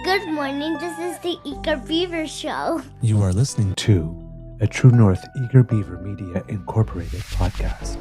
Good morning, this is the Eager Beaver Show. You are listening to a True North Eager Beaver Media Incorporated podcast.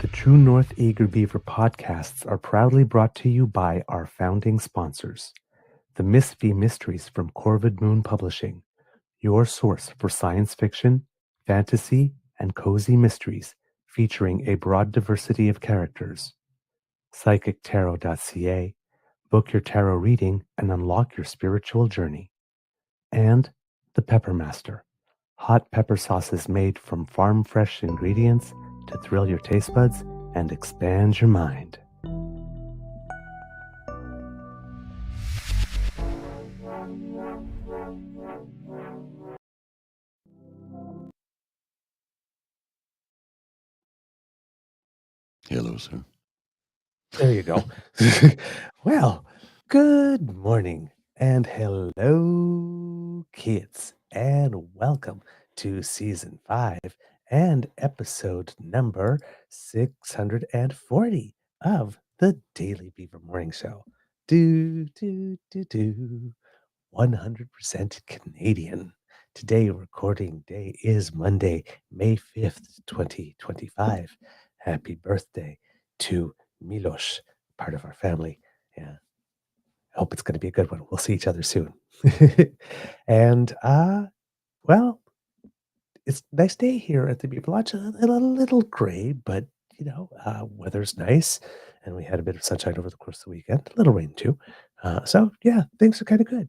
The True North Eager Beaver podcasts are proudly brought to you by our founding sponsors, the Miss V Mysteries from Corvid Moon Publishing, your source for science fiction, fantasy, and cozy mysteries featuring a broad diversity of characters. PsychicTarot.ca, book your tarot reading and unlock your spiritual journey. And the Pepper Master, hot pepper sauces made from farm-fresh ingredients to thrill your taste buds and expand your mind. Hello, sir. There you go. Well, good morning and hello, kids, and welcome to season 5 and episode number 640 of the Daily Beaver Morning Show. 100% Canadian. Today, recording day is Monday, May 5th, 2025. Happy birthday to Milos, part of our family. Yeah. I hope it's going to be a good one. We'll see each other soon. And, well, it's a nice day here at the Beaver Lodge. A little gray, but, weather's nice. And we had a bit of sunshine over the course of the weekend. A little rain, too. So, yeah, things are kind of good.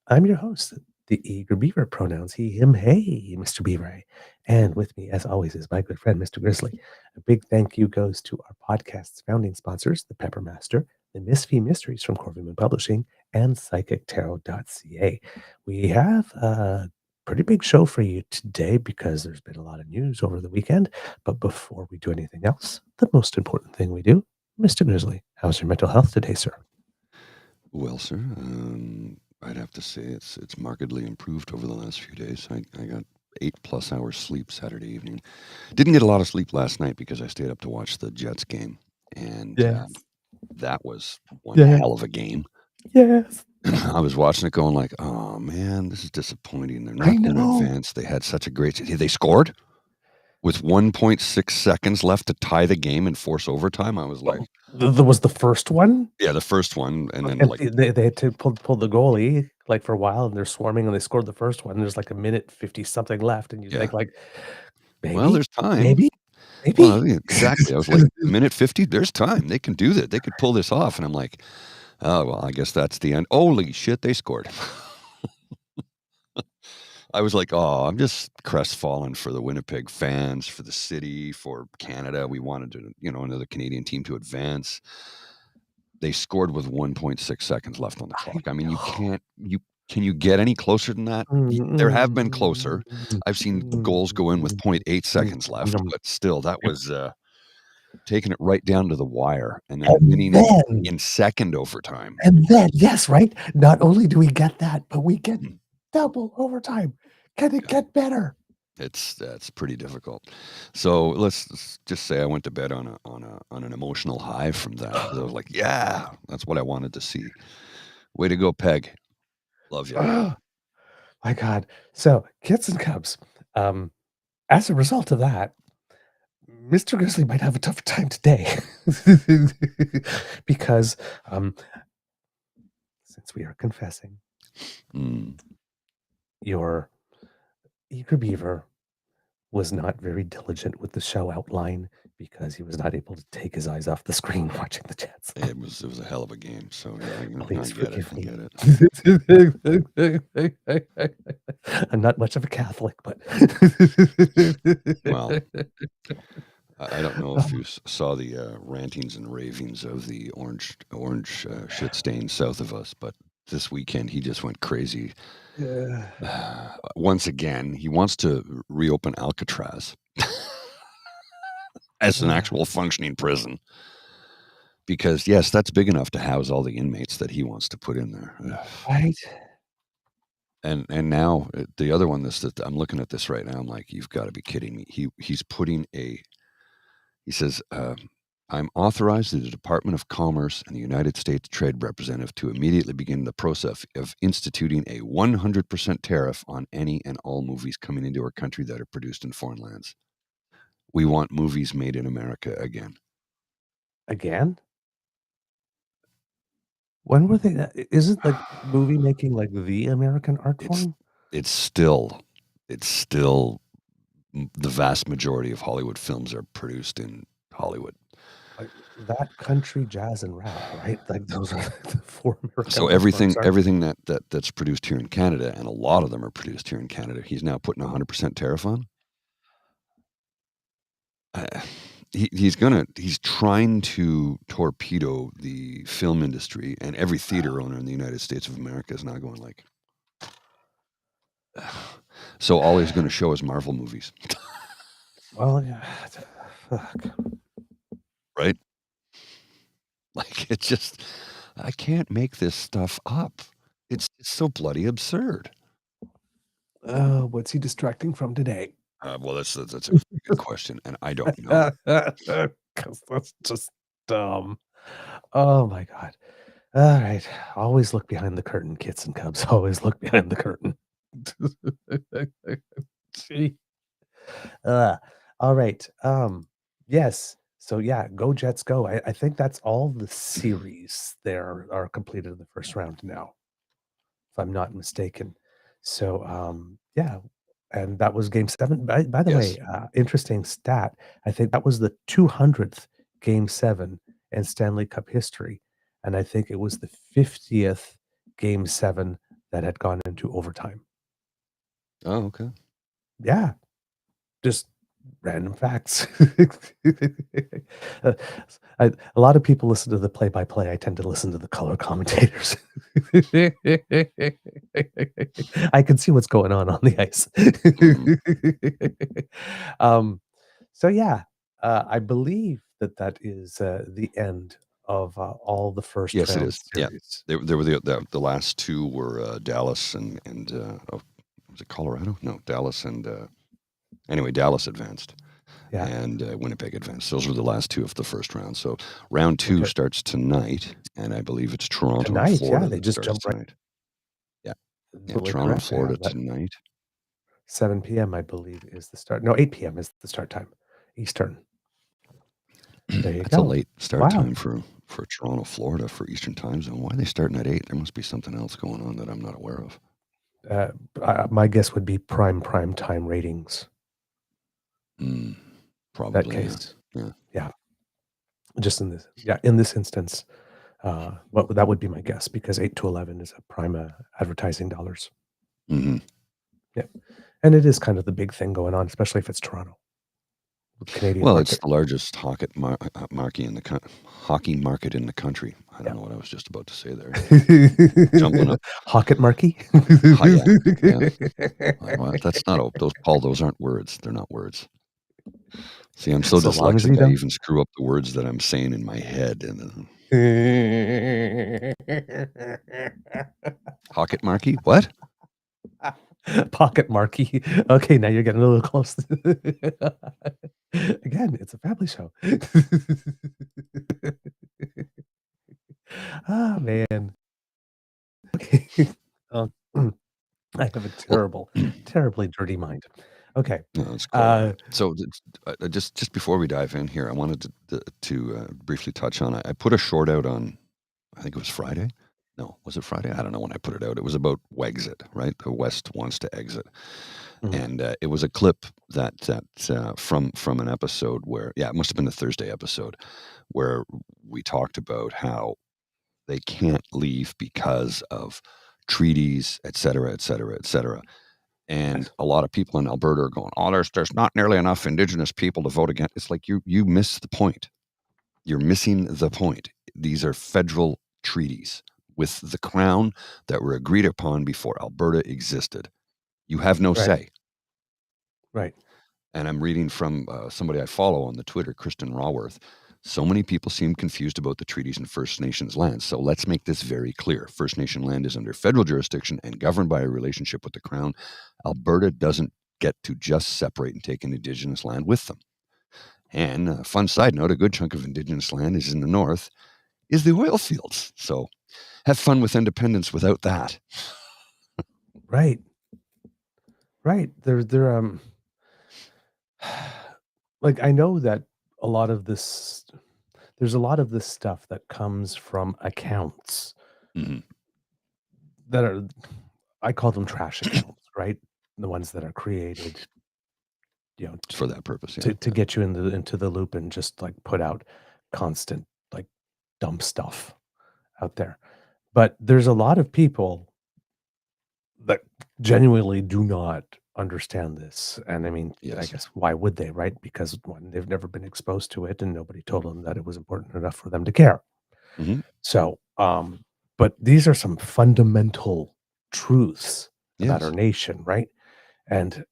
I'm your host, the Eager Beaver, pronouns he, him, hey, Mr. Beaver. And with me, as always, is my good friend, Mr. Grizzly. A big thank you goes to our podcast's founding sponsors, the Pepper Master, the Miss V Mysteries from Corvid Moon Publishing, and PsychicTarot.ca. We have a pretty big show for you today because there's been a lot of news over the weekend. But before we do anything else, the most important thing we do, Mr. Grizzly, how's your mental health today, sir? Well, sir, I'd have to say it's markedly improved over the last few days. I got 8+ hours sleep Saturday evening. Didn't get a lot of sleep last night because I stayed up to watch the Jets game, and that was one hell of a game. Yes. I was watching it going like, oh man, this is disappointing. They're not going to advance. They had such a great. They scored with 1.6 seconds left to tie the game and force overtime. I was like, That was the first one? Yeah, the first one, and then they had to pull the goalie like for a while, and they're swarming, and they scored the first one. There's like a minute 50 something left, and you think like, maybe, well, there's time. Maybe. Well, exactly. I was like, minute 50, there's time. They can do that. They could pull this off. And I'm like, oh, well, I guess that's the end. Holy shit, they scored. I was like, oh, I'm just crestfallen for the Winnipeg fans, for the city, for Canada. We wanted to, another Canadian team to advance. They scored with 1.6 seconds left on the clock. I mean, can you get any closer than that? There have been closer. I've seen goals go in with 0.8 seconds left, but still, that was taking it right down to the wire and then winning in second overtime. And then, yes, right? Not only do we get that, but we get double overtime. Can it get better? That's pretty difficult. So let's just say I went to bed on an emotional high from that. I was like, yeah, that's what I wanted to see. Way to go, Peg. Love you. Oh, my God. So, kids and cubs, as a result of that, Mr. Grizzly might have a tougher time today because since we are confessing, your Eager Beaver was not very diligent with the show outline because he was not able to take his eyes off the screen watching the Jets. It was a hell of a game. So yeah, I Please get it. forgive I me. get it. I'm not much of a Catholic, but Well, I don't know if you saw the rantings and ravings of the orange shit stain south of us, but this weekend he just went crazy. Once again, he wants to reopen Alcatraz as an actual functioning prison. Because yes, that's big enough to house all the inmates that he wants to put in there. right? And now the other one, that I'm looking at this right now, I'm like, you've got to be kidding me. He's putting he says, I'm authorized through the Department of Commerce and the United States Trade Representative to immediately begin the process of instituting a 100% tariff on any and all movies coming into our country that are produced in foreign lands. We want movies made in America again. Again? When were they? Isn't like movie making like the American art form? It's still the vast majority of Hollywood films are produced in Hollywood. Like that, country, jazz, and rap, right? Like those are the four American. So everything that's produced here in Canada, and a lot of them are produced here in Canada, he's now putting 100% tariff on. He's trying to torpedo the film industry, and every theater owner in the United States of America is now going like, so all he's going to show is Marvel movies. Well, yeah, fuck. Right? Like, it's just, I can't make this stuff up. It's so bloody absurd. What's he distracting from today? Well, that's a very good question, and I don't know. Because that's just dumb. Oh my god! All right, always look behind the curtain, kits and cubs. Always look behind the curtain. See. All right. Yes. So yeah, go Jets, go. I think that's all the series there are completed in the first round now, if I'm not mistaken. So yeah, and that was game 7. By the way, interesting stat. I think that was the 200th game 7 in Stanley Cup history, and I think it was the 50th game 7 that had gone into overtime. Oh, okay. Yeah, just random facts. A lot of people listen to the play-by-play. I tend to listen to the color commentators. I can see what's going on the ice. So yeah, I believe that is the end of all the first Yes, it round is. Yeah, series. they were the last two were Dallas and was it Colorado? No, Dallas and anyway, Dallas advanced. Yeah. And Winnipeg advanced. Those were the last two of the first round. So round 2 starts tonight, and I believe it's Toronto Tonight, and Florida. yeah, they just jumped right. Tonight. Yeah, Totally Toronto and correct. Florida tonight. 7 p.m. I believe is the start. No, 8 p.m. is the start time, Eastern. There you That's go. a late start time for Toronto, Florida for Eastern time zone. Why are they starting at 8? There must be something else going on that I'm not aware of. My guess would be prime time ratings. Probably. That case. Yeah. Just in this instance, that would be my guess, because 8 to 11 is a prime advertising dollars. Mm-hmm. Yeah, and it is kind of the big thing going on, especially if it's Toronto. Canadian market. It's the largest hockey market in the country. I don't know what I was just about to say there. Jumping up. Hocket marky? Yeah. Well, that's not those, Paul, those aren't words. They're not words. See, I'm so dyslexic, I even screw up the words that I'm saying in my head. Hocket marky? What? Pocket marky. Okay, now you're getting a little close. Again, it's a family show. Ah, man. Okay. I have a terribly dirty mind. Okay. No, that's cool. So just before we dive in here, I wanted to briefly touch on, I put a short out on, I think it was Friday. No, was it Friday? I don't know when I put it out. It was about Wexit, right? The West wants to exit. And it was a clip from an episode where, it must have been the Thursday episode, where we talked about how they can't leave because of treaties, et cetera, et cetera, et cetera. And a lot of people in Alberta are going, "Oh, there's not nearly enough Indigenous people to vote again." It's like you miss the point. You're missing the point. These are federal treaties with the Crown that were agreed upon before Alberta existed. You have no say. Right. And I'm reading from somebody I follow on the Twitter, Kristen Raworth. So many people seem confused about the treaties in First Nations lands. So let's make this very clear. First Nation land is under federal jurisdiction and governed by a relationship with the Crown. Alberta doesn't get to just separate and take an Indigenous land with them. And a fun side note, a good chunk of Indigenous land is in the north, is the oil fields. So have fun with independence without that. Right. They're like, I know that there's a lot of this stuff that comes from accounts that are, I call them trash accounts, right? The ones that are created, for that purpose, to get you into the loop and just like put out constant like dumb stuff out there. But there's a lot of people that genuinely do not understand this. And I mean, I guess why would they, right? Because one, they've never been exposed to it and nobody told them that it was important enough for them to care. So, but these are some fundamental truths about our nation, right? And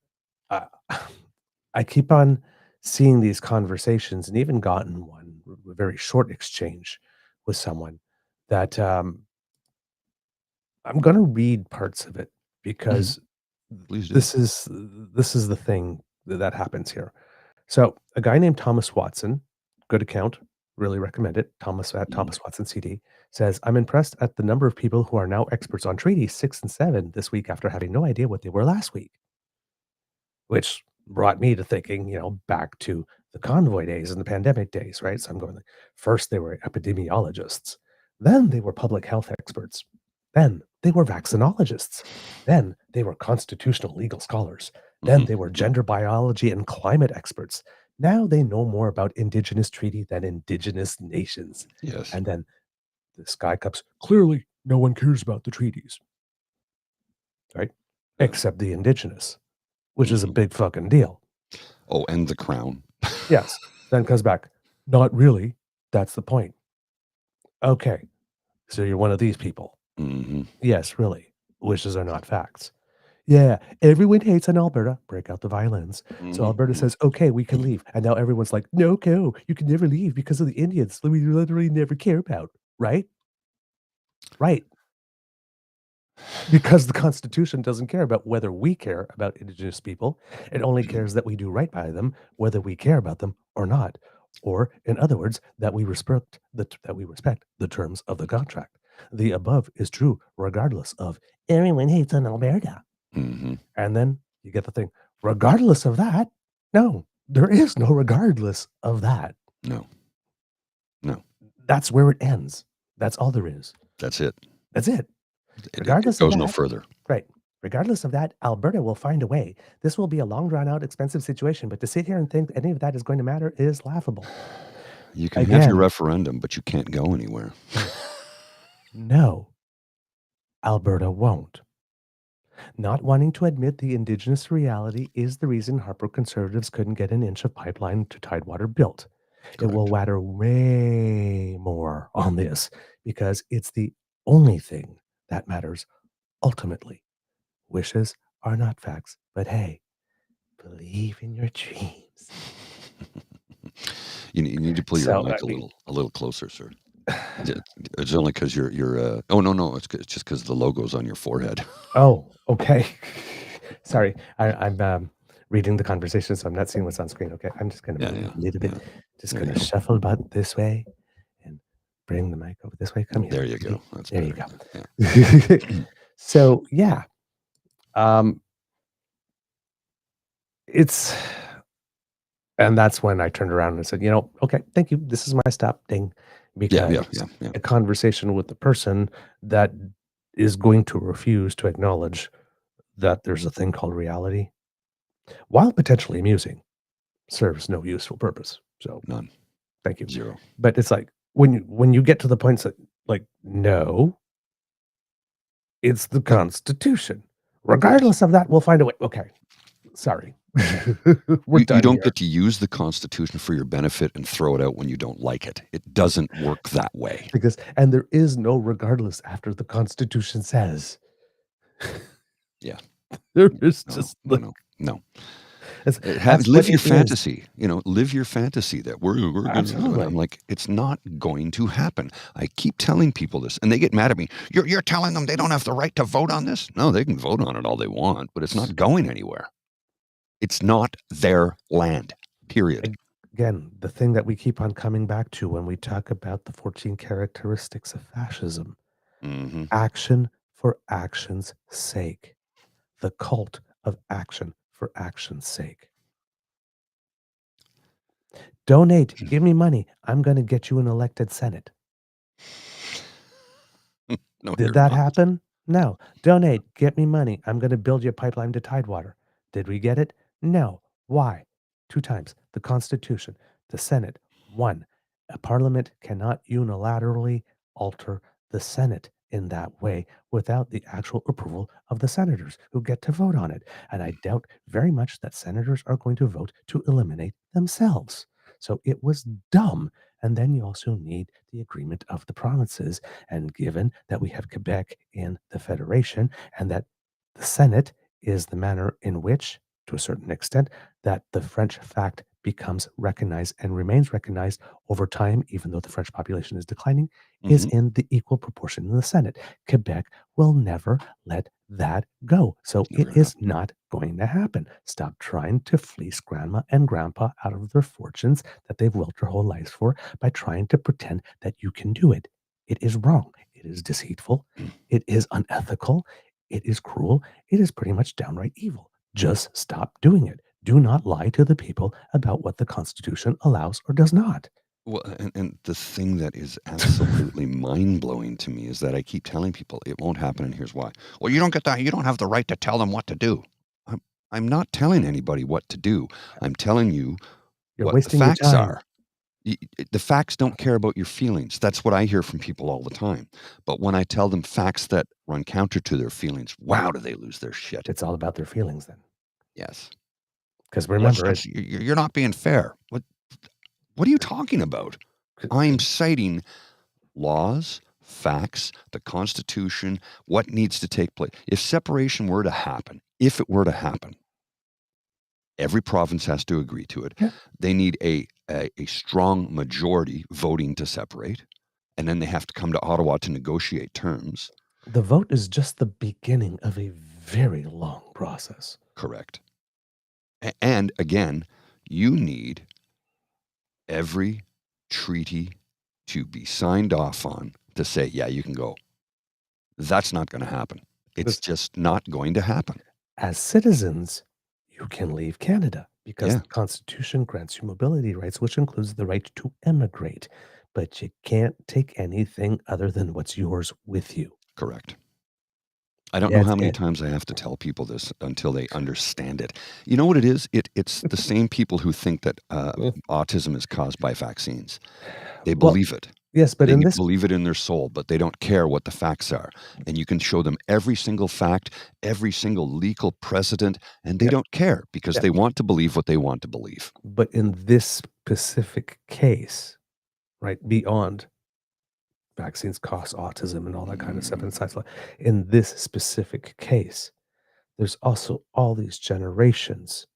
I keep on seeing these conversations, and even gotten one, a very short exchange with someone that I'm going to read parts of it because this is the thing that happens here. So a guy named Thomas Watson, good account, really recommend it. Thomas Watson CD says, "I'm impressed at the number of people who are now experts on treaties 6 and 7 this week after having no idea what they were last week." Which brought me to thinking, back to the convoy days and the pandemic days, right? So I'm going like, first they were epidemiologists, then they were public health experts, then they were vaccinologists, then they were constitutional legal scholars, then they were gender biology and climate experts. Now they know more about Indigenous treaty than Indigenous nations. Yes. And then the sky cups, clearly no one cares about the treaties, right? Except the Indigenous, which is a big fucking deal. Oh, and the Crown. Yes. Then comes back, not really. That's the point. Okay. So you're one of these people. Yes, really. Wishes are not facts. Yeah. Everyone hates on Alberta. Break out the violins. So Alberta says, okay, we can leave. And now everyone's like, no, you can never leave because of the Indians we literally never care about. Right? Right. Because the Constitution doesn't care about whether we care about Indigenous people. It only cares that we do right by them, whether we care about them or not. Or, in other words, that we respect the terms of the contract. The above is true regardless of everyone hates on Alberta. And then you get the thing, regardless of that. No, there is no regardless of that. No. That's where it ends. That's all there is. That's it. Regardless it goes of that, no further. Right. Regardless of that, Alberta will find a way. This will be a long, drawn-out, expensive situation, but to sit here and think any of that is going to matter is laughable. You can have your referendum, but you can't go anywhere. No, Alberta won't. Not wanting to admit the Indigenous reality is the reason Harper Conservatives couldn't get an inch of pipeline to Tidewater built. Correct. It will matter way more on this because it's the only thing that matters ultimately. Wishes are not facts, but hey, believe in your dreams. You need to pull your mic a little closer, sir. It's only because you're. Oh no! It's just because the logo's on your forehead. Oh, okay. Sorry, I'm reading the conversation, so I'm not seeing what's on screen. Okay, I'm just going to move a little bit. Just going to shuffle about this way and bring the mic over this way. Come here. There you go. That's there better. You go. So yeah, and that's when I turned around and said, okay, thank you. This is my stop ding. Because a conversation with the person that is going to refuse to acknowledge that there's a thing called reality while potentially amusing, serves no useful purpose. So None. thank you. Zero. But it's like when you get to the points that like, no, it's the Constitution. Regardless of that, we'll find a way. Okay. Sorry. We're You done don't here. get to use the Constitution for your benefit and throw it out when you don't like it. It doesn't work that way. And there is no regardless after the Constitution says. Yeah. There is No, just no. that's Live what your it is. fantasy. Live your fantasy that we're gonna. Absolutely. I'm like, it's not going to happen. I keep telling people this, and they get mad at me. You're telling them they don't have the right to vote on this? No, they can vote on it all they want, but it's not going anywhere. It's not their land. Period. Again, the thing that we keep on coming back to when we talk about the 14 characteristics of fascism. Mm-hmm. Action for action's sake. The cult of action for action's sake. Donate. Give me money. I'm going to get you an elected Senate. No, Did that happen? No. Donate. Get me money. I'm going to build you a pipeline to Tidewater. Did we get it? No. Why? 2 times. The Constitution. The Senate. 1. A parliament cannot unilaterally alter the Senate in that way without the actual approval of the senators who get to vote on it. And I doubt very much that senators are going to vote to eliminate themselves. So it was dumb. And then you also need the agreement of the provinces. And given that we have Quebec in the Federation and that the Senate is the manner in which, to a certain extent, that the French fact becomes recognized and remains recognized over time, even though the French population is declining, is in the equal proportion in the Senate. Quebec will never let that go. So it is not going to happen. Stop trying to fleece grandma and grandpa out of their fortunes that they've worked their whole lives for by trying to pretend that you can do it. It is wrong. It is deceitful. It is unethical. It is cruel. It is pretty much downright evil. Just stop doing it. Do not lie to the people about what the Constitution allows or does not. Well, and the thing that is absolutely mind-blowing to me is that I keep telling people it won't happen, and here's why. Well, you don't get that. You don't have the right to tell them what to do. I'm not telling anybody what to do. I'm telling you You're what the wasting your facts time. are. The facts don't care about your feelings. That's what I hear from people all the time. But when I tell them facts that run counter to their feelings, wow, do they lose their shit. It's all about their feelings then. Yes. Because remember, you're not being fair. What are you talking about? I'm citing laws, facts, the Constitution, what needs to take place. If separation were to happen, every province has to agree to it. Yeah. They need a strong majority voting to separate, and then they have to come to Ottawa to negotiate terms. The vote is just the beginning of a very long process. Correct. And again, you need every treaty to be signed off on to say, yeah, you can go. That's not going to happen. It's just not going to happen. As citizens, you can leave Canada because Yeah. the Constitution grants you mobility rights, which includes the right to emigrate. But you can't take anything other than what's yours with you. Correct. I don't know how many times I have to tell people this until they understand it. You know what it is? It's the same people who think that autism is caused by vaccines. They believe it. Yes, but they believe it in their soul, but they don't care what the facts are. And you can show them every single fact, every single legal precedent, and they don't care because they want to believe what they want to believe. But in this specific case, right, beyond vaccines cause autism and all that kind of stuff inside. In this specific case, there's also all these generations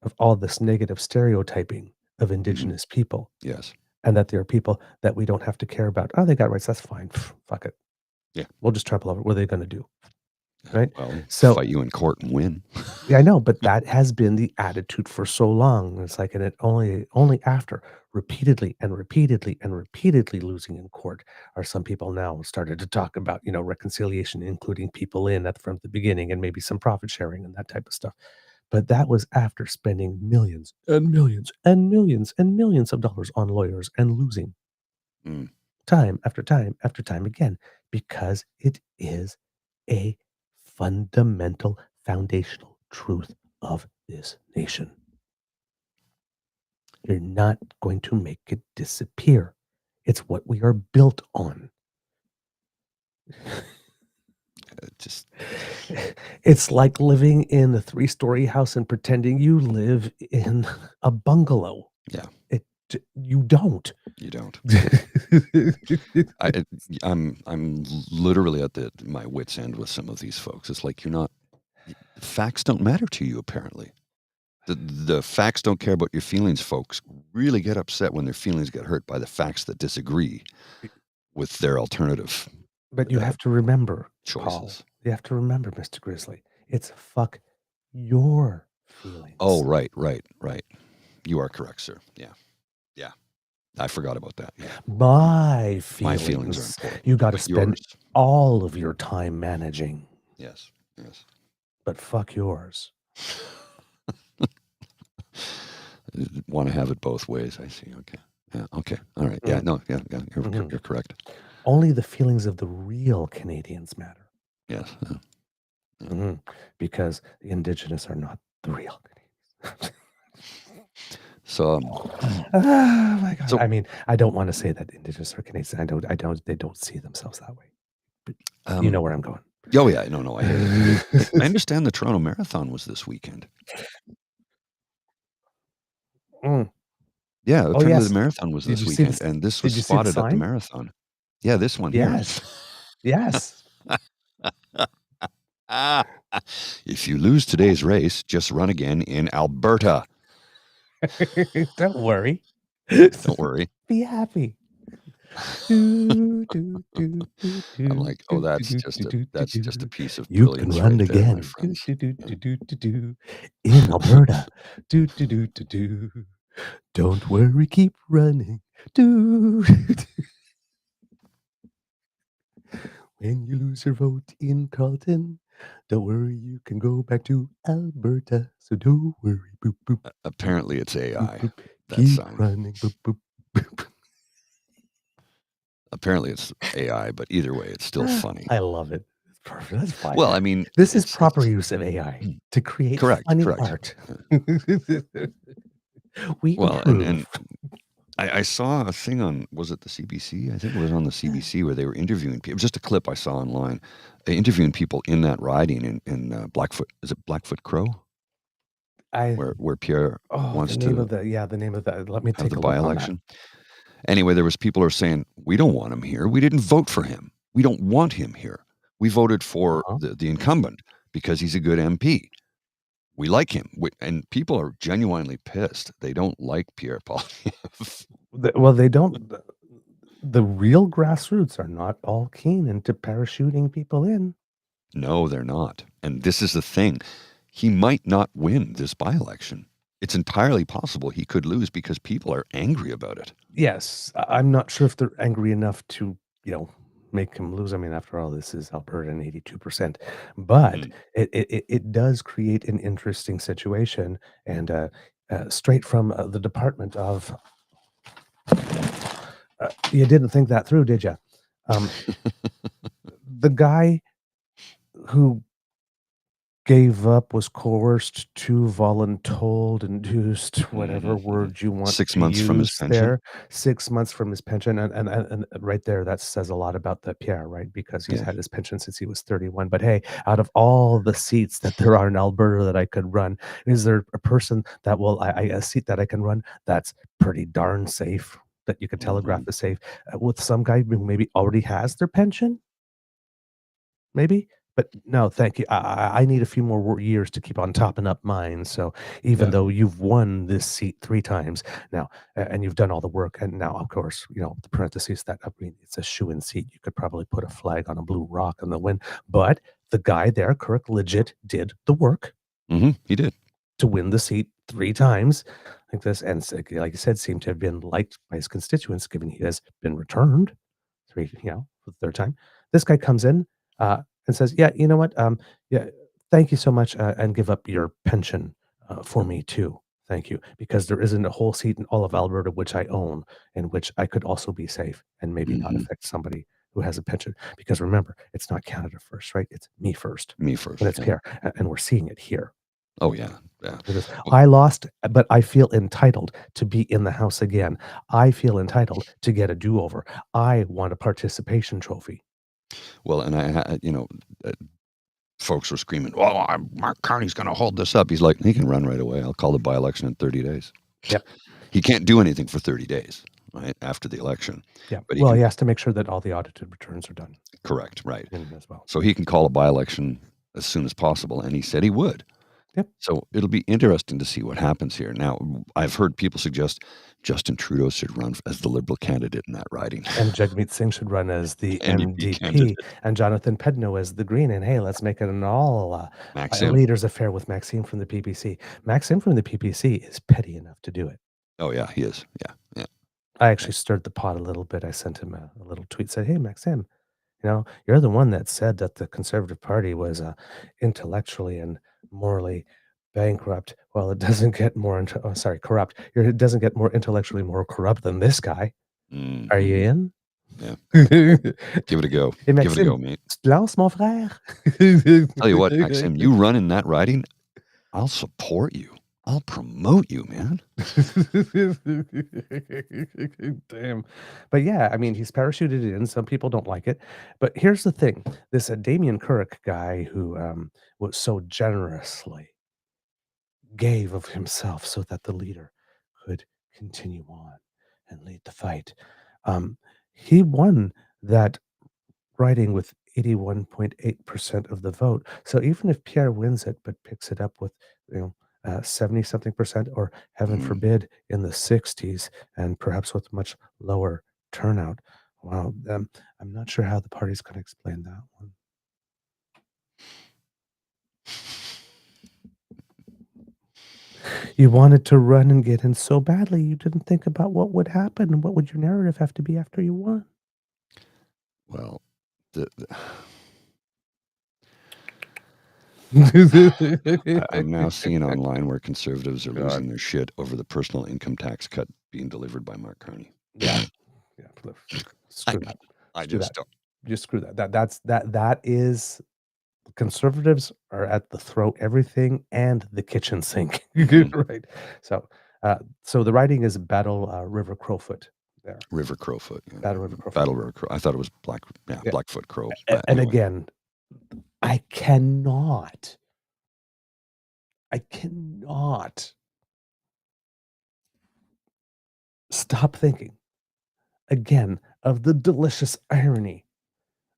of all this negative stereotyping of Indigenous people. Yes. And that there are people that we don't have to care about. Oh, they got rights. That's fine. Fuck it. Yeah. We'll just trample over it. What are they going to do? Right? Well, so fight you in court and win. Yeah, I know, but that has been the attitude for so long. It's like, and it only after repeatedly losing in court are some people now started to talk about, reconciliation, including people in from the beginning and maybe some profit sharing and that type of stuff. But that was after spending millions and millions and millions and millions of dollars on lawyers and losing time after time after time again, because it is a fundamental, foundational truth of this nation. You're not going to make it disappear. It's what we are built on. It's like living in a 3-story house and pretending you live in a bungalow. Yeah. You don't. You don't. I'm literally at my wit's end with some of these folks. It's like facts don't matter to you, apparently. The facts don't care about your feelings. Folks really get upset when their feelings get hurt by the facts that disagree with their alternative. But you have to remember, choices. Paul, you have to remember, Mr. Grizzly, it's fuck your feelings. Oh, right. You are correct, sir. Yeah. I forgot about that. Yeah. My feelings are important. You got to spend all of your time managing. Yes. But fuck yours. Want to have it both ways, I see. Okay. Yeah, okay. All right. Yeah, no, yeah. You're correct. Only the feelings of the real Canadians matter. Yes. Because the Indigenous are not the real Canadians. So, oh my God. I mean, I don't want to say that Indigenous are Canadians. They don't see themselves that way. But you know where I'm going. Oh yeah, no. I understand the Toronto Marathon was this weekend. Yeah, apparently the marathon was this weekend, and this was spotted at the marathon. Yeah, this one here. Yes. If you lose today's race, just run again in Alberta. Don't worry. Don't worry. Be happy. I'm like, oh, that's just a piece of you brilliance can run right again, there, my friends. In Alberta. Don't worry, keep running. When you lose your vote in Carleton, don't worry, you can go back to Alberta. So don't worry. Boop, boop. Apparently, it's AI. Boop, boop. That Keep song. running. Boop, boop, boop. Apparently, it's AI, but either way, it's still funny. I love it. It's perfect. That's fine. Well, I mean, this is proper use of AI to create funny art. We and I saw a thing on, was it the CBC? I think it was on the CBC where they were interviewing people. It was just a clip I saw online, interviewing people in that riding in Blackfoot. Is it Blackfoot Crow? Where Pierre wants the name of that. Let me take the a by-election. Anyway, there was people who are saying, we don't want him here. We didn't vote for him. We don't want him here. We voted for the incumbent because he's a good MP. We like him. And people are genuinely pissed. They don't like Pierre Poilievre. Well, they don't. The real grassroots are not all keen into parachuting people in. No, they're not. And this is the thing. He might not win this by-election. It's entirely possible he could lose because people are angry about it. Yes. I'm not sure if they're angry enough to, make him lose. I mean, after all, this is Alberta and 82%. But it does create an interesting situation. And straight from the Department of... you didn't think that through, did you? The guy who gave up, was coerced to, voluntold, induced, whatever word you want 6 to months use from his pension. there. 6 months from his pension. And right there, that says a lot about the Pierre, right? Because he's had his pension since he was 31. But hey, out of all the seats that there are in Alberta that I could run, is there a person that will, a seat that I can run that's pretty darn safe, that you could telegraph is safe, with some guy who maybe already has their pension? Maybe? But no, thank you. I need a few more years to keep on topping up mine. So even though you've won this seat 3 times now, and you've done all the work, and now, of course, the parentheses that, I mean, it's a shoo-in seat. You could probably put a flag on a blue rock and they'll win. But the guy there, Kirk, legit did the work. He did. To win the seat 3 times like this. And like you said, seemed to have been liked by his constituents, given he has been returned for the 3rd time. This guy comes in, and says, yeah, you know what? Thank you so much, and give up your pension for me too. Thank you. Because there isn't a whole seat in all of Alberta which I own, in which I could also be safe and maybe not affect somebody who has a pension. Because remember, it's not Canada first, right? It's me first. Me first. And it's Pierre. And we're seeing it here. Oh, yeah. Yeah. It is, I lost, but I feel entitled to be in the house again. I feel entitled to get a do-over. I want a participation trophy. Well, and folks were screaming, "Oh, Mark Carney's going to hold this up." He's like, he can run right away. I'll call the by-election in 30 days. Yep. He can't do anything for 30 days, right, after the election. Yeah. But Well, he has to make sure that all the audited returns are done. Correct, right. As well. So he can call a by-election as soon as possible, and he said he would. Yep. So it'll be interesting to see what happens here. Now, I've heard people suggest Justin Trudeau should run as the Liberal candidate in that riding. And Jagmeet Singh should run as the NDP NDP, candidate. and Jonathan Pedno as the Green. And hey, let's make it an all Maxim. leaders affair with Maxime from the PPC. Maxime from the PPC is petty enough to do it. Oh, yeah, he is. Yeah. I actually stirred the pot a little bit. I sent him a little tweet, said, "Hey, Maxime, you're the one that said that the Conservative Party was intellectually and morally bankrupt. Well, it doesn't get corrupt. It doesn't get more intellectually more corrupt than this guy. Mm-hmm. Are you in?" Yeah. Give it a go. Hey, Give it a go, mate. Lance, mon frère. Tell you what, Maxim, you run in that riding, I'll support you. I'll promote you, man. Damn. But yeah, I mean, he's parachuted in. Some people don't like it. But here's the thing. This Damien Currick guy who was so generously gave of himself so that the leader could continue on and lead the fight. He won that riding with 81.8% of the vote. So even if Pierre wins it, but picks it up with, 70 something percent, or heaven forbid in the 60s, and perhaps with much lower turnout. Wow. I'm not sure how the party's going to explain that one. You wanted to run and get in so badly, you didn't think about what would happen and what would your narrative have to be after you won. Well, I'm now seeing online where conservatives are losing their shit over the personal income tax cut being delivered by Mark Carney. Yeah. Screw that. Just screw that. That is, conservatives are at the throw everything and the kitchen sink. Right. So the writing is Battle River Crowfoot. There. River Crowfoot. Yeah. Battle River Crowfoot. Battle River Crow. I thought it was Blackfoot Crow. And again, I cannot stop thinking again of the delicious irony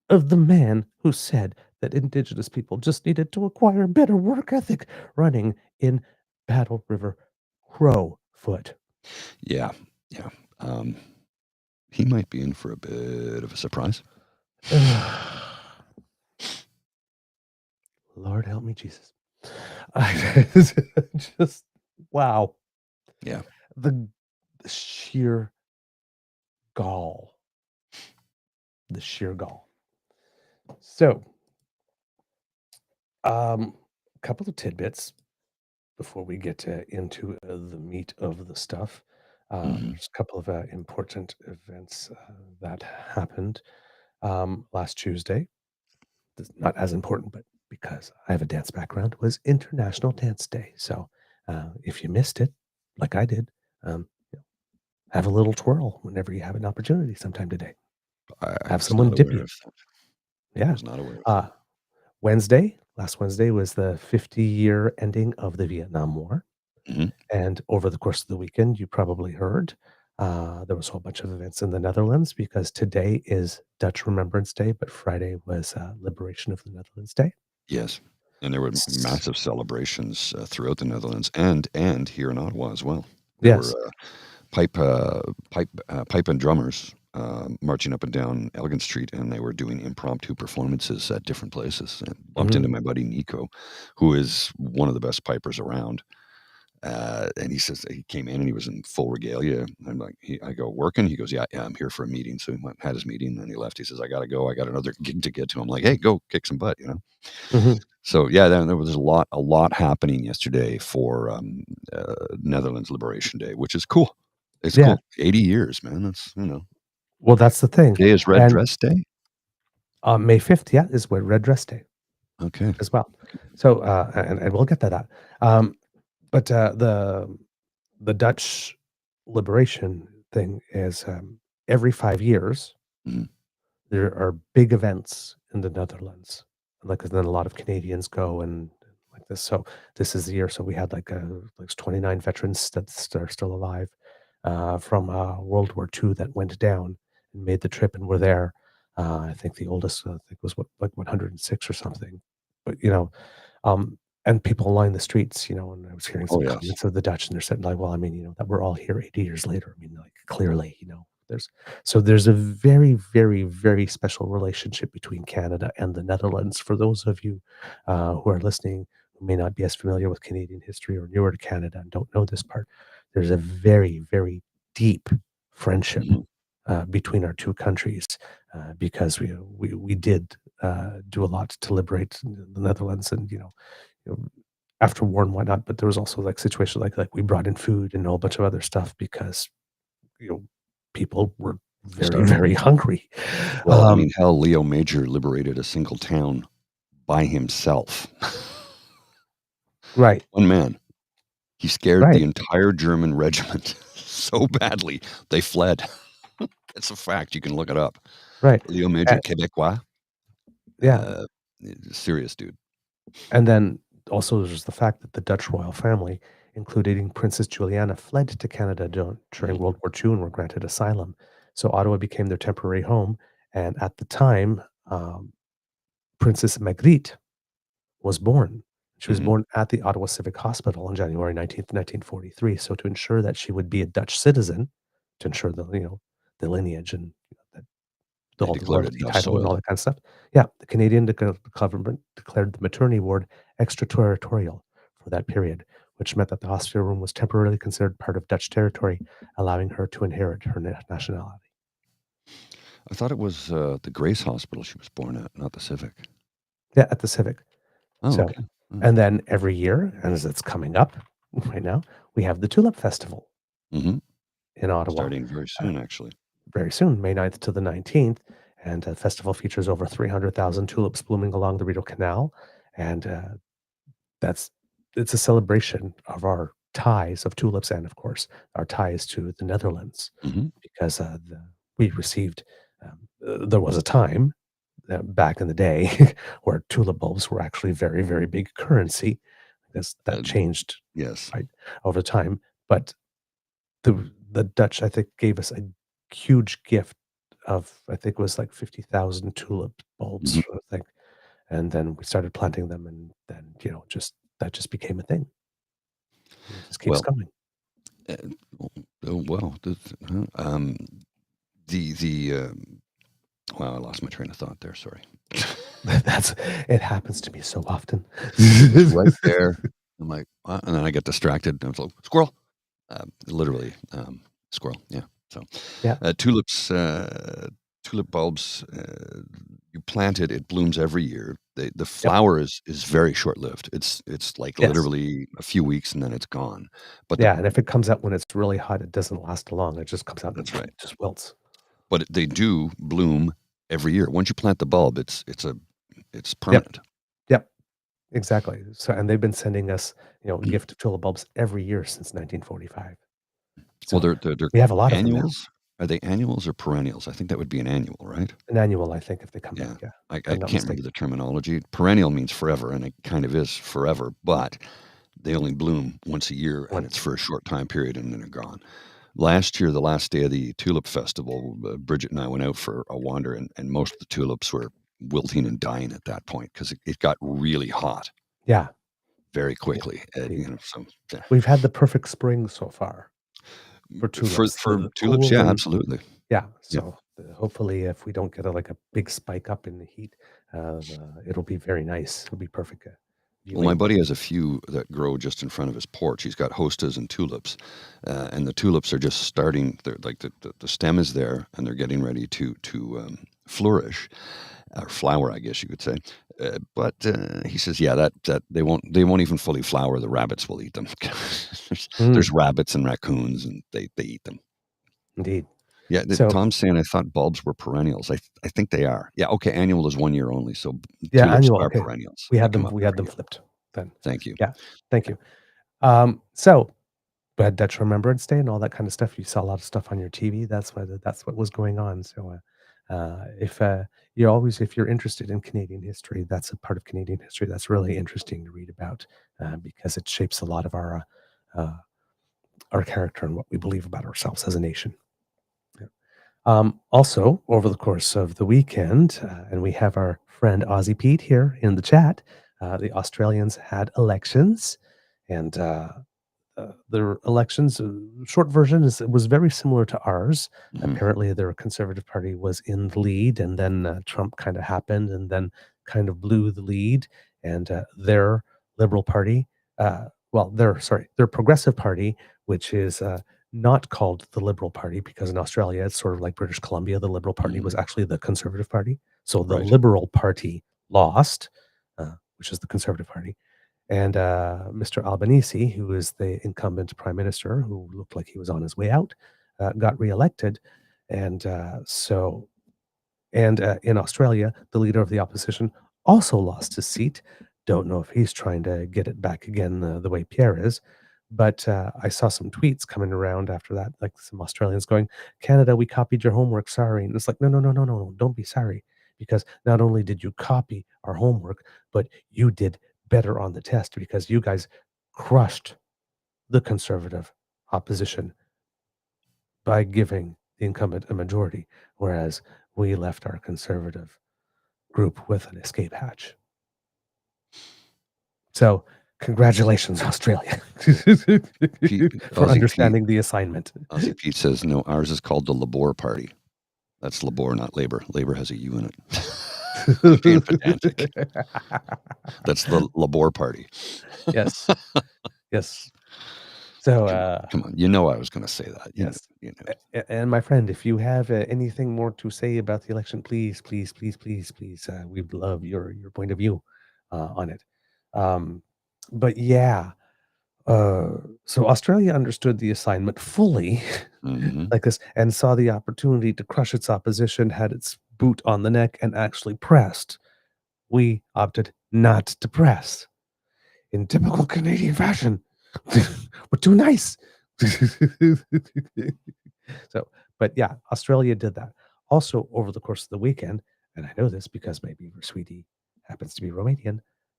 of the man who said that Indigenous people just needed to acquire better work ethic running in Battle River Crowfoot. Yeah. He might be in for a bit of a surprise. Lord help me, Jesus. Just, wow. Yeah. The sheer gall. The sheer gall. So, a couple of tidbits before we get into the meat of the stuff. There's a couple of important events that happened last Tuesday. Not as important, but because I have a dance background, was International Dance Day. So if you missed it, like I did, have a little twirl whenever you have an opportunity sometime today. Have someone dip you. Yeah. I was not aware of that. Last Wednesday was the 50-year ending of the Vietnam War. And over the course of the weekend, you probably heard there was a whole bunch of events in the Netherlands, because today is Dutch Remembrance Day, but Friday was Liberation of the Netherlands Day. Yes. And there were massive celebrations throughout the Netherlands and here in Ottawa as well. There were pipe and drummers marching up and down Elgin Street, and they were doing impromptu performances at different places. And bumped into my buddy Nico, who is one of the best pipers around. And he says he came in and he was in full regalia. I'm like, I go, working? He goes, yeah, I'm here for a meeting. So he had his meeting, and then he left. He says, I got to go. I got another gig to get to. I'm like, hey, go kick some butt, So yeah, there was a lot happening yesterday for Netherlands Liberation Day, which is cool. It's cool. 80 years, man. That's, Well, that's the thing. Today is Red Dress Day? May 5th, is Red Dress Day. Okay. As well. So, and we'll get to that. But the Dutch liberation thing is every 5 years Mhm. there are big events in the Netherlands, like, and then a lot of Canadians go and like this. So this is the year. So we had like 29 veterans that are still alive from World War II that went down and made the trip and were there. I think the oldest I think was like 106 or something. But and people line the streets, and I was hearing Oh, some yes. comments of the Dutch, and they're saying like, well, I mean, that we're all here 80 years later. I mean, like clearly, there's a very, very, very special relationship between Canada and the Netherlands. For those of you who are listening who may not be as familiar with Canadian history or newer to Canada and don't know this part, there's a very, very deep friendship Mhm. between our two countries because we did do a lot to liberate the Netherlands, and you know, after war and whatnot. But there was also like situations like we brought in food and a whole bunch of other stuff because you know people were very, Starving. very hungry. Well, I mean, hell, Leo Major liberated a single town by himself. Right, One man. He scared the right, entire German regiment so badly, they fled. It's a fact. You can look it up. right. Leo Major, Uh, Québécois. yeah, Uh, Serious dude. and then also there's the fact that the Dutch royal family, including Princess Juliana, fled to Canada during Mhm. World War II and were granted asylum. So Ottawa became their temporary home, and at the time, Princess Margriet was born. She was Mhm. born at the Ottawa Civic Hospital on January 19th, 1943. So to ensure that she would be a Dutch citizen, to ensure the lineage and that They all the declared it royalty Dutch title and all soil. that kind of stuff. Yeah, the Canadian government declared the maternity ward extraterritorial for that period, which meant that the hospital room was temporarily considered part of Dutch territory, allowing her to inherit her nationality. I thought it was the Grace Hospital she was born at, not the Civic. Yeah, at the Civic. Oh, So, okay. Oh. and then every year, and as it's coming up right now, we have the Tulip Festival Mhm. in Ottawa Starting very uh, soon, actually. very soon, May 9th to the 19th. And the festival features over 300,000 tulips blooming along the Rideau Canal. And that's it's a celebration of our ties of tulips and, of course, our ties to the Netherlands Mhm. because we received, there was a time back in the day where tulip bulbs were actually very, very big currency. Because that Uh, changed yes. right over time. But the Dutch, I think, gave us a huge gift of, I think it was like 50,000 tulip bulbs, Mhm. I think, and then we started planting them, and then, just that just became a thing. It just keeps Well, going. uh, well, the wow, I lost my train of thought there. Sorry. That's it happens to me so often. It was right there. I'm like, and then I get distracted. I was like, squirrel. Literally, squirrel. Yeah. So, Yeah. tulips, tulip bulbs. You plant it; it blooms every year. The Yep. flower is very short lived. It's like Yes. literally a few weeks and then it's gone. But Yeah, and if it comes out when it's really hot, it doesn't last long. It just comes out and that's right. just wilts. They do bloom every year. Once you plant the bulb, it's Yep. permanent. Yep. Exactly. So, and they've been sending us, Mm. gift of tulip bulbs every year since 1945. Well, So they're we have a lot of them now. annuals. Are they annuals or perennials? I think that would be an annual, right? An annual, I think, if they come Yeah. back, yeah, if I I'm not can't remember the mistaken. terminology. Perennial means forever, and it kind of is forever, but they only bloom once a year, and it's Once. for a short time period, and then they're gone. Last year, the last day of the tulip festival, Bridget and I went out for a wander, and most of the tulips were wilting and dying at that point because it got really hot Yeah, very yeah, quickly. indeed. So yeah. We've had the perfect spring so far for tulips. For The tulips, cool yeah, and absolutely. yeah, Yeah. so, hopefully, if we don't get a big spike up in the heat, it'll be very nice. It'll be perfect, Well, my viewing. buddy has a few that grow just in front of his porch. He's got hostas and tulips, and the tulips are just starting. They're like the stem is there, and they're getting ready to flourish or flower, I guess you could say. But he says, yeah, that they won't even fully flower. The rabbits will eat them. There's Mm, rabbits and raccoons, and they eat them. indeed. Yeah, So, Tom's saying I thought bulbs were perennials. I think they are. Yeah, okay. Annual is 1 year only, so yeah, tulips annual, are okay. perennials. We They had come them up we had every them year. flipped then. Thank you. Yeah, thank you. So we had Dutch Remembrance Day and all that kind of stuff. You saw a lot of stuff on your TV. That's what was going on. So if if you're interested in Canadian history, that's a part of Canadian history that's really interesting to read about because it shapes a lot of our character and what we believe about ourselves as a nation. Yeah. Also, over the course of the weekend, and we have our friend Aussie Pete here in the chat, the Australians had elections, and their elections, short version is it was very similar to ours. Mhm. Apparently, their Conservative Party was in the lead, and then Trump kind of happened, and then kind of blew the lead, and their Liberal Party, their Progressive Party, which is not called the Liberal Party because in Australia it's sort of like British Columbia. The Liberal Party was actually the Conservative Party, so the Right. Liberal Party lost, which is the Conservative Party. And Mr. Albanese, who is the incumbent prime minister, who looked like he was on his way out, got reelected. And in Australia, the leader of the opposition also lost his seat. Don't know if he's trying to get it back again the way Pierre is. But I saw some tweets coming around after that, like some Australians going, Canada, we copied your homework. Sorry. And it's like, no, no, no, no, no, no. Don't be sorry. Because not only did you copy our homework, but you did better on the test because you guys crushed the Conservative opposition by giving the incumbent a majority, whereas we left our Conservative group with an escape hatch. So, congratulations, Australia, for understanding the assignment. Aussie Pete says, no, ours is called the Labour Party. That's Labour, not Labour. Labour has a U in it. Being pedantic. That's the Labour Party. Yes. Yes. So, come on, you know I was going to say that. Yes. You know. And my friend, if you have anything more to say about the election, please, please, please, please, please, we'd love your point of view on it. But yeah, so Australia understood the assignment fully, like this, and saw the opportunity to crush its opposition, had its boot on the neck, and actually pressed. We opted not to press. In typical Canadian fashion, we're too nice. So, but yeah, Australia did that. Also, over the course of the weekend, and I know this because my beaver sweetie happens to be Romanian,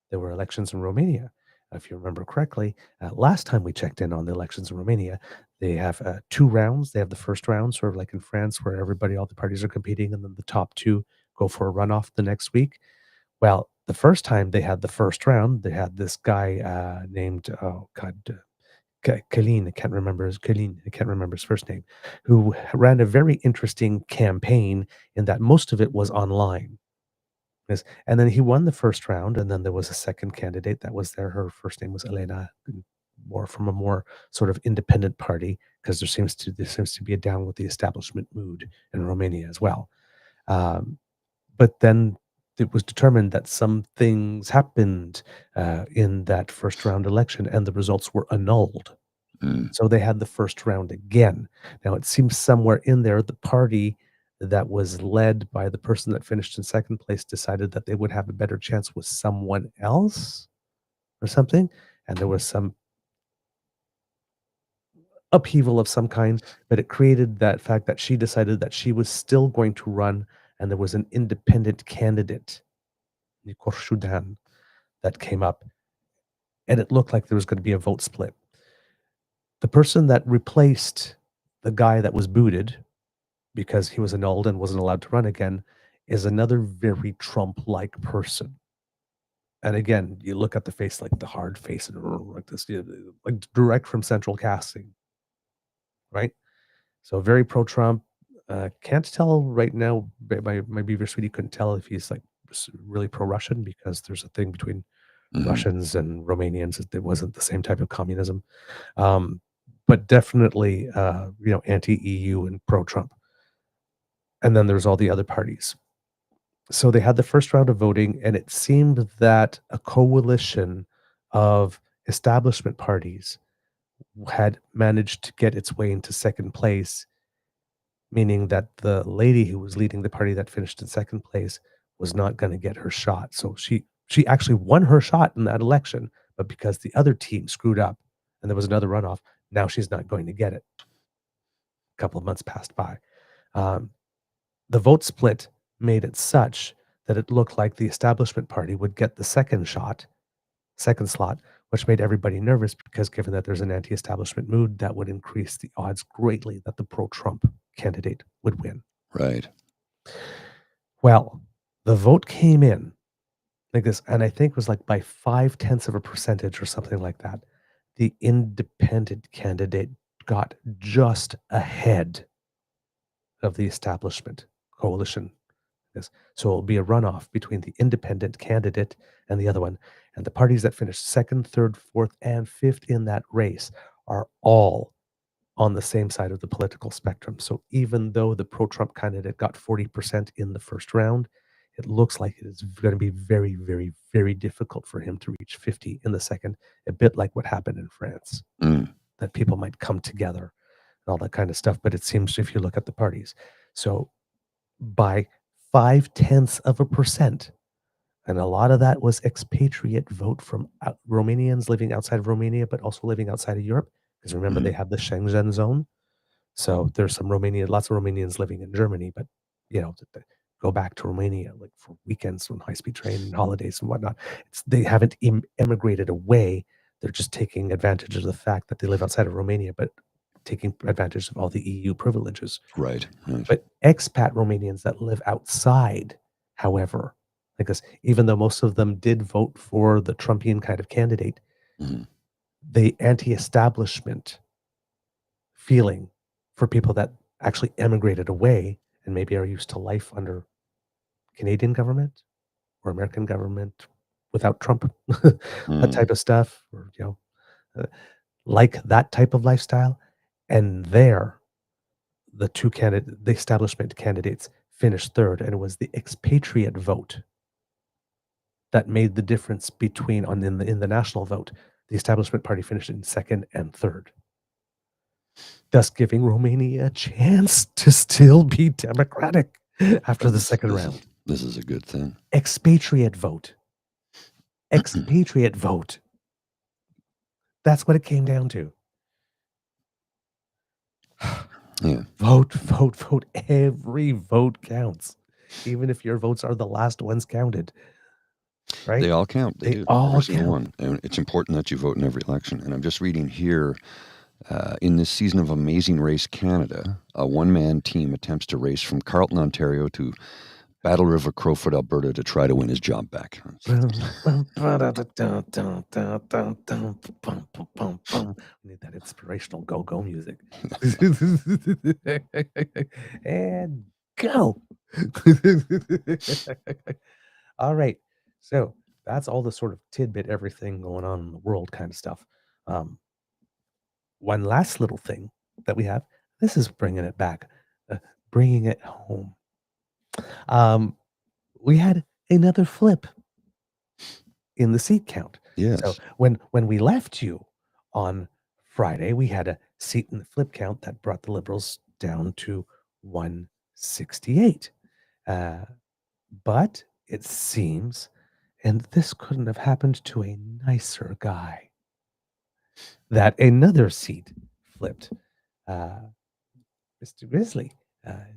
there were elections in Romania. If you remember correctly, last time we checked in on the elections in Romania, they have 2 rounds. They have the first round, sort of like in France, where all the parties are competing, and then the top 2 go for a runoff the next week. Well, the first time they had the first round, they had this guy named, oh God, Kalin, I can't remember his first name, who ran a very interesting campaign in that most of it was online. Yes, and then he won the first round, and then there was a second candidate that was there. Her first name was Elena, more from a more sort of independent party, because there seems to be a down with the establishment mood in Romania as well. But then it was determined that some things happened in that first round election, and the results were annulled. So they had the first round again. Now it seems somewhere in there, the party that was led by the person that finished in second place decided that they would have a better chance with someone else or something. And there was some upheaval of some kind, but it created that fact that she decided that she was still going to run, and there was an independent candidate, Nicor Shudan, that came up, and it looked like there was going to be a vote split. The person that replaced the guy that was booted because he was annulled and wasn't allowed to run again is another very Trump-like person. And again, you look at the face, like the hard face, and like this, like direct from central casting, right? So very pro-Trump. Can't tell right now. My beaver sweetie couldn't tell if he's like really pro-Russian because there's a thing between Russians and Romanians. It wasn't the same type of communism, but definitely anti-EU and pro-Trump. And then there's all the other parties. So they had the first round of voting, and it seemed that a coalition of establishment parties had managed to get its way into second place, meaning that the lady who was leading the party that finished in second place was not going to get her shot. So she actually won her shot in that election, but because the other team screwed up and there was another runoff. Now she's not going to get it. A couple of months passed by. The vote split made it such that it looked like the establishment party would get the second slot, which made everybody nervous because given that there's an anti-establishment mood, that would increase the odds greatly that the pro-Trump candidate would win. Right. Well, the vote came in like this, and I think it was like by 0.5% or something like that. The independent candidate got just ahead of the establishment coalition. So it'll be a runoff between the independent candidate and the other one. And the parties that finished second, third, fourth, and fifth in that race are all on the same side of the political spectrum. So even though the pro-Trump candidate got 40% in the first round, it looks like it is going to be very, very, very difficult for him to reach 50 in the second, a bit like what happened in France, that people might come together and all that kind of stuff. But it seems if you look at the parties, so by 0.5%, and a lot of that was expatriate vote from Romanians living outside of Romania, but also living outside of Europe. Because remember, they have the Schengen zone. So there's lots of Romanians living in Germany, but go back to Romania like for weekends on high-speed train and holidays and whatnot. They haven't emigrated away. They're just taking advantage of the fact that they live outside of Romania, but taking advantage of all the EU privileges. Right. But expat Romanians that live outside, however, like this, even though most of them did vote for the Trumpian kind of candidate, the anti-establishment feeling for people that actually emigrated away and maybe are used to life under Canadian government or American government without Trump, that type of stuff, or like that type of lifestyle. And there, the establishment candidates finished third, and it was the expatriate vote that made the difference between in the national vote. The establishment party finished in second and third, thus giving Romania a chance to still be democratic after the second round. This is a good thing. Expatriate vote. Expatriate vote. That's what it came down to. Yeah. Vote. Every vote counts. Even if your votes are the last ones counted. Right? They all count. They all Every single count. one. And it's important that you vote in every election. And I'm just reading here, in this season of Amazing Race Canada, a one-man team attempts to race from Carleton, Ontario to Battle River, Crowfoot, Alberta to try to win his job back. We need that inspirational go-go music. And go. All right. So that's all the sort of tidbit everything going on in the world kind of stuff. One last little thing that we have. This is bringing it back, bringing it home. We had another flip in the seat count. Yes. So when we left you on Friday, we had a seat in the flip count that brought the Liberals down to 168. But it seems, and this couldn't have happened to a nicer guy, that another seat flipped. Mr. Grizzly,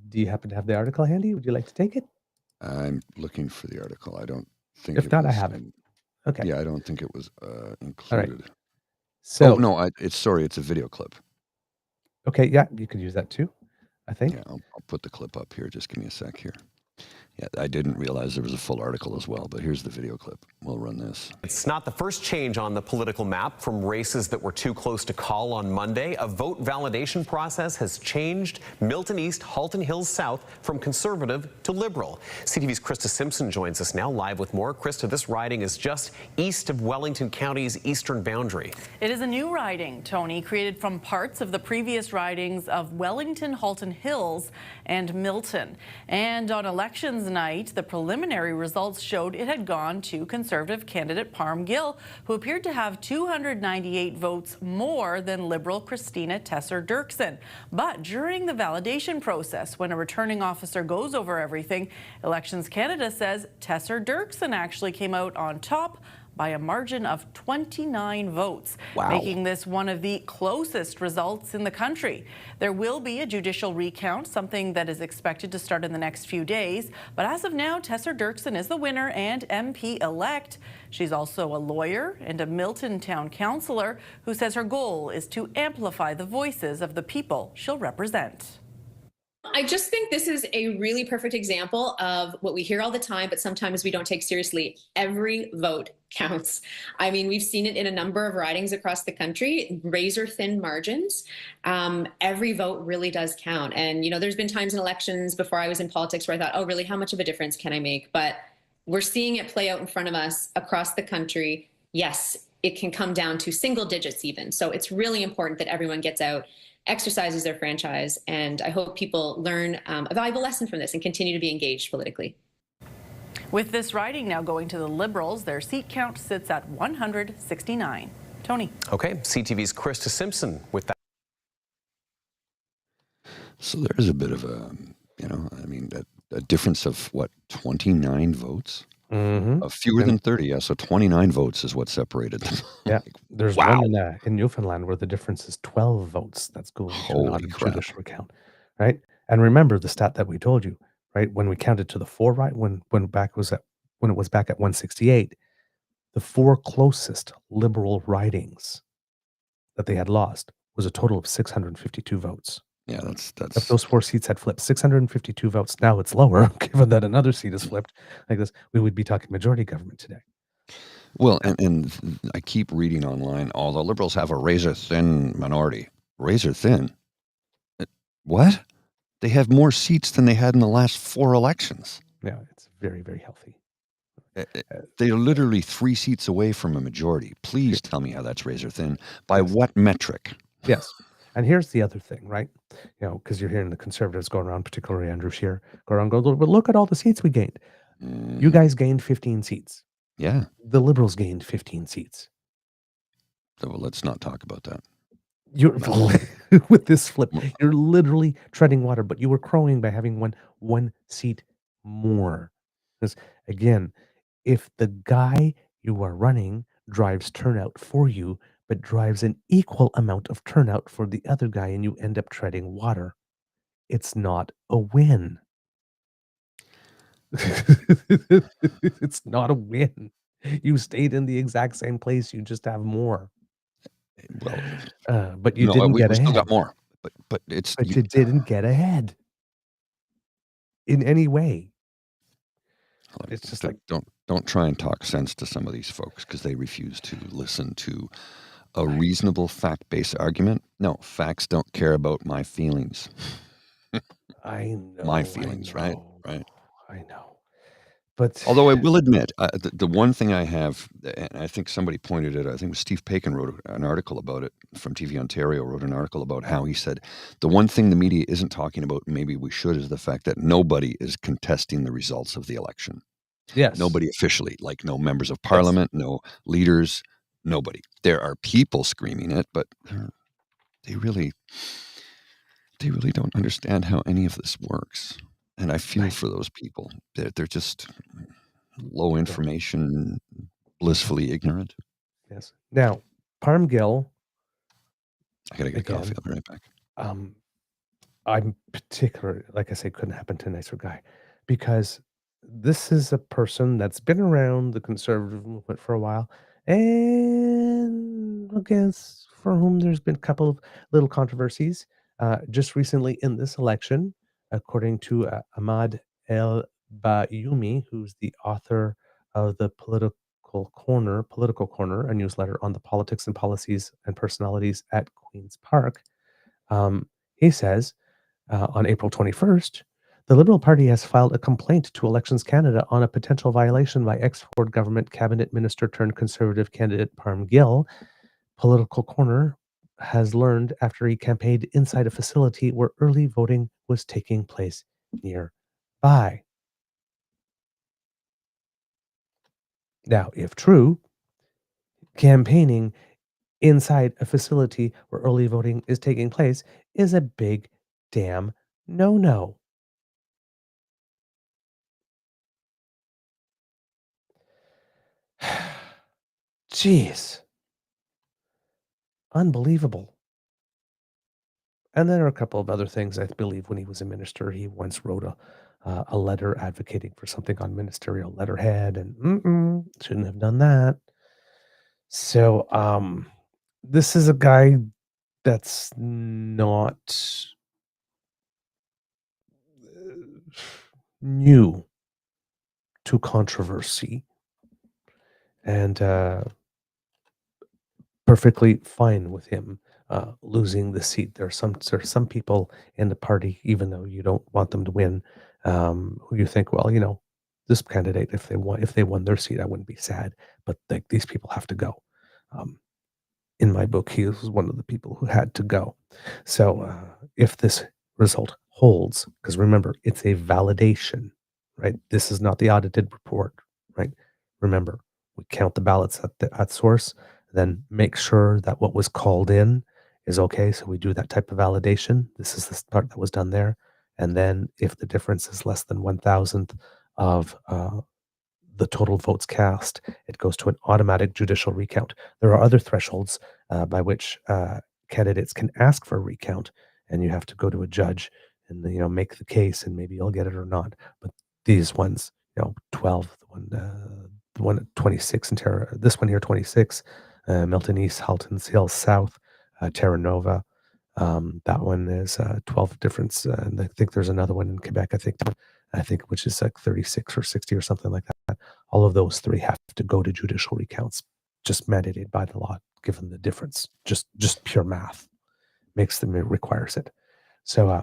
do you happen to have the article handy? Would you like to take it? I'm looking for the article. I don't think If not, I have it. Okay. Yeah, I don't think it was included. All right. So, no, it's a video clip. Okay, yeah, you could use that too, I think. Yeah, I'll put the clip up here. Just give me a sec here. Yeah, I didn't realize there was a full article as well, but here's the video clip. We'll run this. It's not the first change on the political map from races that were too close to call on Monday. A vote validation process has changed Milton East, Halton Hills South from Conservative to Liberal. CTV's Krista Simpson joins us now live with more. Krista, this riding is just east of Wellington County's eastern boundary. It is a new riding, Tony, created from parts of the previous ridings of Wellington, Halton Hills, and Milton. And on elections night, the preliminary results showed it had gone to Conservative candidate Parm Gill, who appeared to have 298 votes more than Liberal Christina Tesser-Dirksen. But during the validation process, when a returning officer goes over everything, Elections Canada says Tesser-Dirksen actually came out on top by a margin of 29 votes, Wow. making this one of the closest results in the country. There will be a judicial recount, something that is expected to start in the next few days. But as of now, Tessa Dirksen is the winner and MP-elect. She's also a lawyer and a Milton Town councillor who says her goal is to amplify the voices of the people she'll represent. I just think this is a really perfect example of what we hear all the time, but sometimes we don't take seriously. Every vote counts. I mean, we've seen it in a number of ridings across the country, razor thin margins. Every vote really does count. And, you know, there's been times in elections before I was in politics where I thought, oh, really, how much of a difference can I make? But we're seeing it play out in front of us across the country. Yes, it can come down to single digits even. So it's really important that everyone gets out, exercises their franchise, and I hope people learn a valuable lesson from this and continue to be engaged politically. With this riding now going to the Liberals, their seat count sits at 169. Tony. Okay, CTV's Krista Simpson with that. So there's a bit of a, you know, I mean, a difference of what, 29 votes? Mm-hmm. Fewer than 30, yeah. So 29 votes is what separated them. Yeah, there's Wow. one in Newfoundland where the difference is 12 votes. That's going to Holy not a crap. judicial recount, right? And remember the stat that we told you, right? When we counted to the four, right? When it was back at 168, the four closest Liberal ridings that they had lost was a total of 652 votes. Yeah, If that's those four seats had flipped, 652 votes. Now it's lower, given that another seat has flipped like this. We would be talking majority government today. well, and I keep reading online, all the Liberals have a razor thin minority. Razor thin? What? They have more seats than they had in the last 4 elections. Yeah, it's very, very healthy. They're literally 3 seats away from a majority. Please tell me how that's razor thin. By Yes. what metric? Yes. And here's the other thing, right? You know, because you're hearing the Conservatives going around, particularly Andrew Scheer, go around, but look at all the seats we gained. You guys gained 15 seats. Yeah. The Liberals gained 15 seats. So, well, let's not talk about that. You're with this flip, you're literally treading water, but you were crowing by having one seat more. Because again, if the guy you are running drives turnout for you, but drives an equal amount of turnout for the other guy, and you end up treading water, it's not a win. It's not a win. You stayed in the exact same place. You just have more. Well, But you no, didn't we get still ahead. got more. But it's But you didn't get ahead in any way. It's just like, don't try and talk sense to some of these folks because they refuse to listen to a reasonable fact-based argument. No, facts don't care about my feelings. I know. My feelings, right? I know. But Although I will admit, the one thing I have, and I think somebody pointed it, I think it was Steve Paikin wrote an article about it from TV Ontario, wrote an article about how he said, the one thing the media isn't talking about, maybe we should, is the fact that nobody is contesting the results of the election. yes, Nobody officially, like no members of parliament, no leaders, nobody. There are people screaming it, but they really don't understand how any of this works. And I feel for those people. They're just low information, blissfully ignorant. Yes. Now, Parm Gill, I gotta get Again. coffee. I'll be right back. I'm particular, like I say, couldn't happen to a nicer guy, because this is a person that's been around the conservative movement for a while, and I guess for whom there's been a couple of little controversies. Just recently in this election, according to Ahmad El Bayoumi, who's the author of the Political Corner, a newsletter on the politics and policies and personalities at Queen's Park. He says, on April 21st, the Liberal Party has filed a complaint to Elections Canada on a potential violation by ex-Ford government cabinet minister turned Conservative candidate Parm Gill. Political Corner has learned after he campaigned inside a facility where early voting was taking place nearby. Now, if true, campaigning inside a facility where early voting is taking place is a big damn no-no. Jeez. Unbelievable. And there are a couple of other things. I believe when he was a minister, he once wrote a letter advocating for something on ministerial letterhead, and shouldn't have done that. So, this is a guy that's not new to controversy, and perfectly fine with him losing the seat. There's some people in the party, even though you don't want them to win, who you think, well, this candidate, if they won their seat, I wouldn't be sad. But like these people have to go. In my book, he was one of the people who had to go. So if this result holds, because remember, it's a validation, right? This is not the audited report, right? Remember, we count the ballots at source, then make sure that what was called in is okay. So we do that type of validation. This is the part that was done there. And then if the difference is less than 1,000th of the total votes cast, it goes to an automatic judicial recount. There are other thresholds by which candidates can ask for a recount, and you have to go to a judge and make the case, and maybe you'll get it or not. But these ones, 12, the one at 26 in Terra, this one here 26, Milton East, Halton Hills South, Terra Nova. That one is 12 difference, and I think there's another one in Quebec. I think which is like 36 or 60 or something like that. All of those three have to go to judicial recounts, just mandated by the law, given the difference. Just pure math requires it. So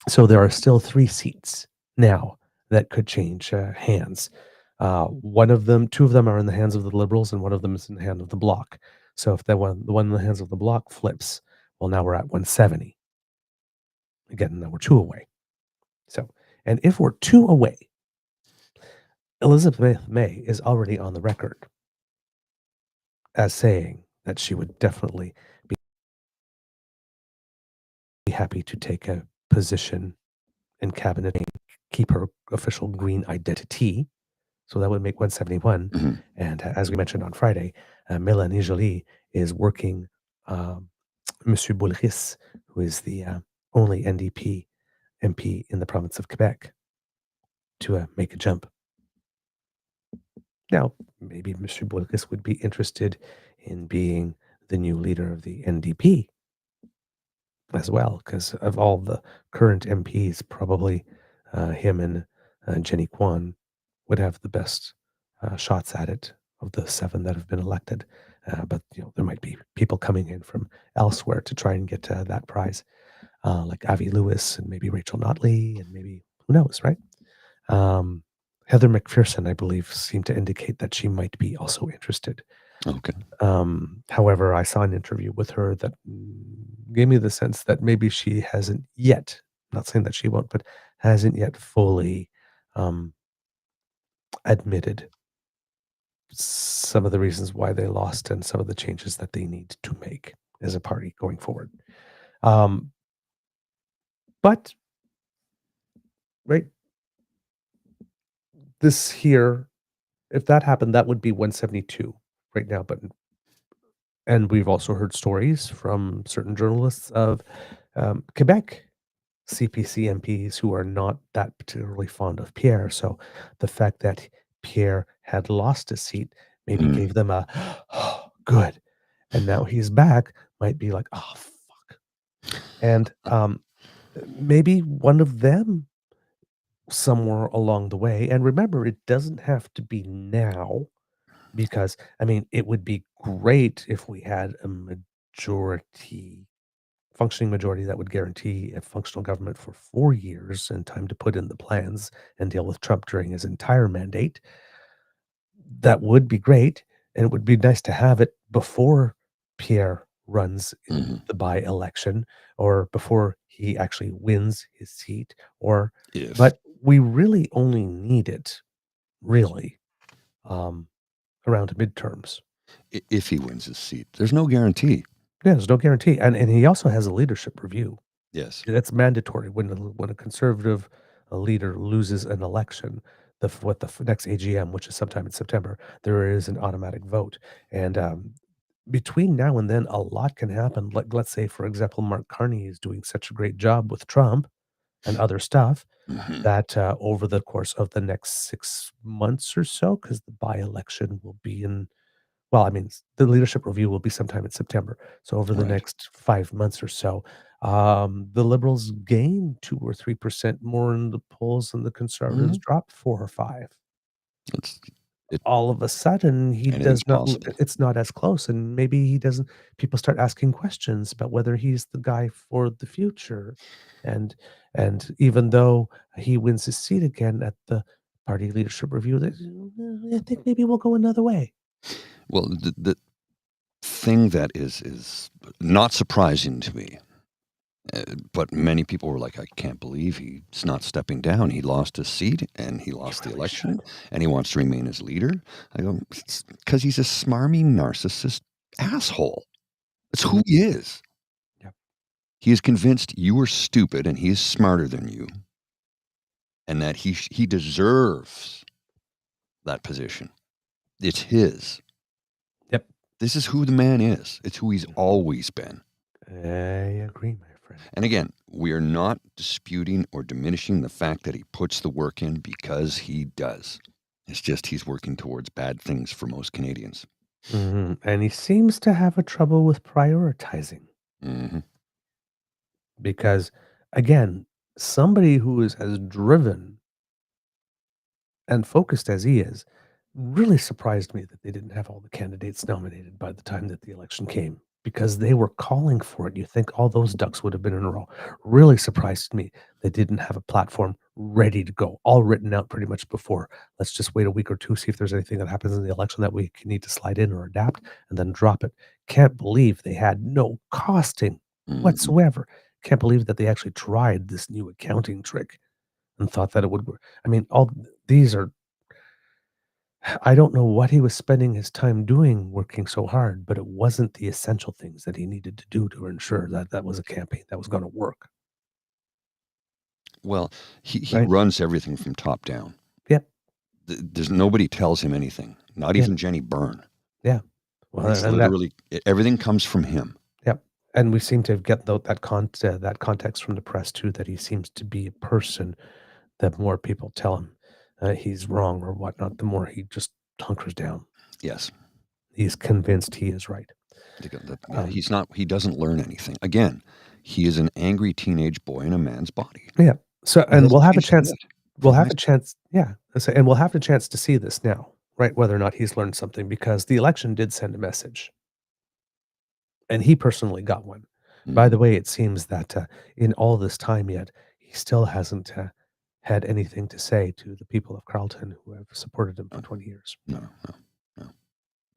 so there are still 3 seats now that could change hands. Two of them are in the hands of the Liberals, and one of them is in the hand of the Bloc. So if the one in the hands of the Bloc flips, well, now we're at 170. Again, now we're 2 away. So, and if we're 2 away, Elizabeth May is already on the record as saying that she would definitely be happy to take a position in cabinet and keep her official green identity. So that would make 171. Mm-hmm. And as we mentioned on Friday, Mélanie Joly is working Monsieur Boulris, who is the only NDP MP in the province of Quebec, to make a jump. Now, maybe Mr. Boulris would be interested in being the new leader of the NDP as well, because of all the current MPs, probably him and Jenny Kwan would have the best shots at it of the 7 that have been elected. But there might be people coming in from elsewhere to try and get that prize, like Avi Lewis and maybe Rachel Notley, and maybe who knows, right? Heather McPherson, I believe, seemed to indicate that she might be also interested. Okay. However, I saw an interview with her that gave me the sense that maybe she hasn't yet, not saying that she won't, but hasn't yet fully admitted some of the reasons why they lost and some of the changes that they need to make as a party going forward. But, right, this here, if that happened, that would be 172 right now. And we've also heard stories from certain journalists of Quebec CPC MPs who are not that particularly fond of Pierre. So the fact that Pierre had lost a seat maybe gave them a good, and now he's back might be like, oh fuck, and maybe one of them somewhere along the way. And remember, it doesn't have to be now, because I mean, it would be great if we had a functioning majority that would guarantee a functional government for 4 years and time to put in the plans and deal with Trump during his entire mandate. That would be great, and it would be nice to have it before Pierre runs in the by-election, or before he actually wins his seat, but we really only need it, really, around midterms. If he wins his seat, there's no guarantee. Yeah, there's no guarantee, and he also has a leadership review. Yes, That's mandatory when a conservative leader loses an election. next AGM, which is sometime in September, there is an automatic vote. And between now and then, a lot can happen. Like, let's say, for example, Mark Carney is doing such a great job with Trump and other stuff Mhm. that over the course of the next 6 months or so, because the by-election will be in, well, I mean, the leadership review will be sometime in September. So over the Right. next 5 months or so, the Liberals gain 2 or 3% more in the polls, and the Conservatives Mhm. drop 4 or 5. It's it All of a sudden, he Anything's does not. possible. It's not as close, and maybe he doesn't. People start asking questions about whether he's the guy for the future, and even though he wins his seat again at the party leadership review, I think maybe we'll go another way. Well, the thing that is not surprising to me, but many people were like, "I can't believe he's not stepping down. He lost his seat and he lost the really election, should. and he wants to remain as leader." I go, "It's because he's a smarmy narcissist asshole. That's who he is. Yep. He is convinced you are stupid and he is smarter than you, and that he deserves that position. It's his. Yep. This is who the man is. It's who he's always been." I agree, my friend. And again, we are not disputing or diminishing the fact that he puts the work in, because he does. It's just he's working towards bad things for most Canadians. And he seems to have a trouble with prioritizing Hmm. because, again, somebody who is as driven and focused as he is really surprised me that they didn't have all the candidates nominated by the time that the election came, because they were calling for it. You think all those ducks would have been in a row. Really surprised me they didn't have a platform ready to go, all written out pretty much before. Let's just wait a week or two, see if there's anything that happens in the election that we need to slide in or adapt, and then drop it. Can't believe they had no costing Hmm. whatsoever. Can't believe that they actually tried this new accounting trick and thought that it would work. I mean, all these are, I don't know what he was spending his time doing working so hard, but it wasn't the essential things that he needed to do to ensure that that was a campaign that was gonna work, Well, he right? runs everything from top down. Yep, There's nobody tells him anything, not yep, even Jenny Byrne. yeah. Well, It's and that, literally everything comes from him. yep, and we seem to get that context from the press too, that he seems to be a person that more people tell him, he's wrong or whatnot, the more he just hunkers down. Yes. He's convinced he is right. Yeah, Um, he doesn't learn anything. Again, he is an angry teenage boy in a man's body. yeah, so He and we'll hasn't have a changed a chance. bit We'll from have high a school. chance, yeah, and we'll have a chance to see this now, right, whether or not he's learned something, because the election did send a message, and he personally got one. By the Mhm. way, it seems that, in all this time yet, he still hasn't, had anything to say to the people of Carleton who have supported him for No, 20 years, no, no, no,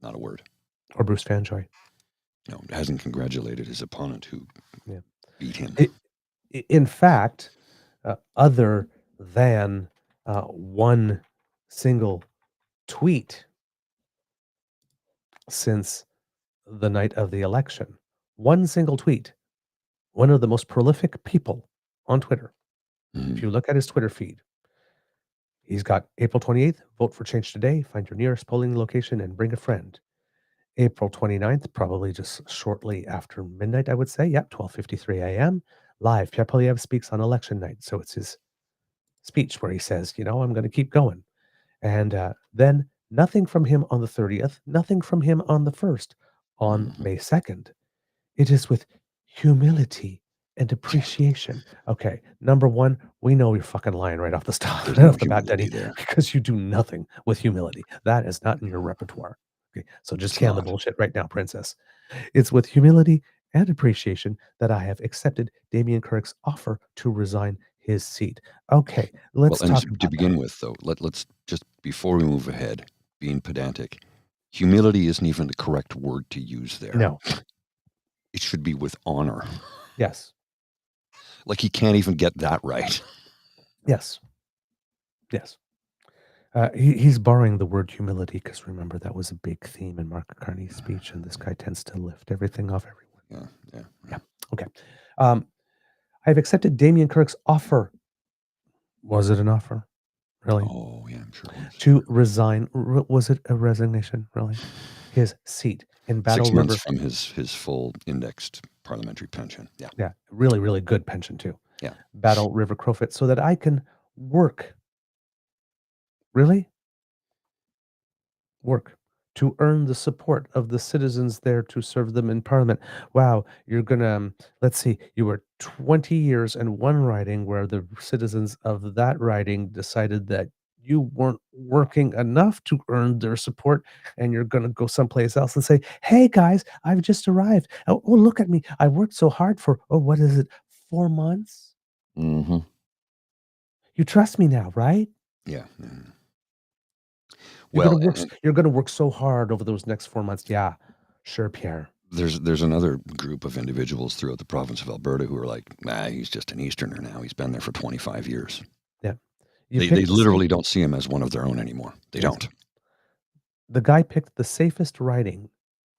not a word. or Bruce Fanjoy. No, hasn't congratulated his opponent who Yeah. beat him. In fact, other than, one single tweet since the night of the election. One single tweet. One of the most prolific people on Twitter. If Mhm. you look at his Twitter feed, he's got April 28th, vote for change today, find your nearest polling location and bring a friend. April 29th, probably just shortly after midnight, I would say. Yep, 12:53 a.m. Live. Pierre Poilievre speaks on election night. So it's his speech where he says, I'm going to keep going. And then nothing from him on the 30th, nothing from him on the 1st. On Mhm. May 2nd, it is with humility and appreciation. Okay, number one, we know you're fucking lying right off the start, There's right no off the bat, humility Denny, there. because you do nothing with humility. That is not in your repertoire. Okay, so just It's can the not. bullshit right now, princess. It's with humility and appreciation that I have accepted Damien Kirk's offer to resign his seat. Okay, Well, let's and talk to about that. begin with, though, let's just, before we move ahead, being pedantic, humility isn't even the correct word to use there. No. It should be with honor. Yes. Like, he can't even get that right. Yes. Yes. He's borrowing the word humility because, remember, that was a big theme in Mark Carney's speech, and this guy tends to lift everything off everyone. Yeah. Yeah. Okay. Um, I've accepted Damien Kirk's offer. Was it an offer? Really? Oh, yeah, I'm sure it was. To resign. Was it a resignation? Really? His seat in Battle 6 months River. from his full indexed parliamentary pension. Yeah. Yeah, really, really good pension too. Yeah. Battle River Crowfoot, so that I can work. Really? Work to earn the support of the citizens there to serve them in Parliament. Wow, you're gonna, let's see, you were 20 years in one riding where the citizens of that riding decided that you weren't working enough to earn their support, and you're gonna go someplace else and say, "Hey guys, I've just arrived. Oh, look at me. I worked so hard for, oh, what is it, 4 months? Mm-hmm. You trust me now, right? Yeah. Mm. You're Well, gonna work. You're gonna work so hard over those next 4 months. Yeah, sure, Pierre. there's another group of individuals throughout the province of Alberta who are like, nah, he's just an Easterner now. He's been there for 25 years. Yeah, you They picked the literally don't see him as one of their own anymore. They Yes. don't. The guy picked the safest riding,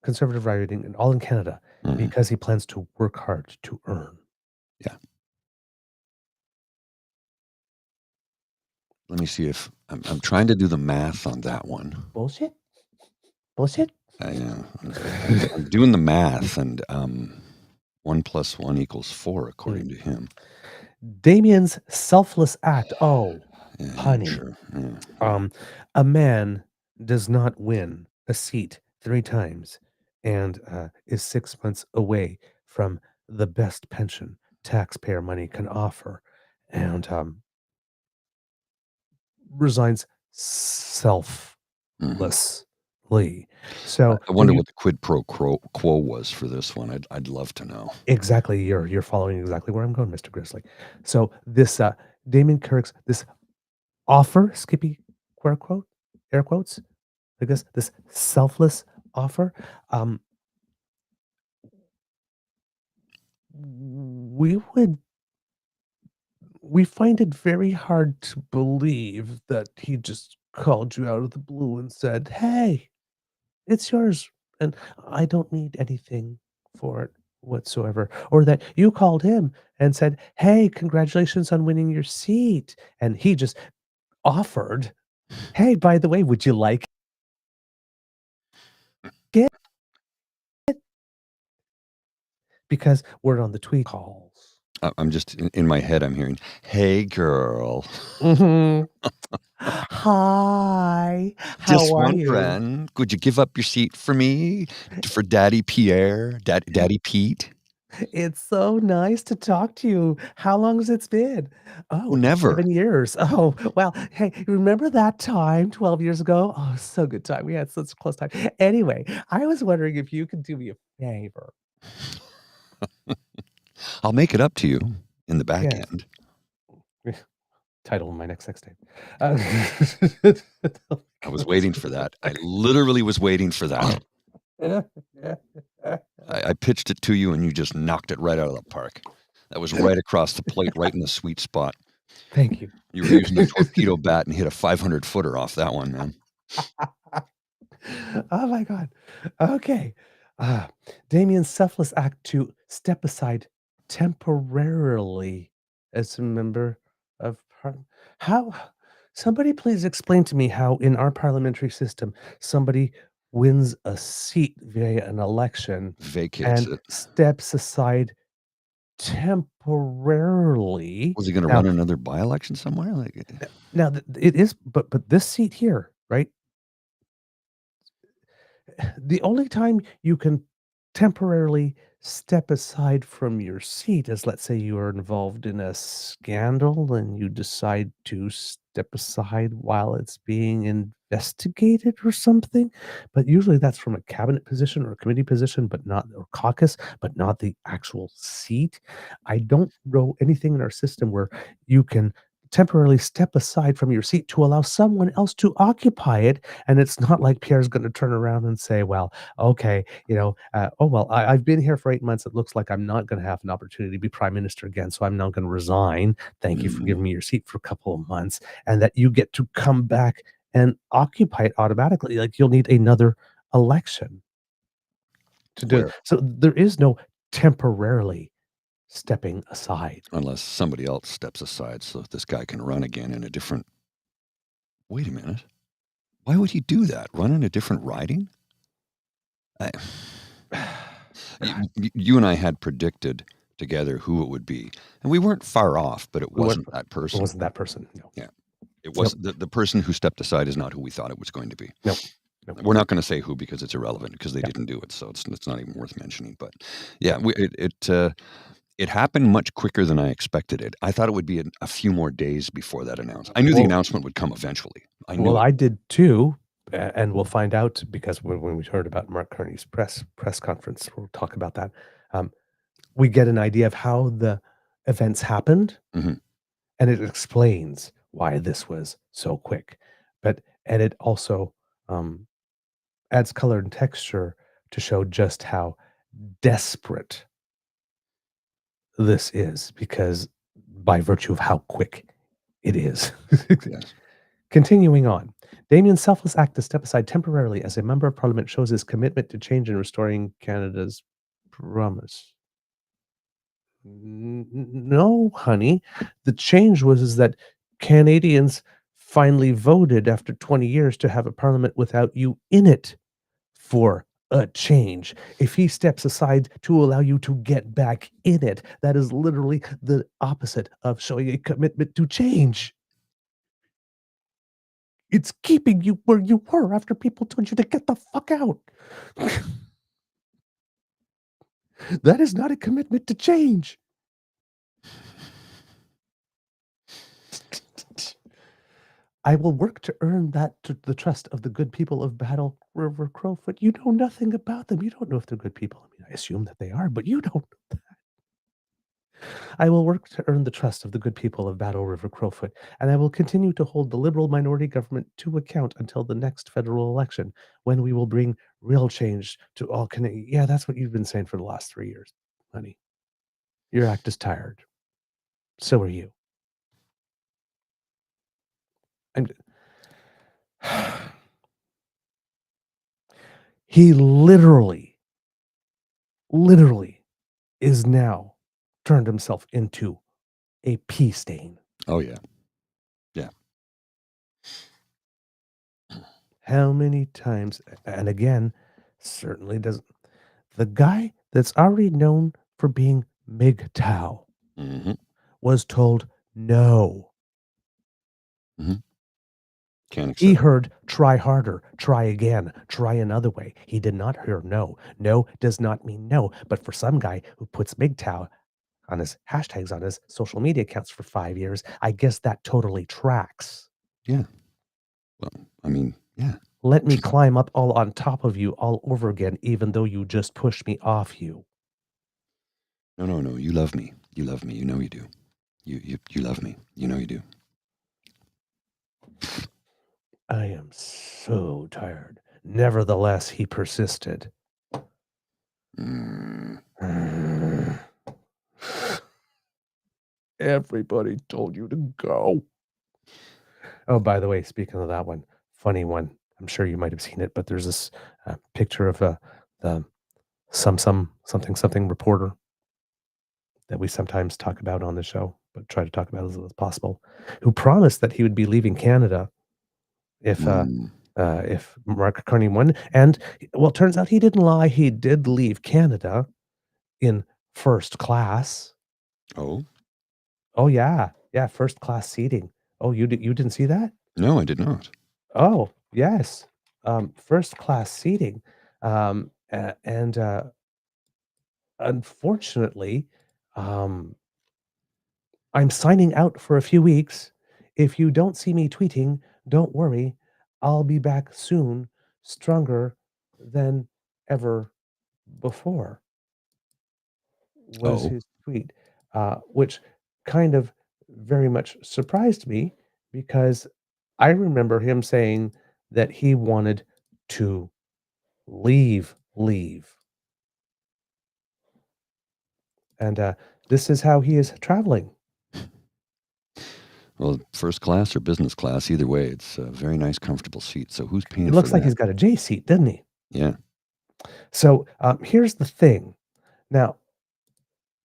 conservative riding, in all in Canada Mhm. because he plans to work hard to earn. Yeah. Let me see if I'm trying to do the math on that one. Bullshit. Bullshit. I'm doing the math, and 1 + 1 = 4, according to him. Damien's selfless act. Oh, Yeah, honey. sure. Yeah. A man does not win a seat 3 times and is 6 months away from the best pension taxpayer money can offer, and resigns selflessly. So I when wonder you what the quid pro quo was for this one. I'd love to know. exactly, you're following exactly where I'm going, Mr. Grizzly. So this Damien Carrick's this offer, Skippy, air quotes, I guess, this selfless offer, um, we would we find it very hard to believe that he just called you out of the blue and said, "Hey, it's yours, and I don't need anything for it whatsoever." Or that you called him and said, "Hey, congratulations on winning your seat." And he just offered, "Hey, by the way, would you like it?" Because we're on the tweet calls. I'm just in my head. I'm hearing, "Hey, girl, Mhm. Hi, just how are you? wondering, could you give up your seat for me, for Daddy Pierre, Daddy Pete?" It's so nice to talk to you. How long has it been? Oh, Oh, never. 7 years. Oh, well, hey, remember that time 12 years ago? Oh, so good time. We had such a close time. Anyway, I was wondering if you could do me a favor. I'll make it up to you in the back Yes. end. Title of my next sex tape. I was waiting for that. I literally was waiting for that. I pitched it to you, and you just knocked it right out of the park. That was right across the plate, right in the sweet spot. Thank you. You were using a torpedo bat and hit a 500-footer off that one, man. Oh my god. Okay. Damien's selfless act to step aside temporarily as a member of parliament. How somebody please explain to me how in our parliamentary system somebody wins a seat via an election Vacates and it. steps aside temporarily. Was he gonna Now run another by-election somewhere? Like, now it is, but this seat here, right? The only time you can temporarily step aside from your seat is, let's say you are involved in a scandal and you decide to step aside while it's being investigated or something. But usually that's from a cabinet position or a committee position, but not or caucus, but not the actual seat. I don't know anything in our system where you can temporarily step aside from your seat to allow someone else to occupy it. And it's not like Pierre's going to turn around and say, well, okay, oh, well, I've been here for 8 months. It looks like I'm not going to have an opportunity to be prime minister again. So I'm not going to resign. Thank you for giving me your seat for a couple of months. And that you get to come back and occupy it automatically. Like you'll need another election to do it. where? So there is no temporarily stepping aside. Unless somebody else steps aside so this guy can run again in a different Wait a minute. Why would he do that? Run in a different riding? You and I had predicted together who it would be, and we weren't far off, but it wasn't that It person. wasn't that person. No. Yeah. It was the person who stepped aside is not who we thought it was going to be. Nope. We're not going to say who because it's irrelevant because they didn't do it, so it's not even worth mentioning. But yeah, it happened much quicker than I expected it. I thought it would be a few more days before that announcement. I knew the announcement would come eventually. I did too, and we'll find out because when we heard about Mark Carney's press conference, we'll talk about that. We get an idea of how the events happened, Mhm. and it explains why this was so quick. And it also adds color and texture to show just how desperate this is, because by virtue of how quick it is. Yes. Continuing on, Damien's selfless act to step aside temporarily as a member of parliament shows his commitment to change and restoring Canada's promise. No, honey. The change was that Canadians finally voted after 20 years to have a parliament without you in it for a change. If he steps aside to allow you to get back in it, that is literally the opposite of showing a commitment to change. It's keeping you where you were after people told you to get the fuck out. That is not a commitment to change. I will work to earn the trust of the good people of Battle River Crowfoot. You know nothing about them. You don't know if they're good people. I mean, I assume that they are, but you don't know that. I will work to earn the trust of the good people of Battle River Crowfoot, and I will continue to hold the Liberal minority government to account until the next federal election, when we will bring real change to all Canadians. Yeah, that's what you've been saying for the last 3 years, honey. Your act is tired. So are you. And he literally is now turned himself into a pea stain. Oh yeah. Yeah. How many times, and again, certainly doesn't. The guy that's already known for being MGTOW Mhm. was told no. Can't accept. He heard try harder, try again, try another way. He did not hear no. No does not mean no. But for some guy who puts MGTOW on his hashtags on his social media accounts for 5 years, I guess that totally tracks. Yeah. Well, I mean, yeah. Let me climb up all on top of you all over again, even though you just pushed me off you. No. You love me. You love me. You know you do. You love me. You know you do. I am so tired. Nevertheless, he persisted. Everybody told you to go. Oh, by the way, speaking of that one, funny one. I'm sure you might have seen it, but there's this picture of the something reporter that we sometimes talk about on the show, but try to talk about as little as possible, who promised that he would be leaving Canada if Mark Carney won. And well, it turns out he didn't lie. He did leave Canada in first class. Oh? Oh yeah, first class seating. Oh, you didn't see that? No, I did not. Oh yes, first class seating, and unfortunately, I'm signing out for a few weeks. If you don't see me tweeting, don't worry. I'll be back soon, stronger than ever before, was Oh. his tweet, which kind of very much surprised me because I remember him saying that he wanted to leave. And this is how he is traveling. Well, first class or business class, either way, it's a very nice, comfortable seat. So who's paying It for looks like that? he's got a J seat, doesn't he? Yeah. So here's the thing. Now,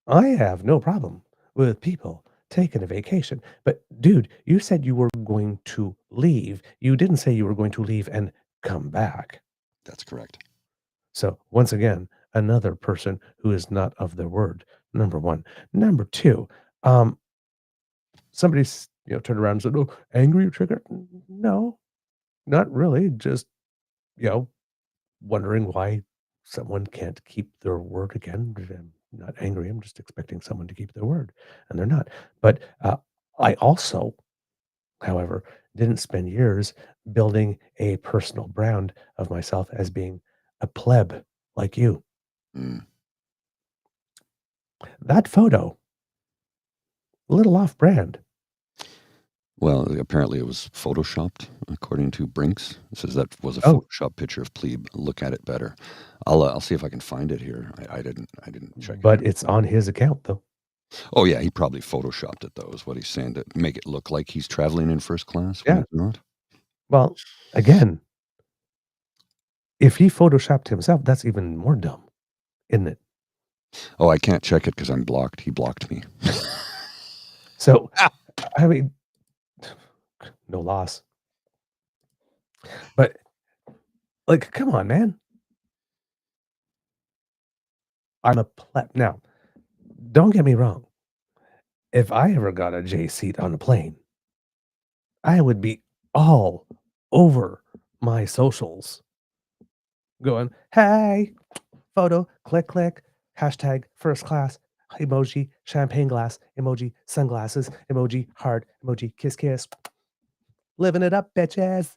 I have no problem with people taken a vacation. But dude, you said you were going to leave. You didn't say you were going to leave and come back. That's correct. So once again, another person who is not of their word. Number one. Number two, somebody's turned around and said, "Oh, angry trigger?" No, not really. Just wondering why someone can't keep their word again. I'm not angry. I'm just expecting someone to keep their word, and they're not. But I also, however, didn't spend years building a personal brand of myself as being a pleb like you. Mm. That photo, a little off brand. Well, apparently it was photoshopped, according to Brinks. It says that was a Oh. Photoshop picture of Plebe. Look at it better. I'll see if I can find it here. I didn't check But it. it's on his account, though. Oh yeah, he probably photoshopped it though, is what he's saying, to make it look like he's traveling in first class when Yeah. it's not. Well, again, if he photoshopped himself, that's even more dumb, isn't it? Oh, I can't check it because I'm blocked. He blocked me. So, I mean, no loss. But, like, come on, man. I'm a pleb. Now, don't get me wrong. If I ever got a J seat on a plane, I would be all over my socials going, "Hey, photo, click, click, hashtag first class, emoji, champagne glass, emoji, sunglasses, emoji, heart, emoji, kiss, kiss. Living it up, bitches."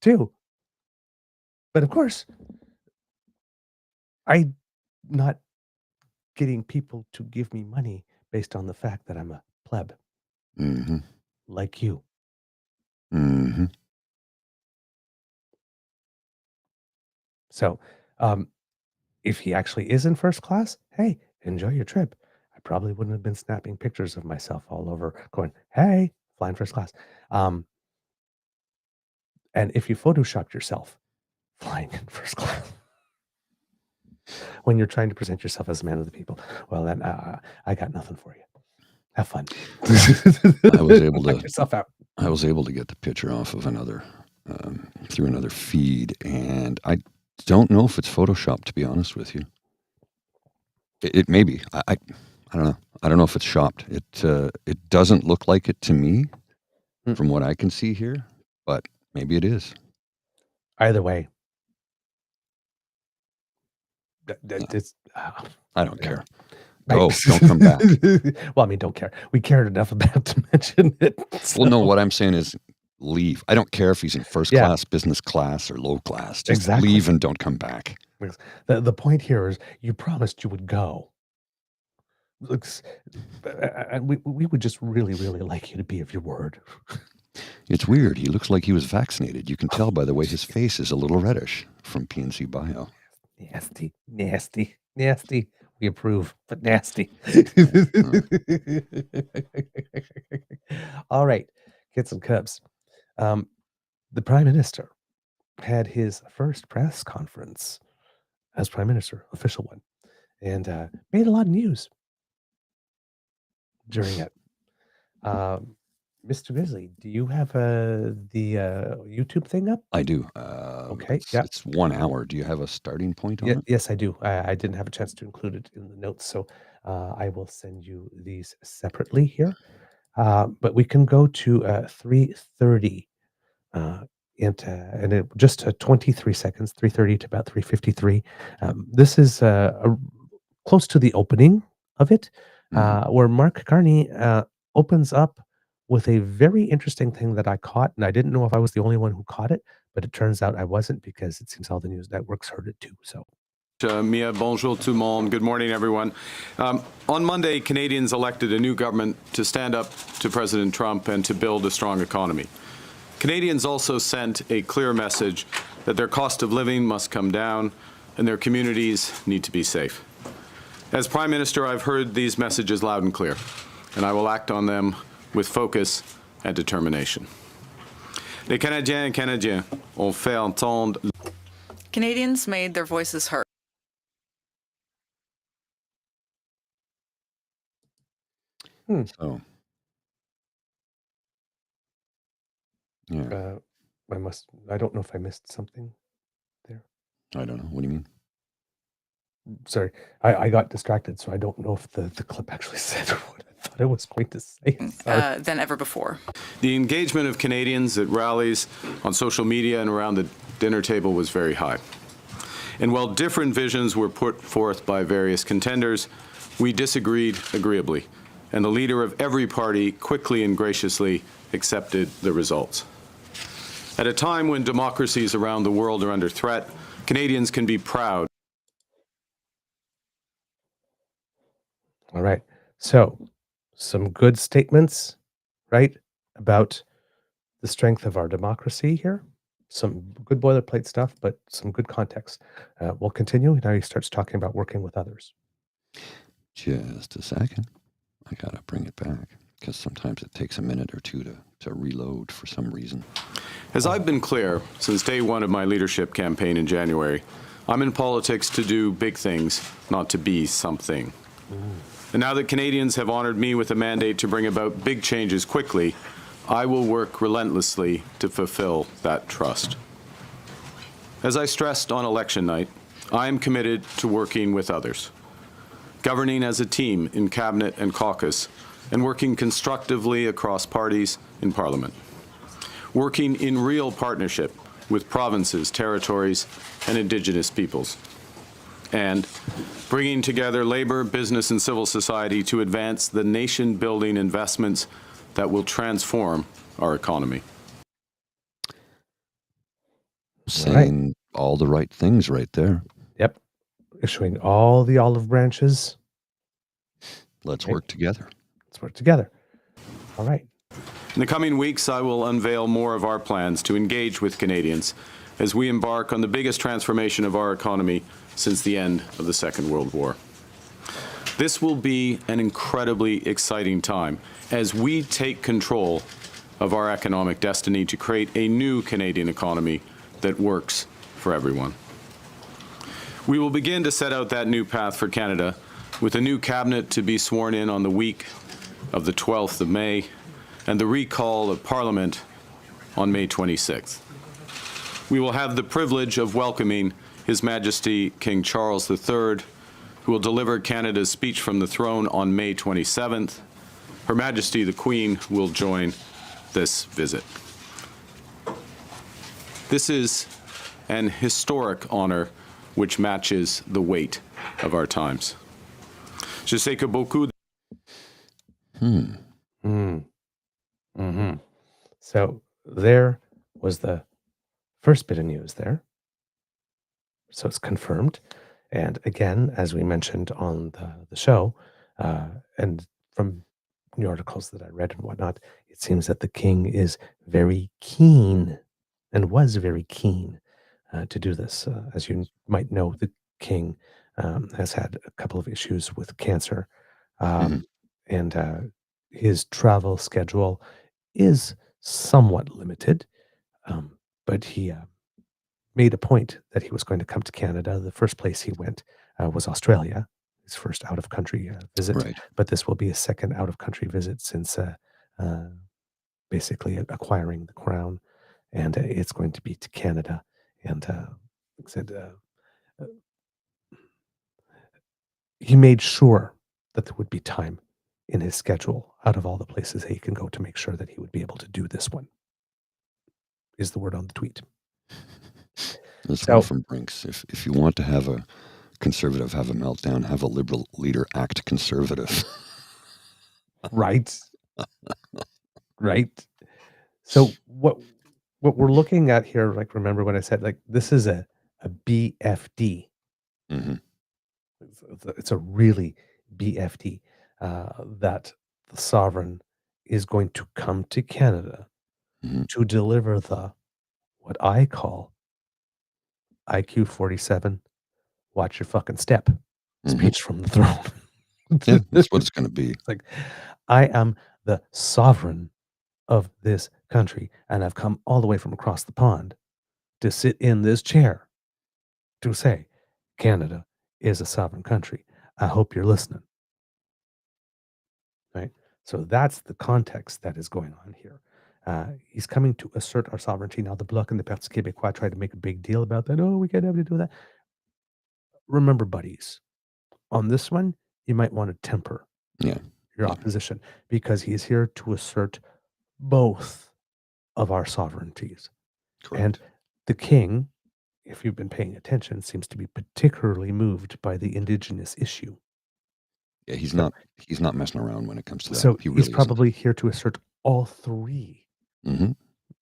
Too. But of course, I'm not getting people to give me money based on the fact that I'm a pleb Mm-hmm. like you. Mm-hmm. So, if he actually is in first class, hey, enjoy your trip. I probably wouldn't have been snapping pictures of myself all over going, "Hey, flying first class." And if you photoshopped yourself flying in first class when you're trying to present yourself as a man of the people, well, then I got nothing for you. Have fun. I was able Knock to yourself out. I was able to get the picture off of another through another feed, and I don't know if it's Photoshopped, to be honest with you. It may be. I don't know. I don't know if it's shopped. It doesn't look like it to me from what I can see here, but maybe it is. Either way, it's, I don't care. right. Go. Don't come back. Well, I mean, don't care. We cared enough about to mention it. Well, no, so- what I'm saying is leave. I don't care if he's in first Yeah. class, business class, or low class. Just Exactly. leave and don't come back. The point here is you promised you would go. Looks, and we would just really, really like you to be of your word. It's weird. He looks like he was vaccinated. You can tell by the way his face is a little reddish from PNC Bio. Nasty, nasty, nasty. We approve, but nasty. All right, kids and cubs. The Prime Minister had his first press conference as Prime Minister, official one, and made a lot of news during it. Mr. Grizzly, do you have the YouTube thing up? I do. Okay, It's, yeah. it's 1 hour. Do you have a starting point on it? Yes, I do. I didn't have a chance to include it in the notes, so I will send you these separately here. But we can go to 3:30, and it just 23 seconds, 3:30 to about 3:53. This is close to the opening of it, where Mark Carney opens up with a very interesting thing that I caught, and I didn't know if I was the only one who caught it, but it turns out I wasn't because it seems all the news networks heard it too. So. Mia, bonjour tout le monde. Good morning, everyone. On Monday, Canadians elected a new government to stand up to President Trump and to build a strong economy. Canadians also sent a clear message that their cost of living must come down and their communities need to be safe. As Prime Minister, I've heard these messages loud and clear, and I will act on them with focus and determination. Les Canadiens et Canadiens ont fait entendre. Canadians made their voices heard. Hmm. So, yeah, I don't know if I missed something there. I don't know. What do you mean? Sorry, I got distracted, so I don't know if the clip actually said what I thought it was going to say. Sorry. Than ever before. The engagement of Canadians at rallies, on social media, and around the dinner table was very high. And while different visions were put forth by various contenders, we disagreed agreeably, and the leader of every party quickly and graciously accepted the results. At a time when democracies around the world are under threat, Canadians can be proud. All right. So, some good statements, right, about the strength of our democracy here. Some good boilerplate stuff, but some good context. We'll continue. Now he starts talking about working with others. Just a second. I got to bring it back because sometimes it takes a minute or two to reload for some reason. As I've been clear since day one of my leadership campaign in January, I'm in politics to do big things, not to be something. And now that Canadians have honored me with a mandate to bring about big changes quickly, I will work relentlessly to fulfill that trust. As I stressed on election night, I am committed to working with others, governing as a team in cabinet and caucus, and working constructively across parties in Parliament, working in real partnership with provinces, territories, and Indigenous peoples, and bringing together labor, business, and civil society to advance the nation-building investments that will transform our economy. Saying all the right things right there. Yep. Issuing all the olive branches. Let's work together. Let's work together. All right. In the coming weeks, I will unveil more of our plans to engage with Canadians as we embark on the biggest transformation of our economy since the end of the Second World War. This will be an incredibly exciting time as we take control of our economic destiny to create a new Canadian economy that works for everyone. We will begin to set out that new path for Canada with a new cabinet to be sworn in on the week of the 12th of May and the recall of Parliament on May 26th. We will have the privilege of welcoming His Majesty King Charles III, who will deliver Canada's speech from the throne on May 27th. Her Majesty the Queen will join this visit. This is an historic honor which matches the weight of our times. Je sais que beaucoup. So there was the first bit of news there. So it's confirmed. And again, as we mentioned on the show, and from the articles that I read and whatnot, it seems that the king is very keen and was very keen to do this. As you might know, the king has had a couple of issues with cancer, and his travel schedule is somewhat limited, but he made a point that he was going to come to Canada. The first place he went was Australia, his first out-of-country visit. Right. But this will be a second out-of-country visit since basically acquiring the crown, and it's going to be to Canada. And like I said, he made sure that there would be time in his schedule out of all the places that he can go to make sure that he would be able to do this one, is the word on the tweet. This one from Brinks. If you want to have a conservative have a meltdown, have a liberal leader act conservative. Right. Right. So what we're looking at here, like, remember when I said, like, this is a BFD. It's a really BFD that the sovereign is going to come to Canada to deliver the, what I call, IQ 47, watch your fucking step speech from the throne. Yeah, that's what it's going to be. It's like, I am the sovereign of this country, and I've come all the way from across the pond to sit in this chair to say, Canada is a sovereign country. I hope you're listening. Right? So that's the context that is going on here. He's coming to assert our sovereignty. Now, the Bloc and the Parti Québécois tried to make a big deal about that. Oh, we can't have to do that. Remember, buddies, on this one, you might want to temper Yeah. your opposition because he is here to assert both of our sovereignties. Correct. And the king, if you've been paying attention, seems to be particularly moved by the Indigenous issue. Yeah, he's not messing around when it comes to that. So He he's really probably here to assert all three isn't.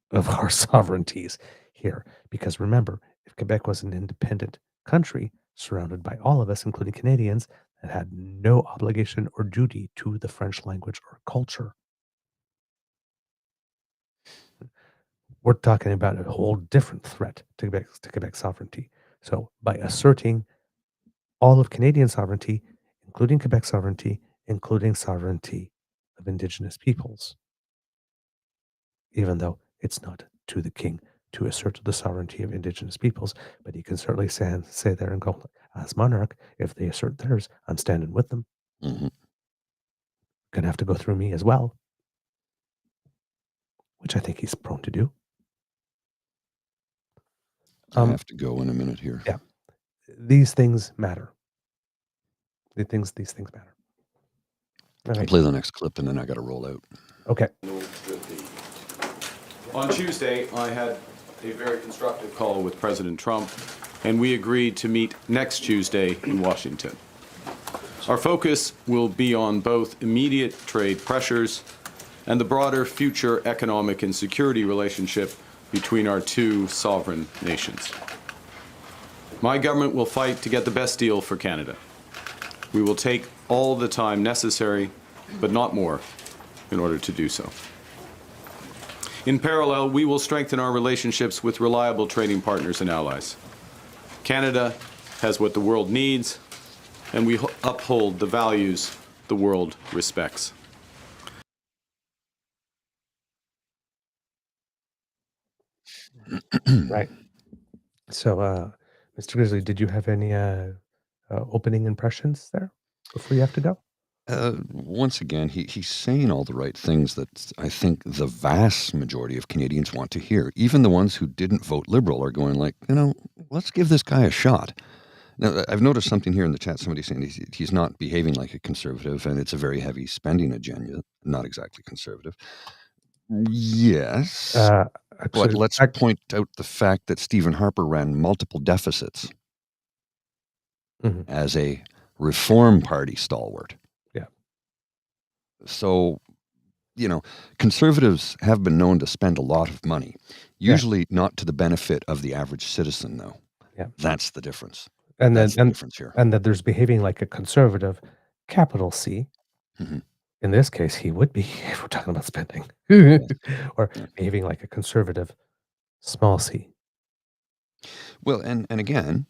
of our sovereignties here. Because remember, if Quebec was an independent country surrounded by all of us, including Canadians, that had no obligation or duty to the French language or culture, we're talking about a whole different threat to Quebec's sovereignty. So by asserting all of Canadian sovereignty, including Quebec sovereignty, including sovereignty of Indigenous peoples, even though it's not to the king to assert the sovereignty of Indigenous peoples, but he can certainly say there and go, as monarch, if they assert theirs, I'm standing with them. Mm-hmm. Gonna have to go through me as well, which I think he's prone to do. I have to go in a minute here. Yeah. These things matter. These things matter. All I'll right. play the next clip and then I got to roll out. Okay. On Tuesday, I had a very constructive call with President Trump, and we agreed to meet next Tuesday in Washington. Our focus will be on both immediate trade pressures and the broader future economic and security relationship between our two sovereign nations. My government will fight to get the best deal for Canada. We will take all the time necessary, but not more, in order to do so. In parallel, we will strengthen our relationships with reliable trading partners and allies. Canada has what the world needs, and we uphold the values the world respects. Right. So, Mr. Grizzly, did you have any opening impressions there before you have to go? Once again, he's saying all the right things that I think the vast majority of Canadians want to hear. Even the ones who didn't vote Liberal are going like, let's give this guy a shot. Now, I've noticed something here in the chat. Somebody saying he's not behaving like a conservative, and it's a very heavy spending agenda. Not exactly conservative. Yes, but Actually, let's point out the fact that Stephen Harper ran multiple deficits Mhm. as a Reform Party stalwart. Yeah. So, conservatives have been known to spend a lot of money, usually not to the benefit of the average citizen, though. Yeah. That's the difference. And That's then the difference here. and that there's behaving like a conservative, capital C. Mhm. In this case, he would be if we're talking about spending, or behaving like a conservative, small c. Well, and again,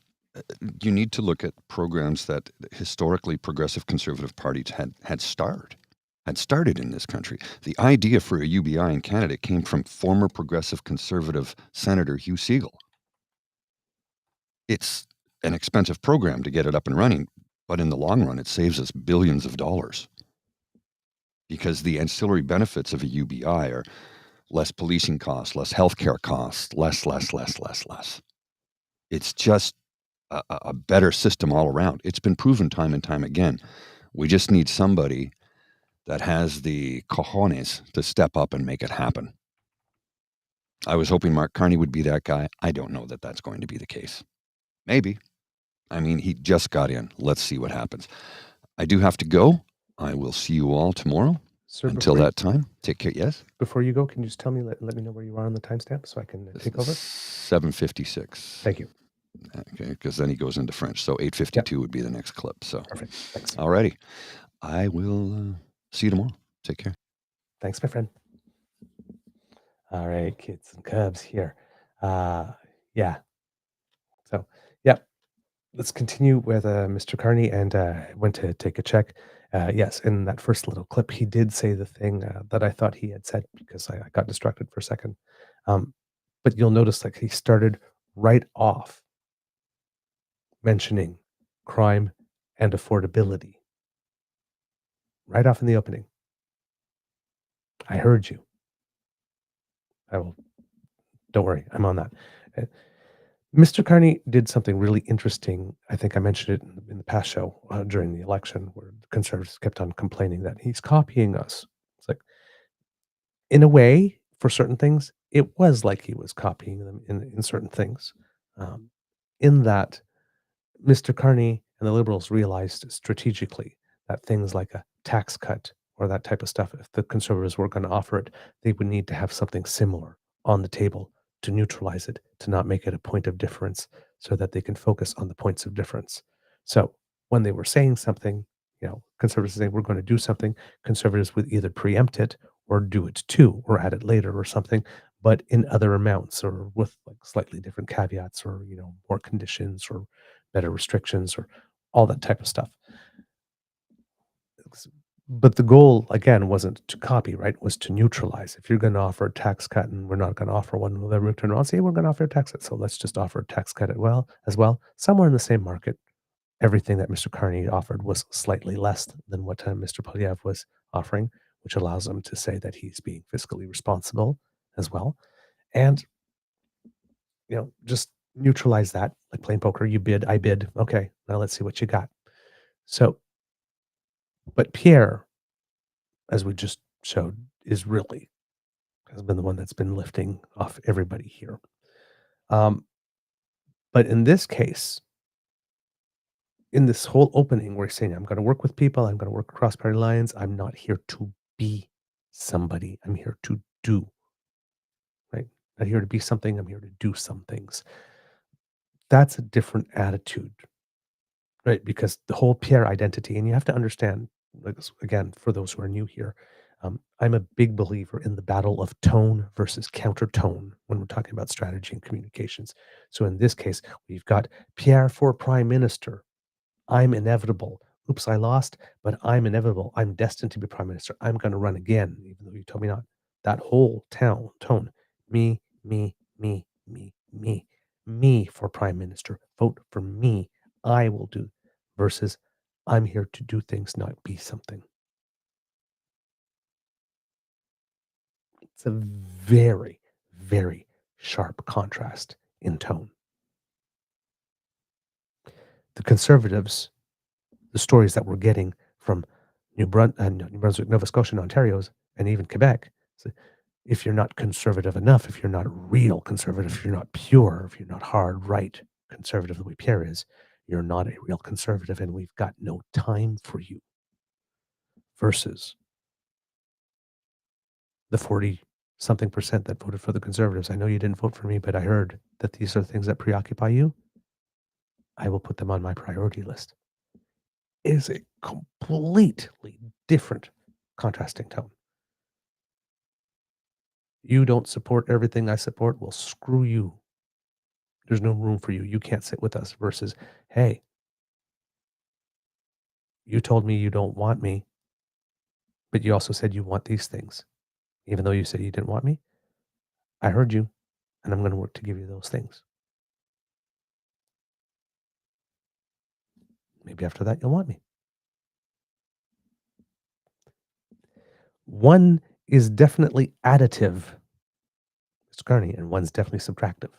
you need to look at programs that historically progressive conservative parties had started in this country. The idea for a UBI in Canada came from former progressive conservative Senator Hugh Segal. It's an expensive program to get it up and running, but in the long run, it saves us billions of dollars because the ancillary benefits of a UBI are less policing costs, less healthcare costs, less. It's just a better system all around. It's been proven time and time again. We just need somebody that has the cojones to step up and make it happen. I was hoping Mark Carney would be that guy. I don't know that that's going to be the case. Maybe. I mean, he just got in. Let's see what happens. I do have to go. I will see you all tomorrow. Sir, Until that time, take care. Yes? Before you go, can you just tell me, let me know where you are on the timestamp so I can take over? 7:56. Thank you. Okay, because then he goes into French. So 8:52 would be the next clip. So Perfect. Thanks. all righty. I will see you tomorrow. Take care. Thanks, my friend. All right, kids and cubs here. Yeah. So, yeah. Let's continue with Mr. Carney, and went to take a check. Yes, in that first little clip, he did say the thing that I thought he had said because I got distracted for a second. But you'll notice like he started right off mentioning crime and affordability. Right off in the opening. I heard you. I will. Don't worry. I'm on that. Uh, Mr. Carney did something really interesting. I think I mentioned it in the past show during the election, where the Conservatives kept on complaining that he's copying us. It's like, in a way, for certain things, it was like he was copying them in certain things. Um, in that, Mr. Carney and the Liberals realized strategically that things like a tax cut or that type of stuff, if the Conservatives were going to offer it, they would need to have something similar on the table to neutralize it, to not make it a point of difference, so that they can focus on the points of difference. So when they were saying something, Conservatives saying we're going to do something, Conservatives would either preempt it or do it too, or add it later or something, but in other amounts or with like slightly different caveats or, more conditions or better restrictions or all that type of stuff. But the goal, again, wasn't to copy, right? It was to neutralize. If you're going to offer a tax cut and we're not going to offer one, well, then we turn around and say, we're going to offer a tax cut. So let's just offer a tax cut as well. Somewhere in the same market, everything that Mr. Carney offered was slightly less than what Mr. Polyev was offering, which allows him to say that he's being fiscally responsible as well. And, just neutralize that like playing poker. You bid, I bid. Okay, now let's see what you got. So, but Pierre, as we just showed, has been the one that's been lifting off everybody here. But in this case, in this whole opening, we're saying, I'm going to work with people. I'm going to work across party lines. I'm not here to be somebody. I'm here to do, right? Not here to be something. I'm here to do some things. That's a different attitude, right? Because the whole Pierre identity, and you have to understand, like, again, for those who are new here, I'm a big believer in the battle of tone versus countertone when we're talking about strategy and communications. So in this case, we've got Pierre for prime minister. I'm inevitable. Oops, I lost, but I'm inevitable. I'm destined to be prime minister. I'm going to run again, even though you told me not. That whole tone, me, me, me, me, me, me for prime minister. Vote for me. I will do. Versus, I'm here to do things, not be something. It's a very, very sharp contrast in tone. The Conservatives, the stories that we're getting from New Brunswick, Nova Scotia, and Ontario's, and even Quebec, so if you're not conservative enough, if you're not real conservative, if you're not pure, if you're not hard right conservative the way Pierre is, you're not a real conservative, and we've got no time for you. Versus the 40-something% that voted for the Conservatives. I know you didn't vote for me, but I heard that these are things that preoccupy you. I will put them on my priority list. It is a completely different contrasting tone. You don't support everything I support? Well, screw you. There's no room for you. You can't sit with us. Versus, hey, you told me you don't want me, but you also said you want these things. Even though you said you didn't want me, I heard you, and I'm going to work to give you those things. Maybe after that, you'll want me. One is definitely additive, Mr. Carney, and one's definitely subtractive.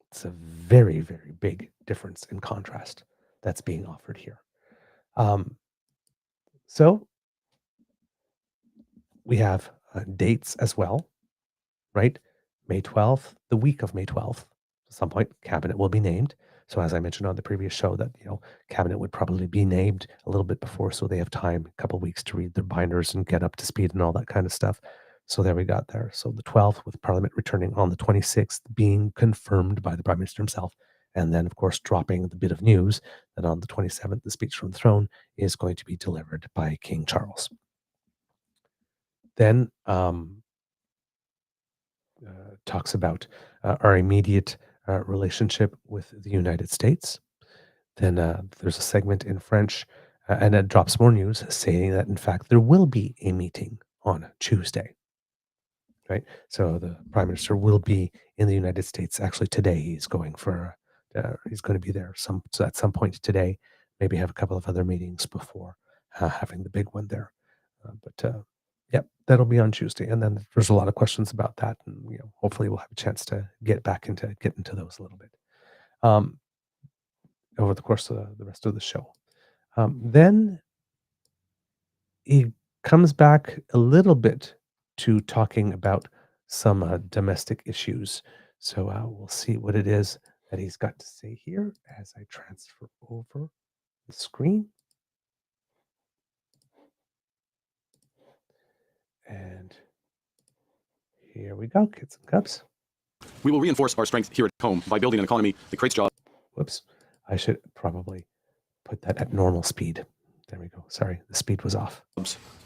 It's a very, very big difference in contrast that's being offered here. So we have dates as well, right? May 12th, the week of May 12th, at some point, cabinet will be named. So as I mentioned on the previous show, that cabinet would probably be named a little bit before, so they have time, a couple of weeks to read their binders and get up to speed and all that kind of stuff. So there we got there. So the 12th, with Parliament returning on the 26th, being confirmed by the Prime Minister himself, and then of course dropping the bit of news that on the 27th, the speech from the throne is going to be delivered by King Charles. Then talks about our immediate relationship with the United States. Then there's a segment in French, and it drops more news saying that, in fact, there will be a meeting on Tuesday. Right? So the Prime Minister will be in the United States. Actually, today he's going to be there so at some point today, maybe have a couple of other meetings before having the big one there. Yep, that'll be on Tuesday. And then there's a lot of questions about that. And, hopefully we'll have a chance to get into those a little bit over the course of the rest of the show. Then he comes back a little bit to talking about some domestic issues. So we'll see what it is that he's got to say here as I transfer over the screen. And here we go, kids and cubs. We will reinforce our strength here at home by building an economy that creates jobs. Whoops. I should probably put that at normal speed. There we go. Sorry, the speed was off.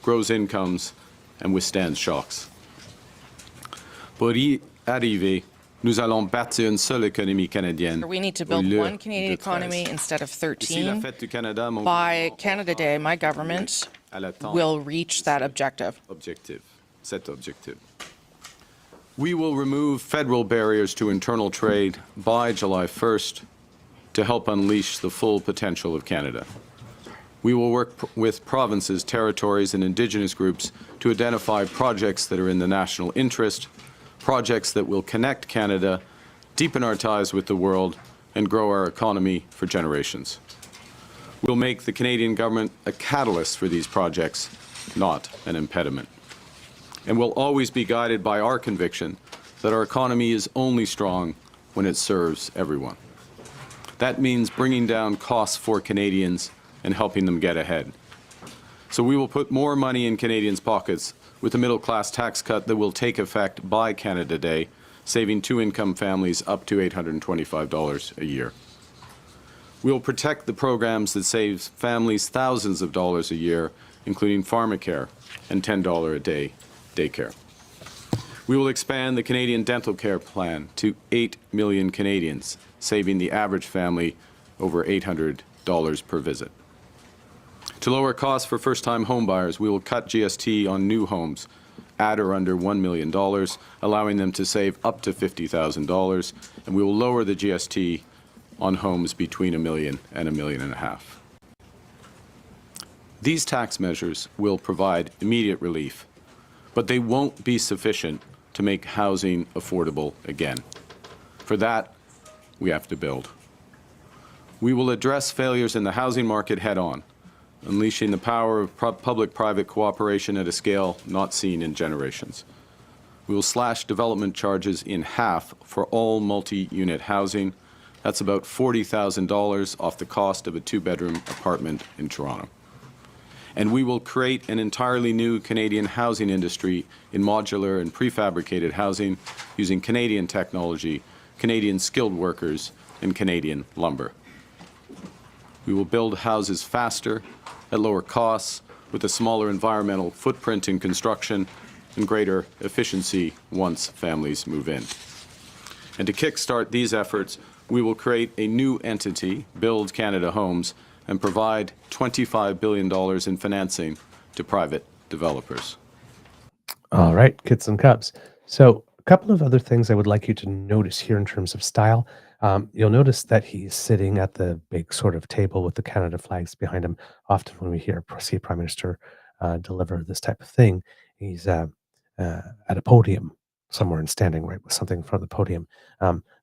Grows incomes and withstands shocks. Pour y arriver, nous allons bâtir une seule économie canadienne. We need to build one Canadian economy instead of 13. By Canada Day, my government will reach that objective. Cet objectif. We will remove federal barriers to internal trade by July 1st to help unleash the full potential of Canada. We will work with provinces, territories, and Indigenous groups to identify projects that are in the national interest, projects that will connect Canada, deepen our ties with the world, and grow our economy for generations. We'll make the Canadian government a catalyst for these projects, not an impediment. And we'll always be guided by our conviction that our economy is only strong when it serves everyone. That means bringing down costs for Canadians and helping them get ahead. So we will put more money in Canadians' pockets with a middle-class tax cut that will take effect by Canada Day, saving two-income families up to $825 a year. We will protect the programs that save families thousands of dollars a year, including pharmacare and $10 a day daycare. We will expand the Canadian Dental Care Plan to 8 million Canadians, saving the average family over $800 per visit. To lower costs for first-time homebuyers, we will cut GST on new homes at or under $1 million, allowing them to save up to $50,000, and we will lower the GST on homes between $1 million and $1.5 million. These tax measures will provide immediate relief, but they won't be sufficient to make housing affordable again. For that, we have to build. We will address failures in the housing market head-on, unleashing the power of public-private cooperation at a scale not seen in generations. We will slash development charges in half for all multi-unit housing. That's about $40,000 off the cost of a two-bedroom apartment in Toronto. And we will create an entirely new Canadian housing industry in modular and prefabricated housing using Canadian technology, Canadian skilled workers, and Canadian lumber. We will build houses faster, at lower costs, with a smaller environmental footprint in construction and greater efficiency once families move in. And to kickstart these efforts, we will create a new entity, Build Canada Homes, and provide $25 billion in financing to private developers. All right, kids and cubs. So a couple of other things I would like you to notice here in terms of style. You'll notice that he's sitting at the big sort of table with the Canada flags behind him. Often when we see a prime minister deliver this type of thing, he's at a podium somewhere and standing right with something in front of the podium.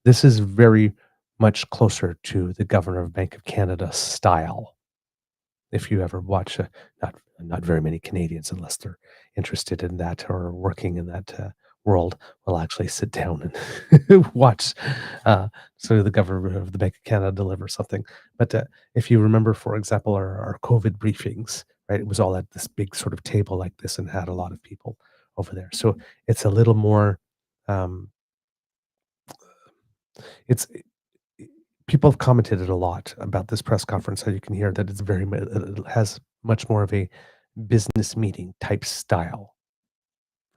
This is very much closer to the Governor of Bank of Canada style. If you ever watch, not very many Canadians, unless they're interested in that or working in that world, will actually sit down and watch the Governor of the Bank of Canada deliver something. But if you remember, for example, our COVID briefings, right, it was all at this big sort of table like this and had a lot of people over there. So it's a little more, people have commented a lot about this press conference, how you can hear that it has much more of a business meeting type style,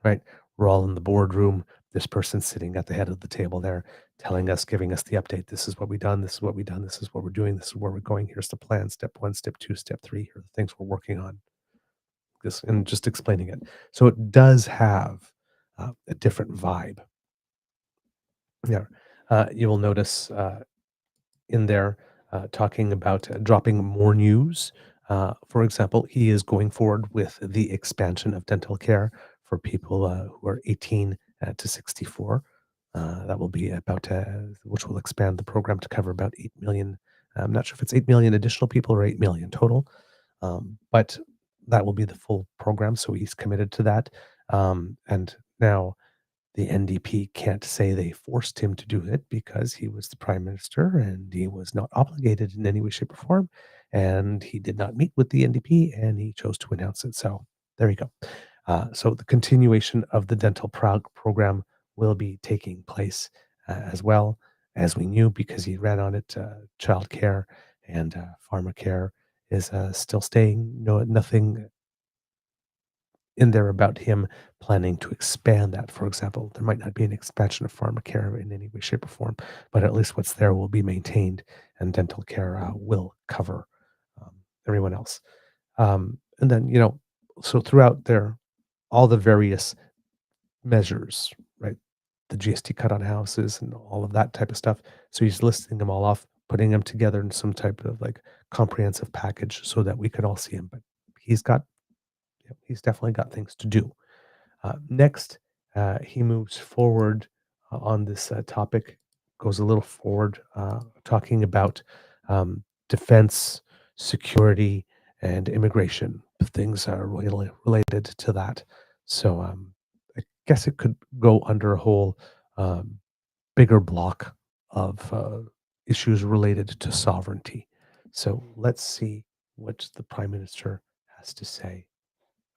right? We're all in the boardroom. This person's sitting at the head of the table there, telling us, giving us the update. This is what we've done. This is what we've done. This is what we're doing. This is where we're going. Here's the plan. Step 1, step 2, step 3. Here are the things we're working on. This, and just explaining it. So it does have a different vibe. Yeah. You will notice in there talking about dropping more news For example, he is going forward with the expansion of dental care for people who are 18 to 64. That will be about, which will expand the program to cover about 8 million. I'm not sure if it's 8 million additional people or 8 million total, but that will be the full program. So he's committed to that. And now the NDP can't say they forced him to do it because he was the prime minister and he was not obligated in any way, shape, or form. And he did not meet with the NDP and he chose to announce it. So there you go. So the continuation of the dental program will be taking place as well as we knew because he ran on it. Childcare and pharmacare is still staying. No, nothing in there about him planning to expand that. For example, there might not be an expansion of pharmacare in any way, shape, or form, but at least what's there will be maintained, and dental care will cover everyone else. And then, so throughout there, all the various measures, right? The GST cut on houses and all of that type of stuff. So he's listing them all off, putting them together in some type of like comprehensive package so that we could all see him. But he's definitely got things to do. Next, he moves forward on this topic, goes a little forward, talking about defense, security, and immigration. Things are really related to that. So I guess it could go under a whole bigger block of issues related to sovereignty. So let's see what the Prime Minister has to say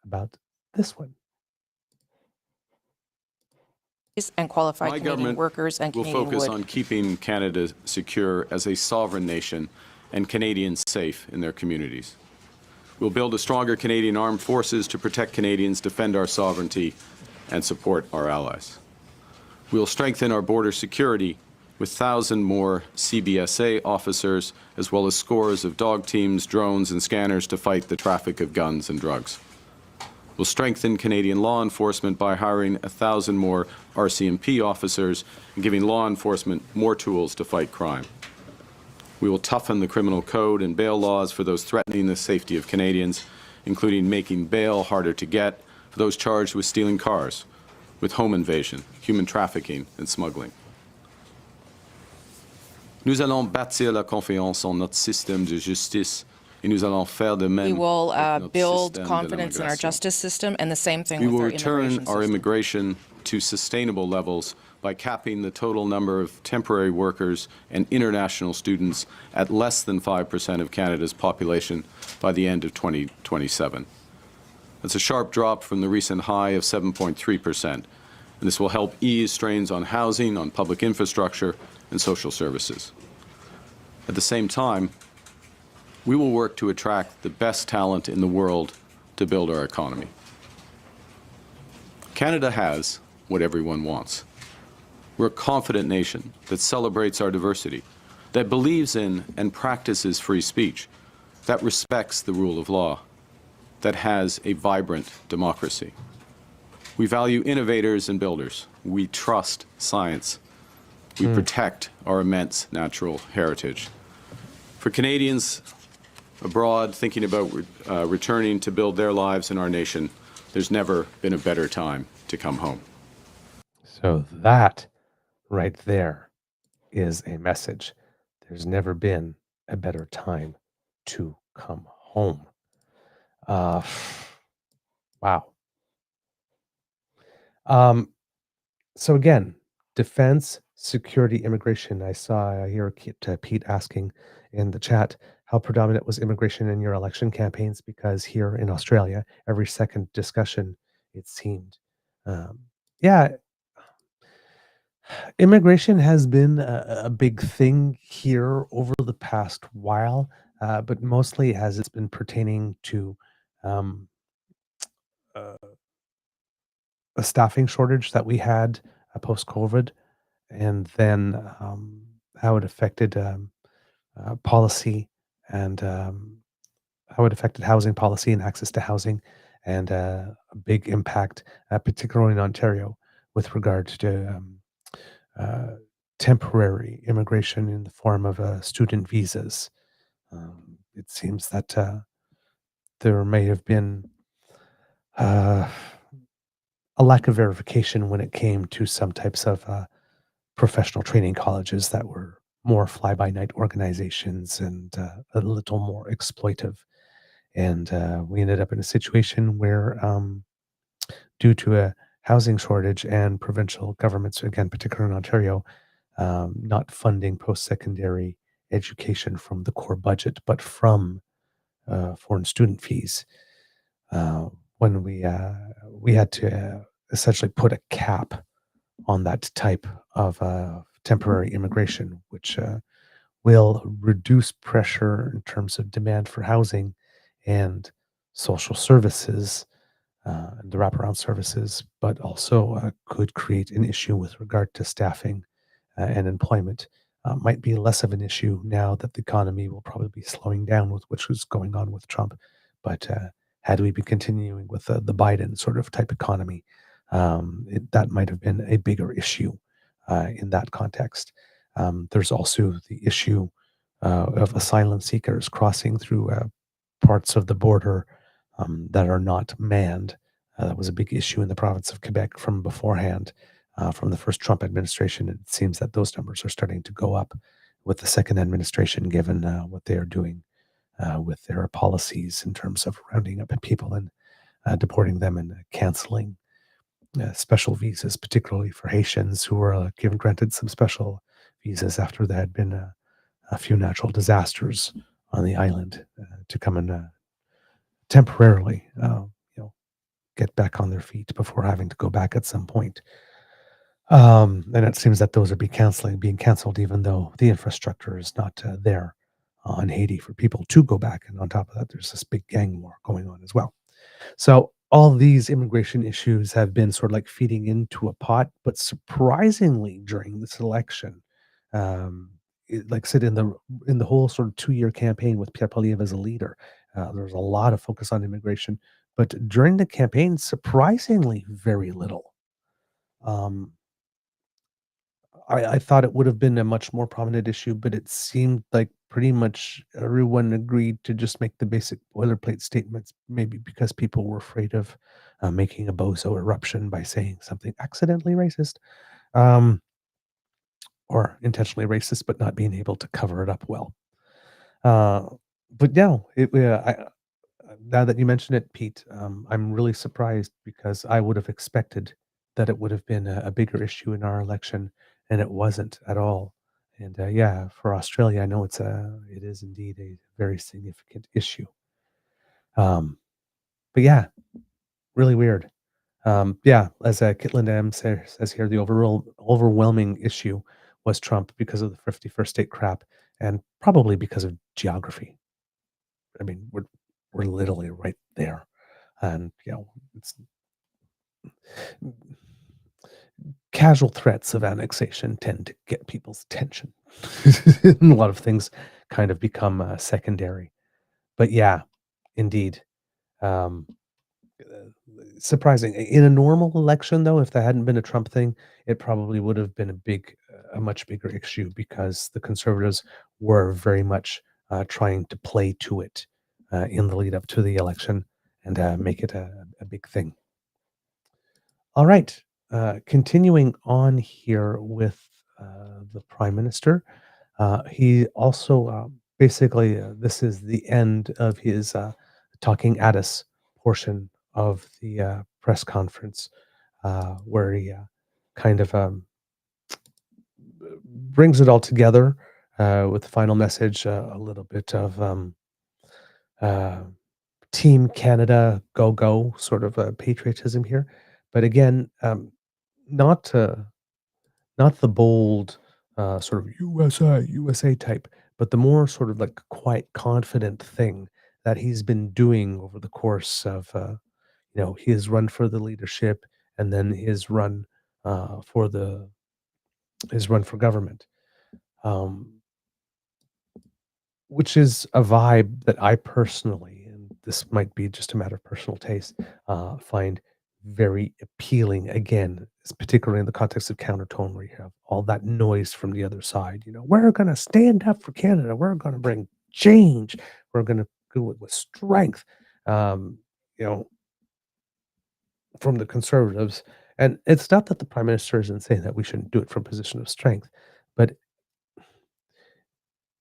about this one. And qualified My Canadian government workers and will Canadian focus wood. on keeping Canada secure as a sovereign nation and Canadians safe in their communities. We'll build a stronger Canadian armed forces to protect Canadians, defend our sovereignty, and support our allies. We'll strengthen our border security with 1,000 more CBSA officers, as well as scores of dog teams, drones, and scanners to fight the traffic of guns and drugs. We'll strengthen Canadian law enforcement by hiring 1,000 more RCMP officers and giving law enforcement more tools to fight crime. We will toughen the criminal code and bail laws for those threatening the safety of Canadians, including making bail harder to get for those charged with stealing cars, with home invasion, human trafficking, and smuggling. Nous allons bâtir la confiance en notre système de justice. We will build confidence in our justice system, and the same thing with our immigration system. We will return our immigration to sustainable levels by capping the total number of temporary workers and international students at less than 5% of Canada's population by the end of 2027. That's a sharp drop from the recent high of 7.3%, and this will help ease strains on housing, on public infrastructure, and social services. At the same time, we will work to attract the best talent in the world to build our economy. Canada has what everyone wants. We're a confident nation that celebrates our diversity, that believes in and practices free speech, that respects the rule of law, that has a vibrant democracy. We value innovators and builders. We trust science. We protect our immense natural heritage. For Canadians abroad thinking about returning to build their lives in our nation, there's never been a better time to come home. So that right there is a message. There's never been a better time to come home. Wow. So again, defense, security, immigration. I hear Pete asking in the chat, how predominant was immigration in your election campaigns? Because here in Australia, every second discussion, it seemed. Yeah, immigration has been a big thing here over the past while, but mostly it's been pertaining to a staffing shortage that we had post-COVID, and then how it affected policy and how it affected housing policy and access to housing, and a big impact, particularly in Ontario, with regard to temporary immigration in the form of student visas. It seems that there may have been a lack of verification when it came to some types of professional training colleges that were more fly-by-night organizations and a little more exploitive. And we ended up in a situation where, due to a housing shortage and provincial governments, again, particularly in Ontario, not funding post-secondary education from the core budget, but from foreign student fees, when we had to essentially put a cap on that type of temporary immigration, which will reduce pressure in terms of demand for housing and social services and the wraparound services, but also could create an issue with regard to staffing and employment. Might be less of an issue now that the economy will probably be slowing down with which was going on with Trump. But had we been continuing with the Biden sort of type economy, that might have been a bigger issue in that context. There's also the issue of asylum seekers crossing through parts of the border that are not manned. That was a big issue in the province of Quebec from beforehand, from the first Trump administration. It seems that those numbers are starting to go up with the second administration, given what they are doing with their policies in terms of rounding up people and deporting them and canceling special visas, particularly for Haitians who were granted some special visas after there had been a few natural disasters on the island to come and temporarily, get back on their feet before having to go back at some point. And it seems that those are being canceled, even though the infrastructure is not there in Haiti for people to go back. And on top of that, there's this big gang war going on as well. So all these immigration issues have been sort of like feeding into a pot, but surprisingly, during this election, like I said, in the whole sort of 2-year campaign with Pierre Poilievre as a leader, there was a lot of focus on immigration, but during the campaign, surprisingly, very little. Um, I thought it would have been a much more prominent issue, but it seemed like pretty much everyone agreed to just make the basic boilerplate statements, maybe because people were afraid of making a bozo eruption by saying something accidentally racist, um, or intentionally racist, but not being able to cover it up well. But no, now that you mention it, Pete, I'm really surprised because I would have expected that it would have been a bigger issue in our election, and it wasn't at all. And yeah, for Australia, I know it is indeed a very significant issue. But yeah, really weird. Yeah, as Kitland M says here, the overwhelming issue was Trump because of the 51st state crap, and probably because of geography. I mean, we're literally right there, and it's casual threats of annexation tend to get people's attention. And a lot of things kind of become secondary. But yeah, indeed. Um, Surprising. In a normal election, though, if there hadn't been a Trump thing, it probably would have been a much bigger issue because the Conservatives were very much trying to play to it in the lead up to the election and make it a big thing. All right. Continuing on here with the Prime Minister, he also basically, this is the end of his talking at us portion of the press conference, where he kind of brings it all together with the final message, a little bit of Team Canada, go sort of patriotism here. But again, not not the bold sort of USA type, but the more sort of like quite confident thing that he's been doing over the course of his run for the leadership and then for his run for government, um, which is a vibe that I personally, and this might be just a matter of personal taste, find very appealing. Again, particularly in the context of countertone, where you have all that noise from the other side. We're going to stand up for Canada. We're going to bring change. We're going to do it with strength. um, you know, from the Conservatives. And it's not that the Prime Minister isn't saying that we shouldn't do it from a position of strength, but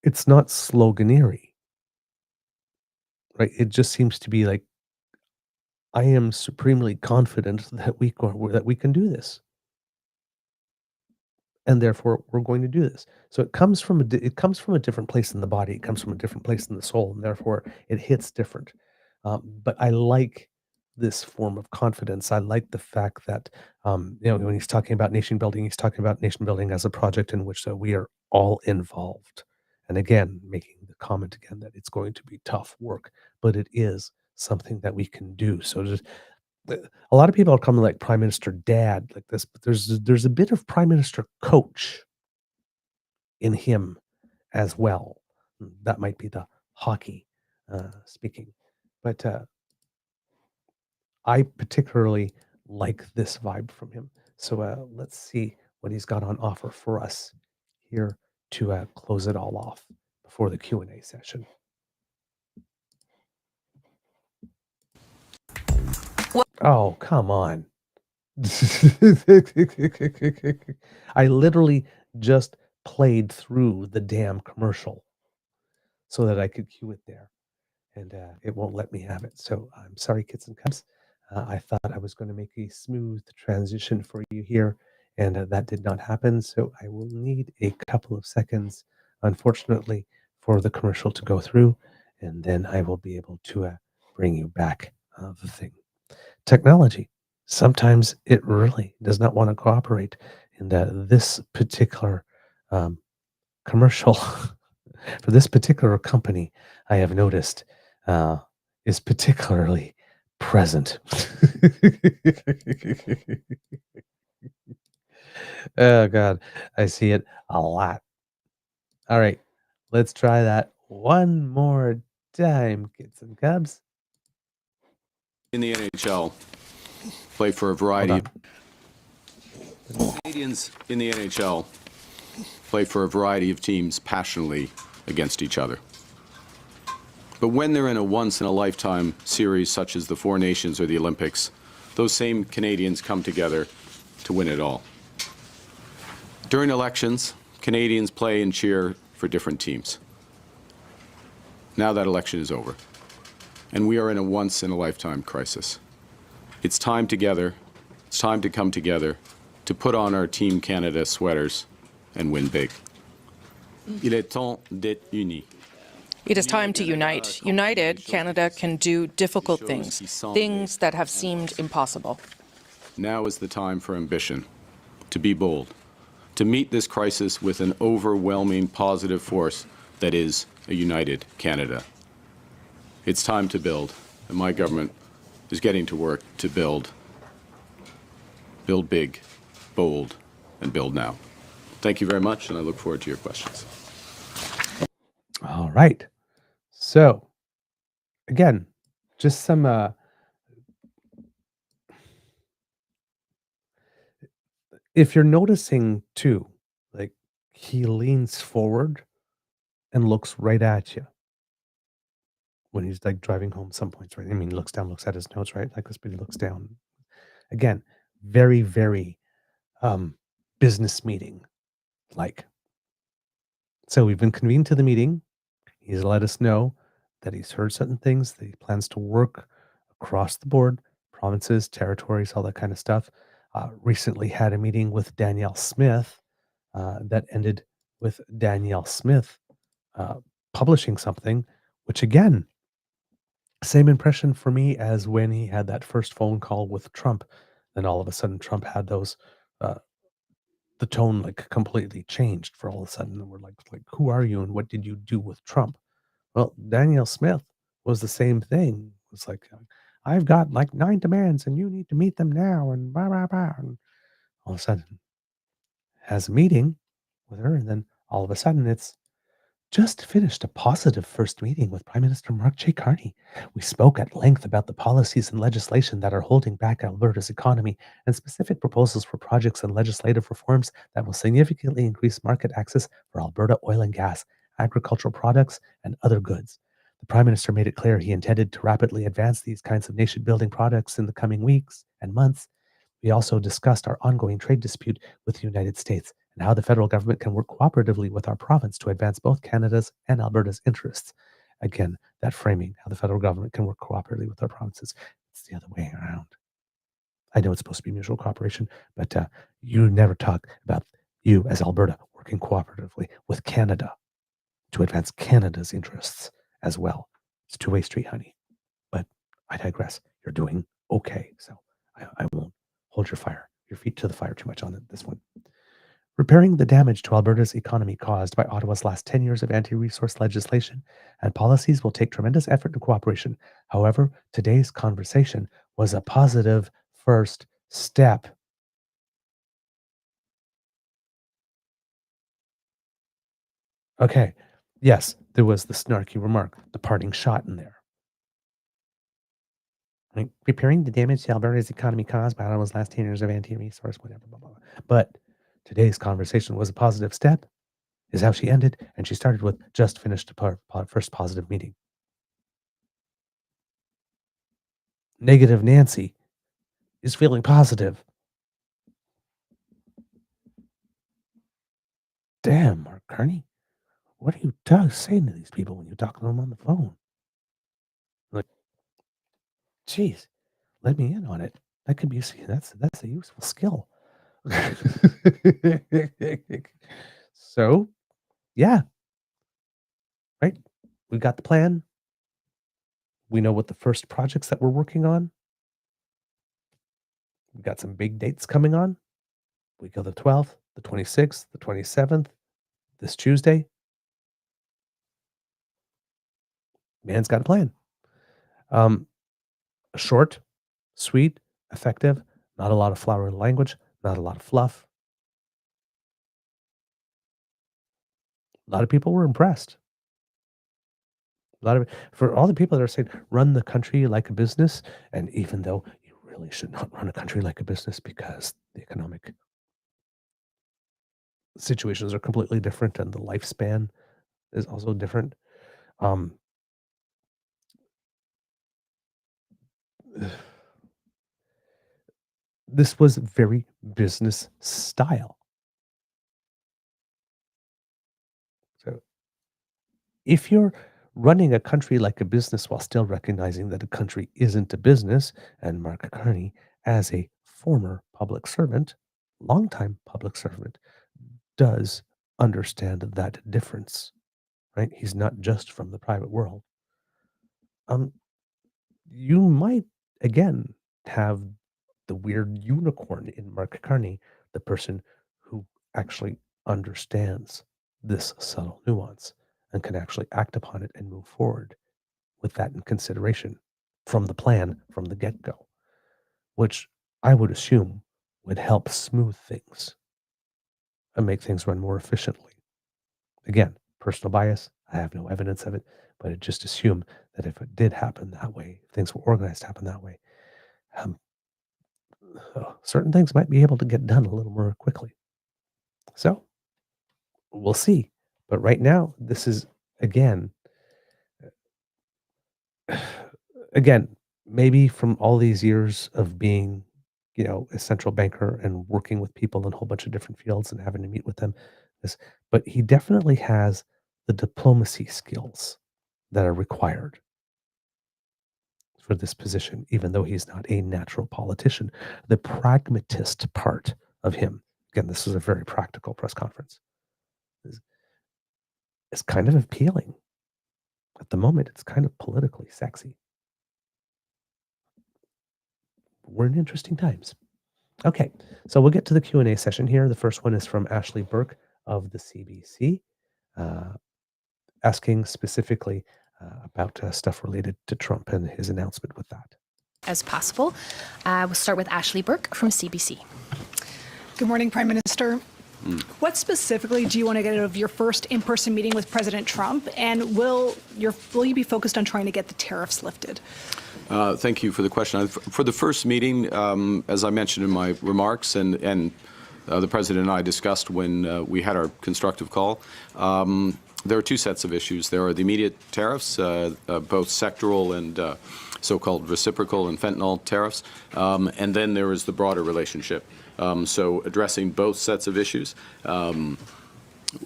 it's not sloganeering, right? It just seems to be like, I am supremely confident that we can do this, and therefore we're going to do this. So it comes from it comes from a different place in the body. It comes from a different place in the soul, and therefore it hits different. But I like this form of confidence. I like the fact that when he's talking about nation building, he's talking about nation building as a project in which we are all involved. And again, making the comment again that it's going to be tough work, but it is something that we can do. So just a lot of people are coming like Prime Minister Dad like this, but there's a bit of Prime Minister Coach in him as well. That might be the hockey speaking, but I particularly like this vibe from him. So let's see what he's got on offer for us here to close it all off before the Q&A session. Oh, come on. I literally just played through the damn commercial so that I could cue it there, and it won't let me have it. So I'm sorry, kids and cubs. I thought I was going to make a smooth transition for you here, and that did not happen. So I will need a couple of seconds, unfortunately, for the commercial to go through, and then I will be able to bring you back the thing. Technology. Sometimes it really does not want to cooperate. And this particular commercial for this particular company, I have noticed, is particularly present. Oh, God. I see it a lot. All right. Let's try that one more time, kids and cubs. In the NHL, play for a variety. Canadians in the NHL play for a variety of teams passionately against each other. But when they're in a once-in-a-lifetime series such as the Four Nations or the Olympics, those same Canadians come together to win it all. During elections, Canadians play and cheer for different teams. Now that election is over, and we are in a once-in-a-lifetime crisis. It's time together, it's time to come together to put on our Team Canada sweaters and win big. Il est temps d'être unis. It is time to unite. United, Canada can do difficult things, things that have seemed impossible. Now is the time for ambition, to be bold, to meet this crisis with an overwhelming positive force that is a united Canada. It's time to build, and my government is getting to work to build. Build big, bold, and build now. Thank you very much, and I look forward to your questions. All right. So, again, just some if you're noticing too, like he leans forward and looks right at you when he's like driving home some points, right? I mean, he looks down, looks at his notes, right? Like this, but he looks down. Again, very, very business meeting like. So we've been convened to the meeting. He's let us know that he's heard certain things, that he plans to work across the board, provinces, territories, all that kind of stuff. Recently had a meeting with Danielle Smith that ended with Danielle Smith publishing something, which again, same impression for me as when he had that first phone call with Trump. Then all of a sudden Trump had those, the tone like completely changed for all of a sudden. And we're like, who are you and what did you do with Trump? Well, Danielle Smith was the same thing. It's like, I've got like 9 demands and you need to meet them now and blah, blah, blah. And all of a sudden has a meeting with her. And then all of a sudden it's just finished a positive first meeting with Prime Minister Mark J. Carney. We spoke at length about the policies and legislation that are holding back Alberta's economy and specific proposals for projects and legislative reforms that will significantly increase market access for Alberta oil and gas, agricultural products, and other goods. The Prime Minister made it clear he intended to rapidly advance these kinds of nation-building products in the coming weeks and months. We also discussed our ongoing trade dispute with the United States and how the federal government can work cooperatively with our province to advance both Canada's and Alberta's interests. Again, that framing, how the federal government can work cooperatively with our provinces. It's the other way around. I know it's supposed to be mutual cooperation, but you never talk about you as Alberta working cooperatively with Canada to advance Canada's interests as well. It's a two-way street, honey. But I digress. You're doing okay, so I won't hold your feet to the fire too much on this one. Repairing the damage to Alberta's economy caused by Ottawa's last 10 years of anti-resource legislation and policies will take tremendous effort and cooperation. However, today's conversation was a positive first step. Okay, yes, there was the snarky remark, the parting shot in there. Like, repairing the damage to Alberta's economy caused by Ottawa's last 10 years of anti-resource, whatever, blah, blah, blah. But today's conversation was a positive step, is how she ended, and she started with just finished a first positive meeting. Negative Nancy is feeling positive. Damn, Mark Carney, what are you saying to these people when you talk to them on the phone? Like, geez, let me in on it. That could be that's a useful skill. So, yeah, right. We've got the plan. We know what the first projects that we're working on. We've got some big dates coming on. We go the 12th, the 26th, the 27th, this Tuesday. Man's got a plan. Short, sweet, effective, not a lot of flowery language, not a lot of fluff. A lot of people were impressed. For all the people that are saying, run the country like a business, and even though you really should not run a country like a business because the economic situations are completely different and the lifespan is also different. This was very business style. So if you're running a country like a business while still recognizing that a country isn't a business, and Mark Carney, as a former public servant, longtime public servant, does understand that difference, right? He's not just from the private world. You might, again, have the weird unicorn in Mark Carney, the person who actually understands this subtle nuance and can actually act upon it and move forward with that in consideration from the plan, from the get-go, which I would assume would help smooth things and make things run more efficiently. Again, personal bias, I have no evidence of it, but I just assume that if it did happen that way, if things were organized to happen that way, certain things might be able to get done a little more quickly. So we'll see. But right now, this is, again, maybe from all these years of being, a central banker and working with people in a whole bunch of different fields and having to meet with them, but he definitely has the diplomacy skills that are required for this position, even though he's not a natural politician. The pragmatist part of him, again, this is a very practical press conference, is kind of appealing. At the moment, it's kind of politically sexy. We're in interesting times. Okay, so we'll get to the Q&A session here. The first one is from Ashley Burke of the CBC, asking specifically about stuff related to Trump and his announcement with that. As possible. We'll start with Ashley Burke from CBC. Good morning, Prime Minister. What specifically do you want to get out of your first in-person meeting with President Trump, and will you be focused on trying to get the tariffs lifted? Thank you for the question. For the first meeting, as I mentioned in my remarks, and the President and I discussed when we had our constructive call, there are two sets of issues. There are the immediate tariffs, both sectoral and so-called reciprocal and fentanyl tariffs, and then there is the broader relationship. So addressing both sets of issues.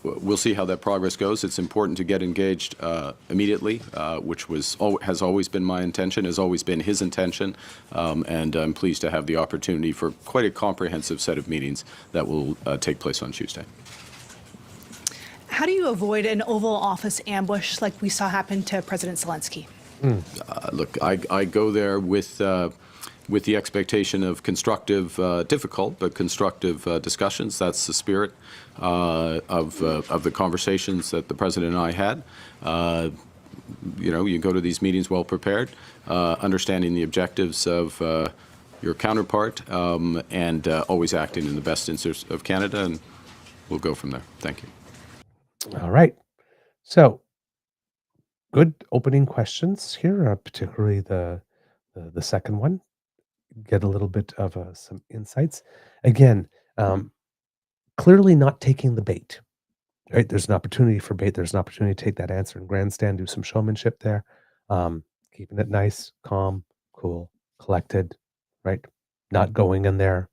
We'll see how that progress goes. It's important to get engaged immediately, which has always been my intention, has always been his intention, and I'm pleased to have the opportunity for quite a comprehensive set of meetings that will take place on Tuesday. How do you avoid an Oval Office ambush like we saw happen to President Zelensky? Look, I go there with the expectation of constructive, difficult, but constructive discussions. That's the spirit of the conversations that the President and I had. You go to these meetings well prepared, understanding the objectives of your counterpart, and always acting in the best interest of Canada, and we'll go from there. Thank you. All right. So, good opening questions here, particularly the second one. Get a little bit of some insights. Again, clearly not taking the bait. Right? There's an opportunity for bait. There's an opportunity to take that answer and grandstand, do some showmanship there. Keeping it nice, calm, cool, collected. Right? Not going in there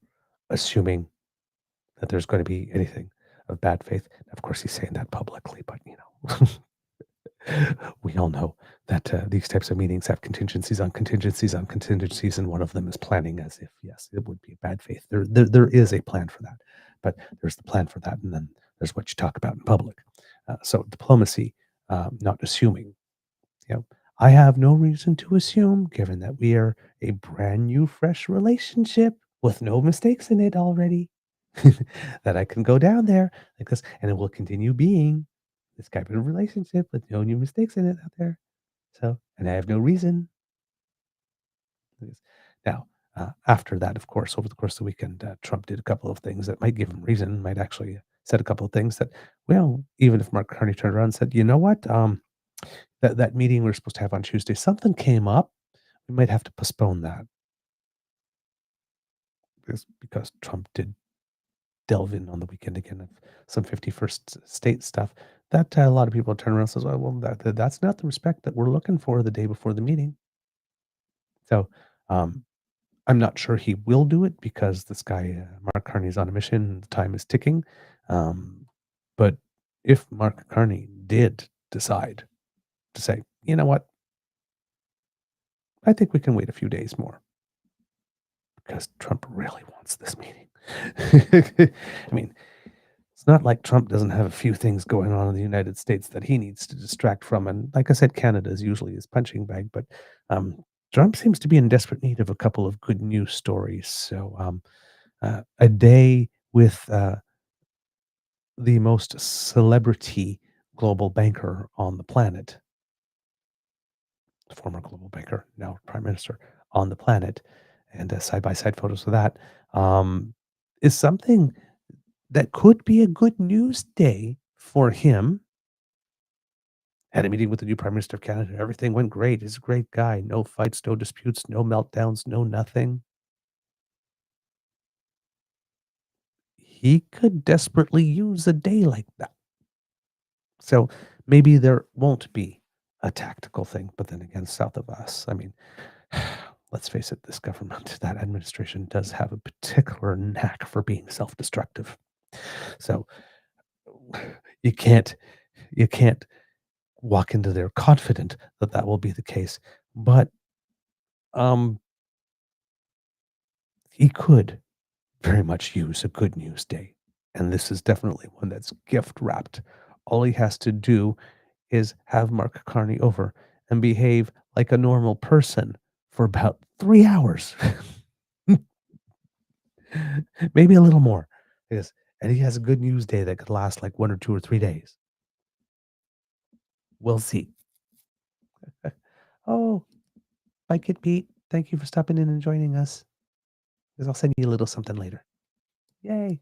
assuming that there's going to be anything of bad faith. Of course, he's saying that publicly, but we all know that these types of meetings have contingencies on contingencies on contingencies, and one of them is planning as if, yes, it would be a bad faith. There is a plan for that, but there's the plan for that, and then there's what you talk about in public. So diplomacy, not assuming. I have no reason to assume, given that we are a brand new, fresh relationship with no mistakes in it already, that I can go down there like this, and it will continue being this type of relationship with no new mistakes in it out there. So, and I have no reason. Now, after that, of course, over the course of the weekend, Trump did a couple of things that might give him reason, might actually said a couple of things that, well, even if Mark Carney turned around and said, you know what, that meeting we were supposed to have on Tuesday, something came up, we might have to postpone that. Because Trump did delve in on the weekend again of some 51st state stuff, that a lot of people turn around and says, well, that's not the respect that we're looking for the day before the meeting. So I'm not sure he will do it because this guy, Mark Carney, is on a mission and the time is ticking. But if Mark Carney did decide to say, you know what, I think we can wait a few days more because Trump really wants this meeting. I mean, it's not like Trump doesn't have a few things going on in the United States that he needs to distract from. And like I said, Canada is usually his punching bag, but Trump seems to be in desperate need of a couple of good news stories. So a day with the most celebrity global banker on the planet, former global banker, now prime minister on the planet, and side-by-side photos of that, is something that could be a good news day for him. Had a meeting with the new Prime Minister of Canada. Everything went great. He's a great guy. No fights, no disputes, no meltdowns, no nothing. He could desperately use a day like that. So maybe there won't be a tactical thing, but then again, south of us, I mean, let's face it, this government, that administration does have a particular knack for being self-destructive. So you can't walk into there confident that that will be the case, but he could very much use a good news day, and this is definitely one that's gift wrapped. All he has to do is have Mark Carney over and behave like a normal person for about 3 hours. Maybe a little more. Yes. And he has a good news day that could last like 1 or 2 or 3 days. We'll see. Oh, bye, Kid Pete. Thank you for stopping in and joining us. I'll send you a little something later. Yay.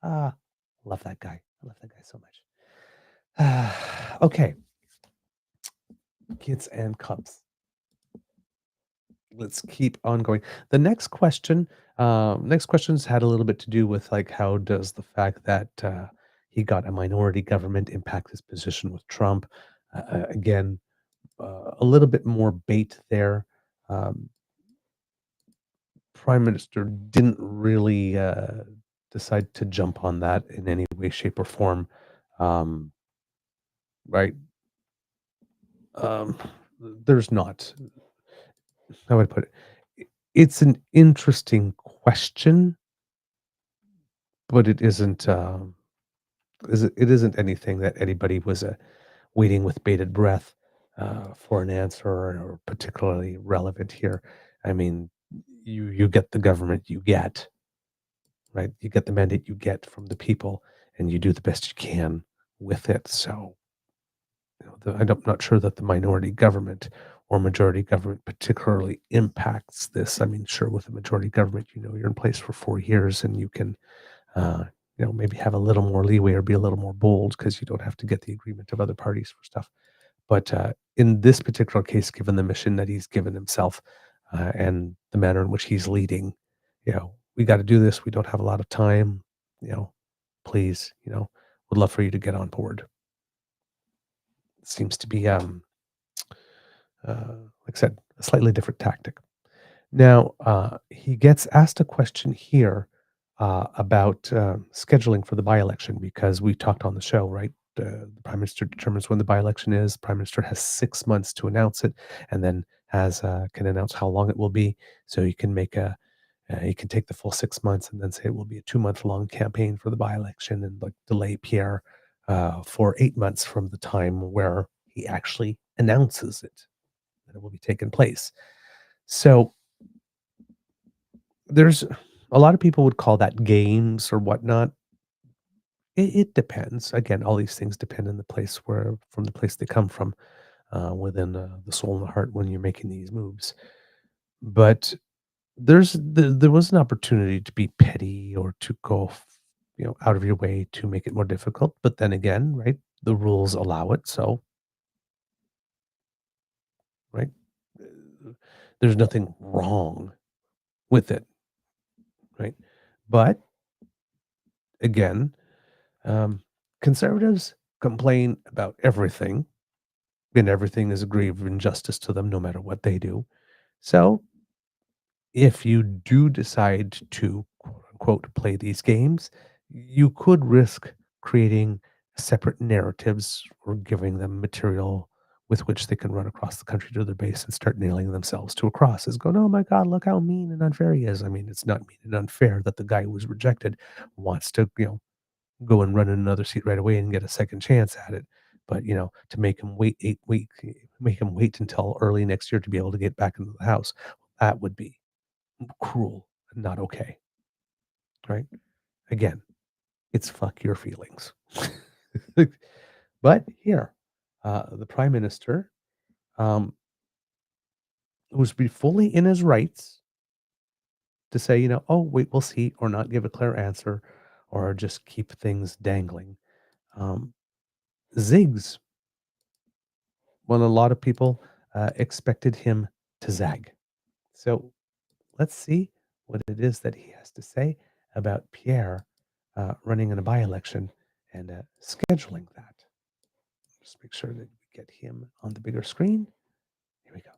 Love that guy. I love that guy so much. Okay. Kids and cubs. Let's keep on going. The next question's had a little bit to do with like, how does the fact that He got a minority government, impact his position with Trump. Again, a little bit more bait there. Prime Minister didn't really decide to jump on that in any way, shape, or form. Right? There's not. How would I put it? It's an interesting question, but it isn't. It isn't anything that anybody was waiting with bated breath for an answer or particularly relevant here. I mean, you get the government you get, right? You get the mandate you get from the people, and you do the best you can with it. So, I'm not sure that the minority government or majority government particularly impacts this. I mean, sure, with a majority government, you're in place for 4 years, and you can, maybe have a little more leeway or be a little more bold because you don't have to get the agreement of other parties for stuff. But in this particular case, given the mission that he's given himself and the manner in which he's leading, we got to do this. We don't have a lot of time. Please, would love for you to get on board. It seems to be, like I said, a slightly different tactic. Now, he gets asked a question here about scheduling for the by-election, because we talked on the show, right? The Prime Minister determines when the by-election is. Prime Minister has 6 months to announce it, and then can announce how long it will be. So you can make you can take the full 6 months and then say it will be a 2-month-long campaign for the by-election, and like delay Pierre for 8 months from the time where he actually announces it, that it will be taking place. So there's a lot of people would call that games or whatnot. It depends. Again, all these things depend on the place from the place they come from, within the soul and the heart when you're making these moves. But there was an opportunity to be petty or to go, out of your way to make it more difficult. But then again, right, the rules allow it. So, right, there's nothing wrong with it, right? But again, conservatives complain about everything, and everything is a grave injustice to them, no matter what they do. So, if you do decide to, quote unquote, play these games, you could risk creating separate narratives or giving them material with which they can run across the country to their base and start nailing themselves to a cross as going, oh my God, look how mean and unfair he is. I mean, it's not mean and unfair that the guy who was rejected wants to, go and run in another seat right away and get a second chance at it. But, to make him wait 8 weeks, make him wait until early next year to be able to get back into the House, that would be cruel and not okay. Right? Again, it's fuck your feelings. But here, the Prime Minister was be fully in his rights to say, oh, wait, we'll see, or not give a clear answer, or just keep things dangling. Zigs, when a lot of people expected him to zag. So let's see what it is that he has to say about Pierre running in a by-election and scheduling that. Just make sure that we get him on the bigger screen. Here we go.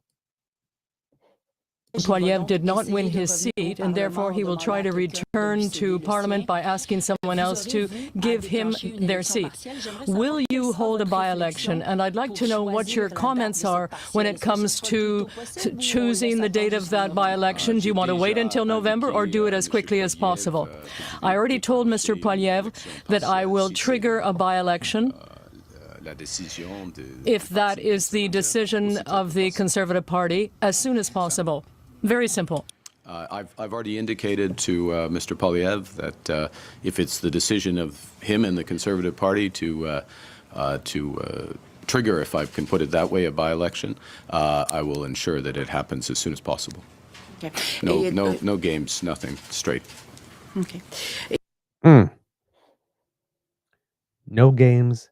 Poilievre did not win his seat, and therefore he will try to return to Parliament by asking someone else to give him their seat. Will you hold a by-election? And I'd like to know what your comments are when it comes to choosing the date of that by-election. Do you want to wait until November or do it as quickly as possible? I already told Mr. Poilievre that I will trigger a by-election if that is the decision of the Conservative Party as soon as possible. Very simple. I've already indicated to Mr. Poilievre that if it's the decision of him and the Conservative Party to trigger, if I can put it that way, a by-election, I will ensure that it happens as soon as possible. Okay. No games, nothing, straight. Okay. No games,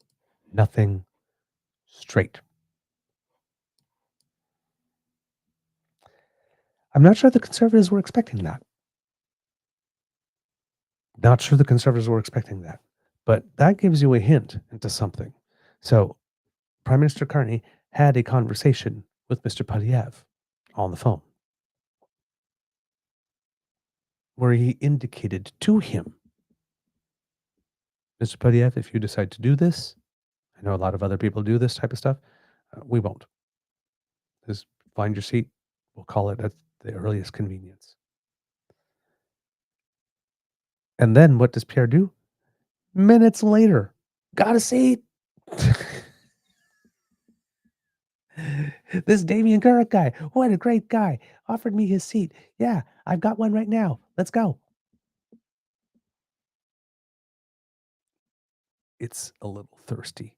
nothing, straight. I'm not sure the Conservatives were expecting that. Not sure the Conservatives were expecting that. But that gives you a hint into something. So Prime Minister Carney had a conversation with Mr. Poilievre on the phone where he indicated to him, Mr. Poilievre, if you decide to do this, I know a lot of other people do this type of stuff, we won't. Just find your seat. We'll call it at the earliest convenience. And then what does Pierre do? Minutes later, got a seat. This Damien Gurrick guy, what a great guy, offered me his seat. Yeah, I've got one right now. Let's go. It's a little thirsty.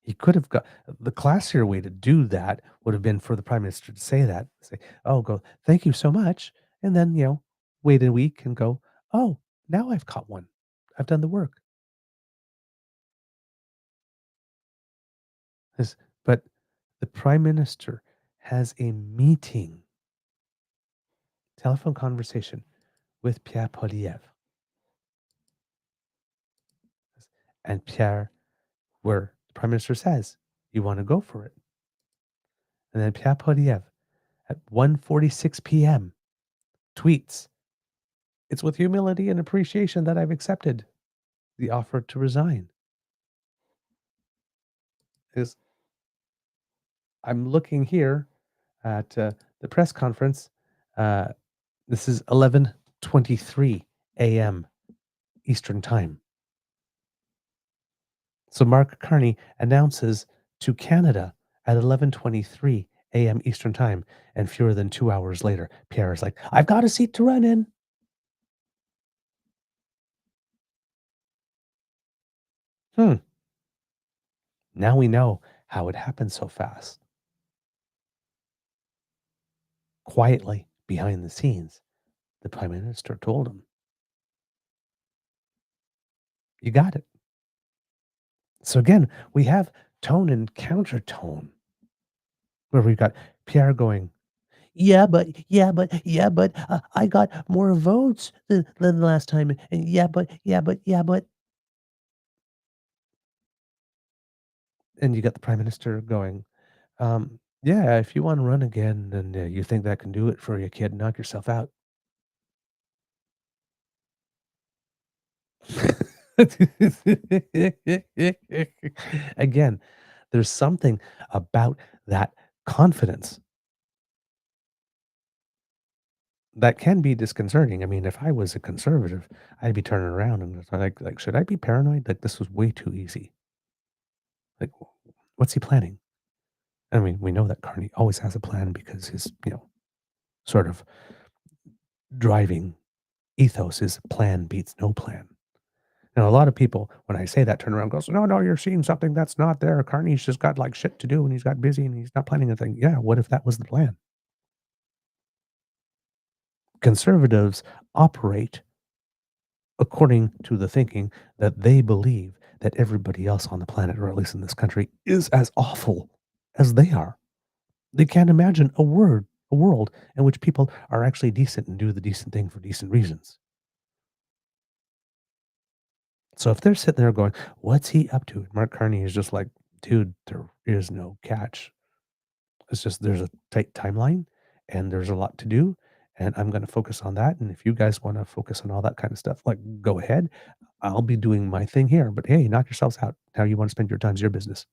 He could have got the classier way to do that would have been for the Prime Minister to say that. Say, oh, go, thank you so much. And then, wait a week and go, oh, now I've caught one. I've done the work. But the Prime Minister has a meeting, telephone conversation with Pierre Poilievre. And Pierre, where the Prime Minister says, you want to go for it. And then Pierre Poilievre at 1:46 p.m. tweets, it's with humility and appreciation that I've accepted the offer to resign. I'm looking here at the press conference. This is 11:23 a.m. Eastern Time. So Mark Carney announces to Canada at 11:23 a.m. Eastern Time, and fewer than 2 hours later, Pierre is like, I've got a seat to run in. Now we know how it happened so fast. Quietly, behind the scenes, the Prime Minister told him, you got it. So again, we have tone and countertone, where we've got Pierre going, yeah, but I got more votes than the last time. And yeah, but. And you got the Prime Minister going, yeah, if you want to run again and you think that can do it for you, kid, knock yourself out. Again, there's something about that confidence that can be disconcerting. I mean, if I was a conservative, I'd be turning around and like, should I be paranoid? Like, this was way too easy. Like, what's he planning? I mean, we know that Carney always has a plan because his, sort of driving ethos is plan beats no plan. Now, a lot of people, when I say that, turn around and goes, no, you're seeing something that's not there. Carney's just got like shit to do and he's got busy and he's not planning anything. Yeah, what if that was the plan? Conservatives operate according to the thinking that they believe that everybody else on the planet, or at least in this country, is as awful as they are. They can't imagine a world in which people are actually decent and do the decent thing for decent reasons. So if they're sitting there going, what's he up to? Mark Carney is just like, dude, there is no catch. It's just there's a tight timeline and there's a lot to do. And I'm going to focus on that. And if you guys want to focus on all that kind of stuff, like, go ahead. I'll be doing my thing here. But hey, knock yourselves out. How you want to spend your time is your business.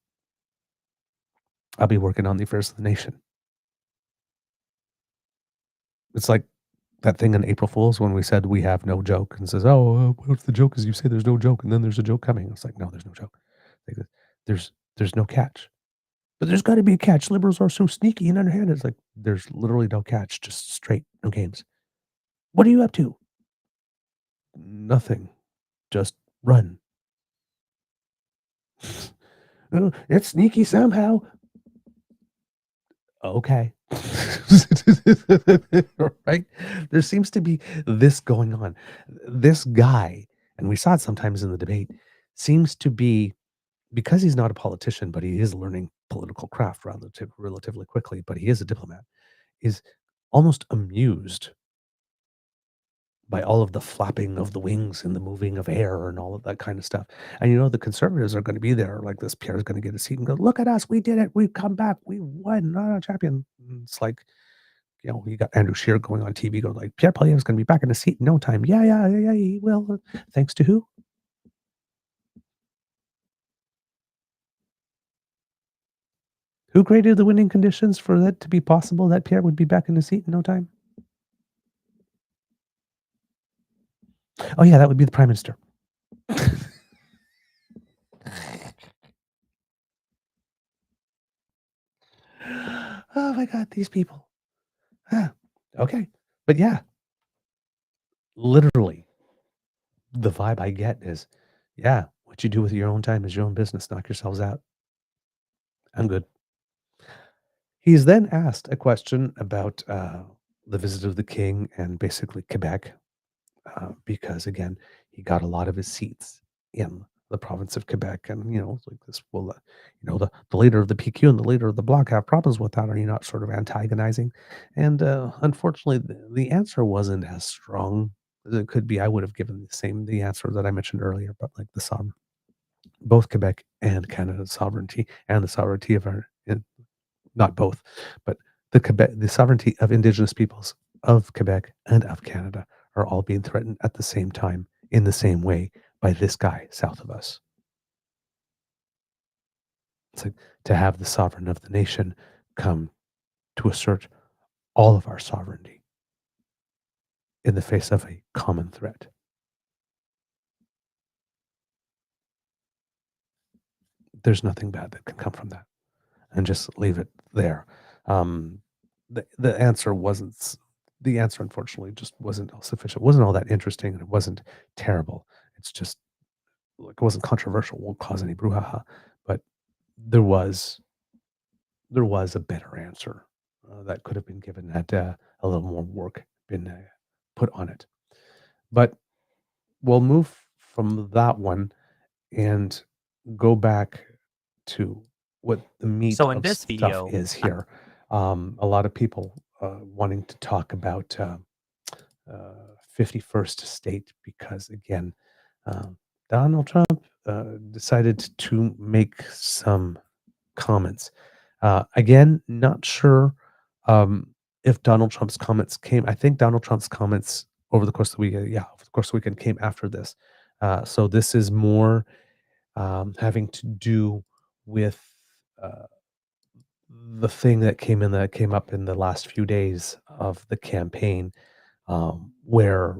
I'll be working on the affairs of the nation. It's like that thing on April Fool's when we said we have no joke and says, oh, what's the joke? Is you say there's no joke and then there's a joke coming. It's like, no, there's no joke. Like, there's no catch. But there's got to be a catch. Liberals are so sneaky and underhanded. It's like, there's literally no catch, just straight, no games. What are you up to? Nothing. Just run. Oh, it's sneaky somehow. Okay. Right? There seems to be this going on. This guy, and we saw it sometimes in the debate, seems to be, because he's not a politician, but he is learning political craft relatively quickly, but he is a diplomat, is almost amused by all of the flapping of the wings and the moving of air and all of that kind of stuff. And the conservatives are going to be there, like this Pierre's going to get a seat and go, look at us, we did it, we've come back, we won, not a champion. And it's like, you got Andrew Scheer going on TV going like, Pierre Poilievre's going to be back in the seat in no time. Yeah, he will. Thanks to who? Who created the winning conditions for that to be possible that Pierre would be back in the seat in no time? Oh, yeah, that would be the Prime Minister. Oh, my God, these people. Okay. But yeah, literally, the vibe I get is, yeah, what you do with your own time is your own business. Knock yourselves out. I'm good. He's then asked a question about the visit of the king and basically Quebec, because again, he got a lot of his seats in the province of Quebec, and it's like this. Well, the leader of the PQ and the leader of the Bloc have problems with that. Are you not sort of antagonizing? And unfortunately, the answer wasn't as strong as it could be. I would have given the answer that I mentioned earlier, but like the sovereign, both Quebec and Canada's sovereignty and the sovereignty of our. Not both, but the sovereignty of Indigenous peoples of Quebec and of Canada are all being threatened at the same time in the same way by this guy south of us. It's like to have the sovereign of the nation come to assert all of our sovereignty in the face of a common threat. There's nothing bad that can come from that. And just leave it there. The answer wasn't. The answer, unfortunately, just wasn't sufficient. It wasn't all that interesting, and it wasn't terrible. It's just like it wasn't controversial. Won't cause any brouhaha. But there was a better answer that could have been given. Had a little more work been put on it. But we'll move from that one and go back to what the meat So in of this stuff video, is here. A lot of people wanting to talk about 51st state because, again, Donald Trump decided to make some comments. Again, not sure if Donald Trump's comments came. I think Donald Trump's comments over the course of the weekend, over the course of the weekend came after this. So this is more having to do with the thing that came up in the last few days of the campaign, where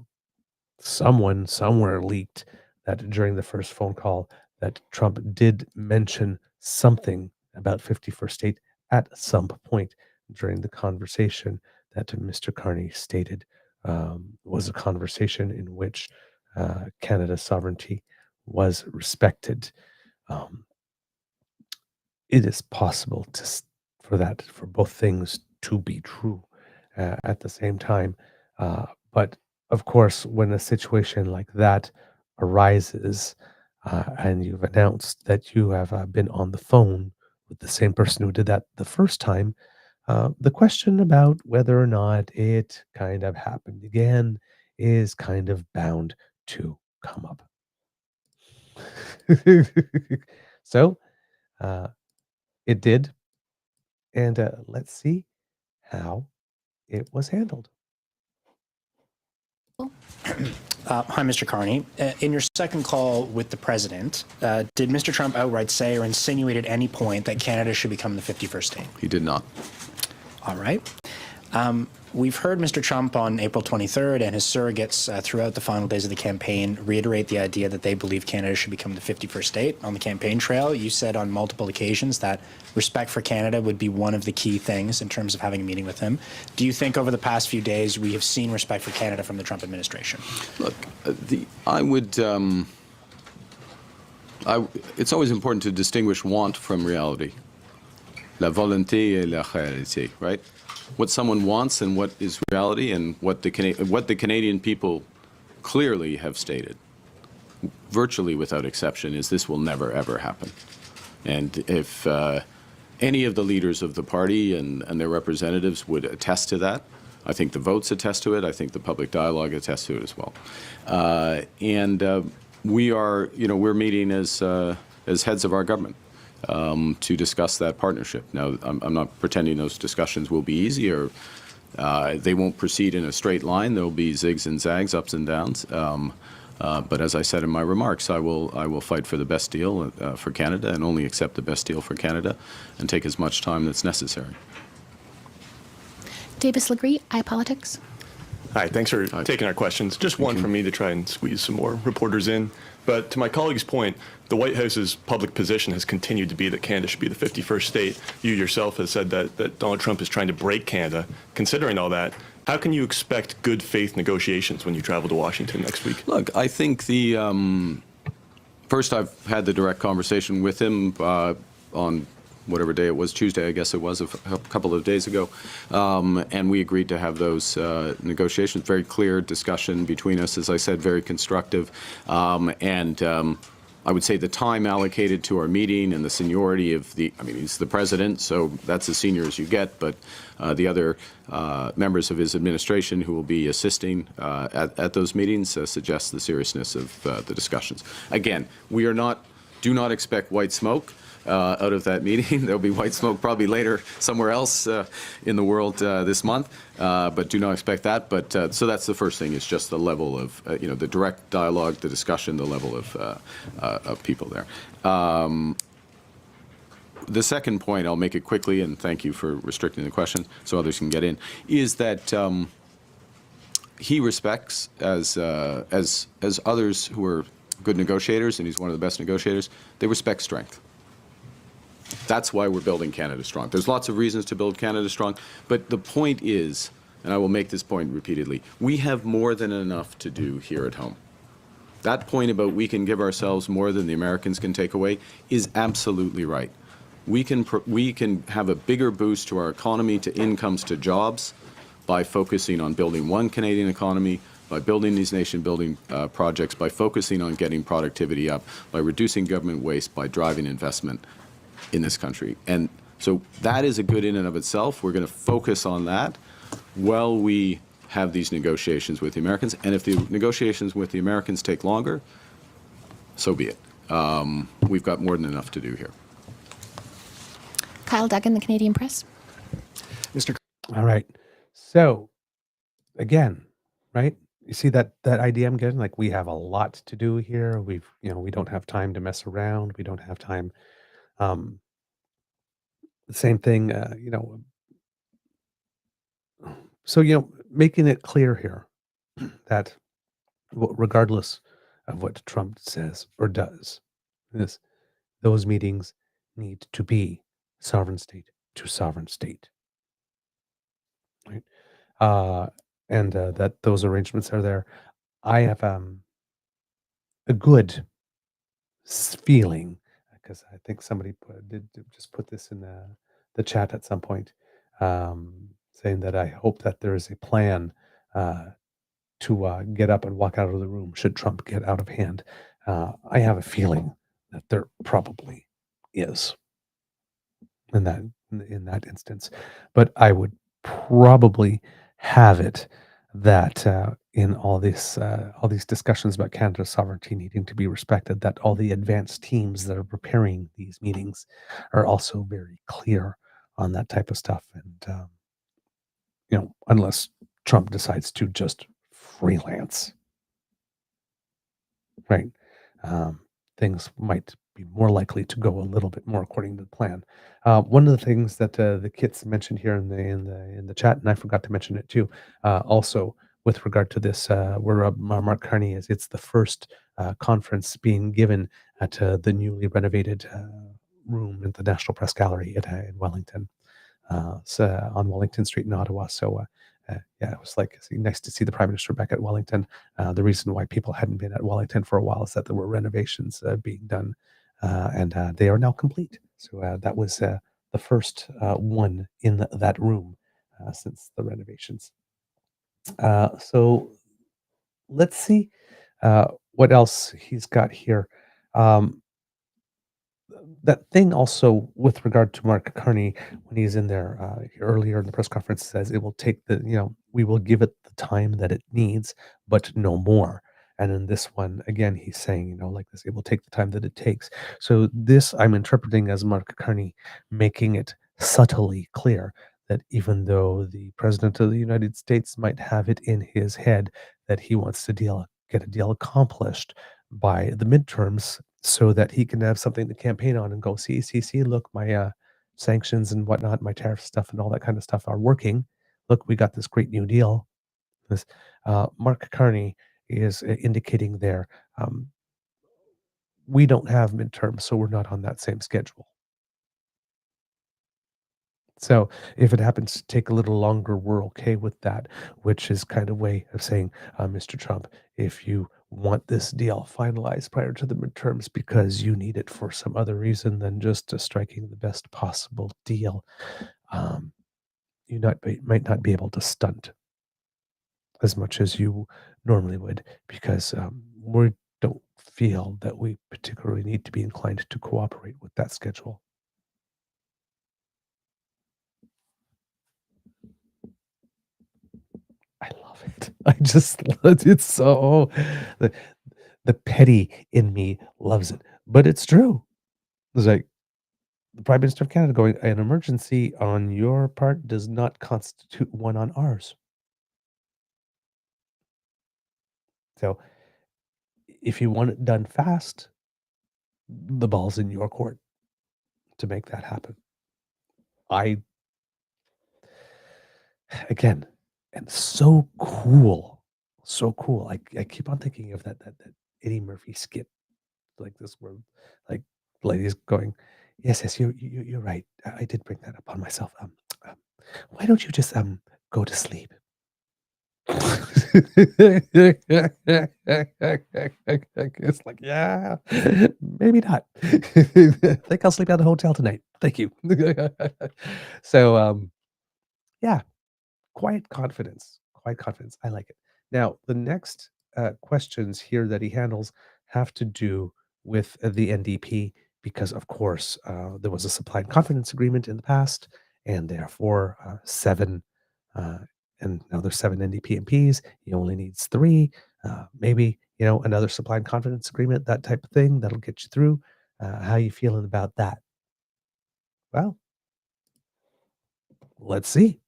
someone somewhere leaked that during the first phone call that Trump did mention something about 51st state at some point during the conversation that Mr. Carney stated was a conversation in which Canada's sovereignty was respected. It is possible for both things to be true at the same time. But of course, when a situation like that arises and you've announced that you have been on the phone with the same person who did that the first time, the question about whether or not it kind of happened again is kind of bound to come up. So it did. And let's see how it was handled. Hi, Mr. Carney. In your second call with the president, did Mr. Trump outright say or insinuate at any point that Canada should become the 51st state? He did not. All right. We've heard Mr. Trump on April 23rd and his surrogates throughout the final days of the campaign reiterate the idea that they believe Canada should become the 51st state. On the campaign trail, you said on multiple occasions that respect for Canada would be one of the key things in terms of having a meeting with him. Do you think over the past few days we have seen respect for Canada from the Trump administration? Look, it's always important to distinguish want from reality. La volonté et la réalité, right? What someone wants and what is reality, and what the Canadian people clearly have stated, virtually without exception, is this will never, ever happen. And if any of the leaders of the party and their representatives would attest to that, I think the votes attest to it. I think the public dialogue attests to it as well. We are, we're meeting as heads of our government to discuss that partnership. Now, I'm not pretending those discussions will be easy or they won't proceed in a straight line. There'll be zigs and zags, ups and downs. But as I said in my remarks, I will fight for the best deal for Canada and only accept the best deal for Canada and take as much time that's necessary. Davis Legree, iPolitics. Hi, thanks for taking our questions. Just one from me to try and squeeze some more reporters in. But to my colleague's point, the White House's public position has continued to be that Canada should be the 51st state. You yourself have said that Donald Trump is trying to break Canada. Considering all that, how can you expect good faith negotiations when you travel to Washington next week? Look, I think first I've had the direct conversation with him on whatever day it was, Tuesday, I guess it was, a couple of days ago. And we agreed to have those negotiations, very clear discussion between us, as I said, very constructive. I would say the time allocated to our meeting and the seniority of he's the president, so that's as senior as you get, but the other members of his administration who will be assisting at those meetings suggests the seriousness of the discussions. Again, do not expect white smoke out of that meeting. There'll be white smoke probably later somewhere else in the world this month, but do not expect that. But so that's the first thing, is just the level of, the direct dialogue, the discussion, the level of people there. The second point, I'll make it quickly, and thank you for restricting the question so others can get in, is that he respects, as others who are good negotiators, and he's one of the best negotiators, they respect strength. That's why we're building Canada strong. There's lots of reasons to build Canada strong, but the point is, and I will make this point repeatedly, we have more than enough to do here at home. That point about we can give ourselves more than the Americans can take away is absolutely right. We can have a bigger boost to our economy, to incomes, to jobs, by focusing on building one Canadian economy, by building these nation-building projects, by focusing on getting productivity up, by reducing government waste, by driving investment in this country. And so that is a good in and of itself. We're going to focus on that while we have these negotiations with the Americans. And if the negotiations with the Americans take longer, so be it. We've got more than enough to do here. Kyle Duggan, the Canadian Press. All right. So, again, right? You see that idea I'm getting? Like, we have a lot to do here. We don't have time to mess around. We don't have time. The same thing, So, making it clear here that regardless of what Trump says or does, those meetings need to be sovereign state to sovereign state, right? And that those arrangements are there. I have a good feeling, because I think somebody did just put this in the chat at some point, saying that I hope that there is a plan to get up and walk out of the room should Trump get out of hand. I have a feeling that there probably is in that instance, but I would probably have it that in all these discussions about Canada's sovereignty needing to be respected, that all the advanced teams that are preparing these meetings are also very clear on that type of stuff. And unless Trump decides to just freelance, right, things might be more likely to go a little bit more according to the plan. One of the things that the Kits mentioned here in the chat, and I forgot to mention it too, also with regard to this, where Mark Carney is, it's the first conference being given at the newly renovated room in the National Press Gallery in Wellington, on Wellington Street in Ottawa. So yeah, it was nice to see the Prime Minister back at Wellington. The reason why people hadn't been at Wellington for a while is that there were renovations being done, and they are now complete. So that was the first one in that room since the renovations. So let's see what else he's got here. that thing also with regard to Mark Carney, when he's in there earlier in the press conference, says it will take we will give it the time that it needs, but no more. And in this one, again, he's saying, like this, it will take the time that it takes. So this I'm interpreting as Mark Carney making it subtly clear that even though the President of the United States might have it in his head that he wants to get a deal accomplished by the midterms so that he can have something to campaign on and go, see, look, my sanctions and whatnot, my tariff stuff and all that kind of stuff are working. Look, we got this great new deal. This Mark Carney is indicating there, we don't have midterms, so we're not on that same schedule. So if it happens to take a little longer, we're okay with that, which is kind of way of saying, Mr. Trump, if you want this deal finalized prior to the midterms because you need it for some other reason than just striking the best possible deal, you might not be able to stunt as much as you normally would, because we don't feel that we particularly need to be inclined to cooperate with that schedule. I love it. It's so, the petty in me loves it, but it's true. It's like the Prime Minister of Canada going, an emergency on your part does not constitute one on ours. So if you want it done fast, the ball's in your court to make that happen. Again, and so cool. I keep on thinking of that Eddie Murphy skit, like this, where like ladies going, yes, you're right. I did bring that upon myself. Why don't you just go to sleep? It's like, yeah, maybe not. I think I'll sleep at the hotel tonight. Thank you. So, yeah, quiet confidence. I like it. Now, the next questions here that he handles have to do with the NDP, because, of course, there was a supply and confidence agreement in the past, and therefore 7 and now there's 7 NDP MPs. He only needs 3. Maybe, another supply and confidence agreement, that type of thing, that'll get you through. How you feeling about that? Well, let's see.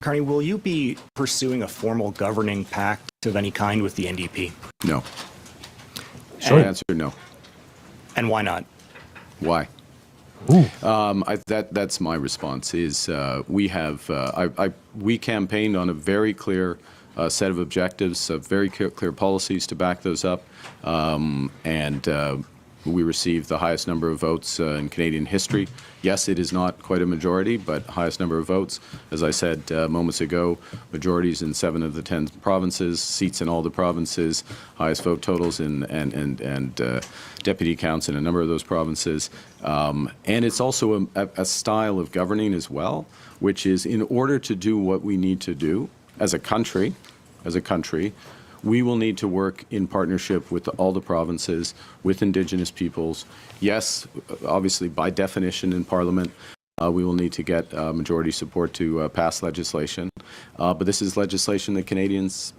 Carney, will you be pursuing a formal governing pact of any kind with the NDP? No. Short answer, no. And why not? Why? That's my response. Is we campaigned on a very clear set of objectives, very clear policies to back those up, and we received the highest number of votes in Canadian history. Yes, it is not quite a majority, but highest number of votes. As I said moments ago, majorities in 7 of the 10 provinces, seats in all the provinces, highest vote totals and deputy counts in a number of those provinces. And it's also a style of governing as well, which is, in order to do what we need to do as a country, we will need to work in partnership with all the provinces, with Indigenous peoples. Yes, obviously, by definition in Parliament, we will need to get majority support to pass legislation. But this is legislation that Canadians,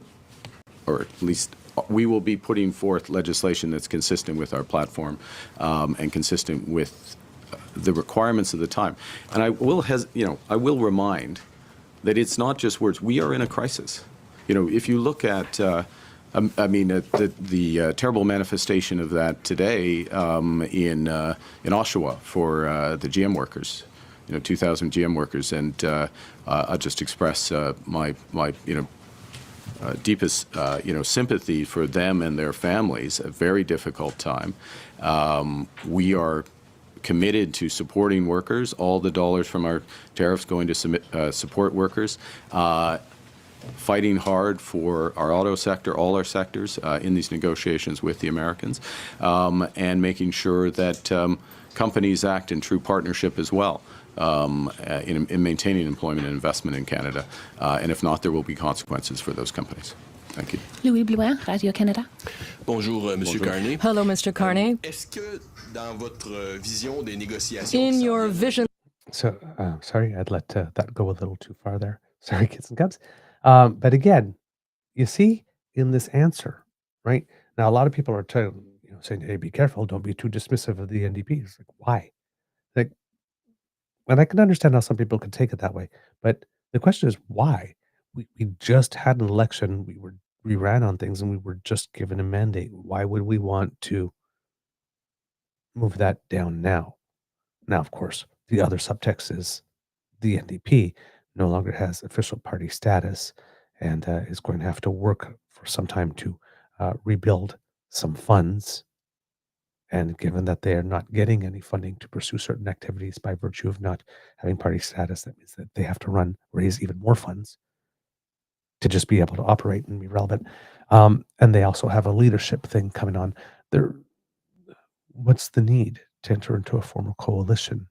or at least we will be putting forth legislation that's consistent with our platform and consistent with the requirements of the time. And I will remind that it's not just words. We are in a crisis. If you look at, the terrible manifestation of that today in Oshawa for the GM workers, 2,000 GM workers, and I'll just express my deepest sympathy for them and their families. A very difficult time. We are committed to supporting workers. All the dollars from our tariffs going to support workers. Fighting hard for our auto sector, all our sectors in these negotiations with the Americans, and making sure that companies act in true partnership as well in maintaining employment and investment in Canada. And if not, there will be consequences for those companies. Thank you. Louis Blouin, Radio-Canada. Bonjour, Monsieur Carney. Hello, Mr. Carney. In your vision. So, sorry, I'd let that go a little too far there. Sorry, kids and cubs. But again, you see in this answer, right? Now, a lot of people are saying, hey, be careful. Don't be too dismissive of the NDP. It's like, why? Like, and I can understand how some people could take it that way. But the question is, why? We just had an election. We ran on things and we were just given a mandate. Why would we want to move that down now? Now, of course, the other subtext is the NDP no longer has official party status and is going to have to work for some time to rebuild some funds. And given that they are not getting any funding to pursue certain activities by virtue of not having party status, that means that they have to raise even more funds to just be able to operate and be relevant. And they also have a leadership thing coming on. What's the need to enter into a formal coalition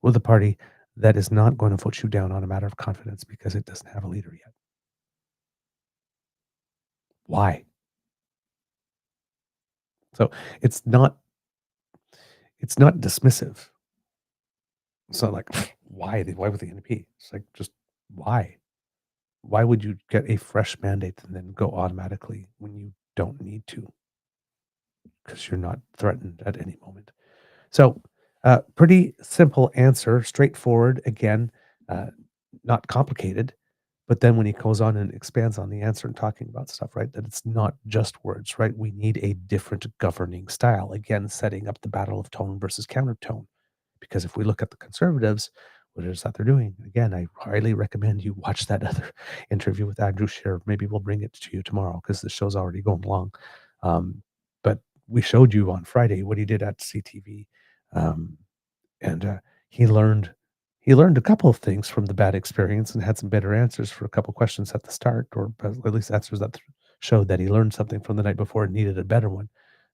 with a party that is not going to vote you down on a matter of confidence because it doesn't have a leader yet? Why? So it's not dismissive. It's not like, why would the NDP? It's like, just why? Why would you get a fresh mandate and then go automatically when you don't need to? Because you're not threatened at any moment. So, pretty simple answer, straightforward, again, not complicated. But then when he goes on and expands on the answer and talking about stuff, right, that it's not just words, right? We need a different governing style. Again, setting up the battle of tone versus countertone. Because if we look at the Conservatives, what it is that they're doing, again, I highly recommend you watch that other interview with Andrew Scheer. Maybe we'll bring it to you tomorrow because the show's already going long. But we showed you on Friday what he did at CTV. And he learned a couple of things from the bad experience and had some better answers for a couple questions at the start, or at least answers that showed that he learned something from the night before and needed a better one.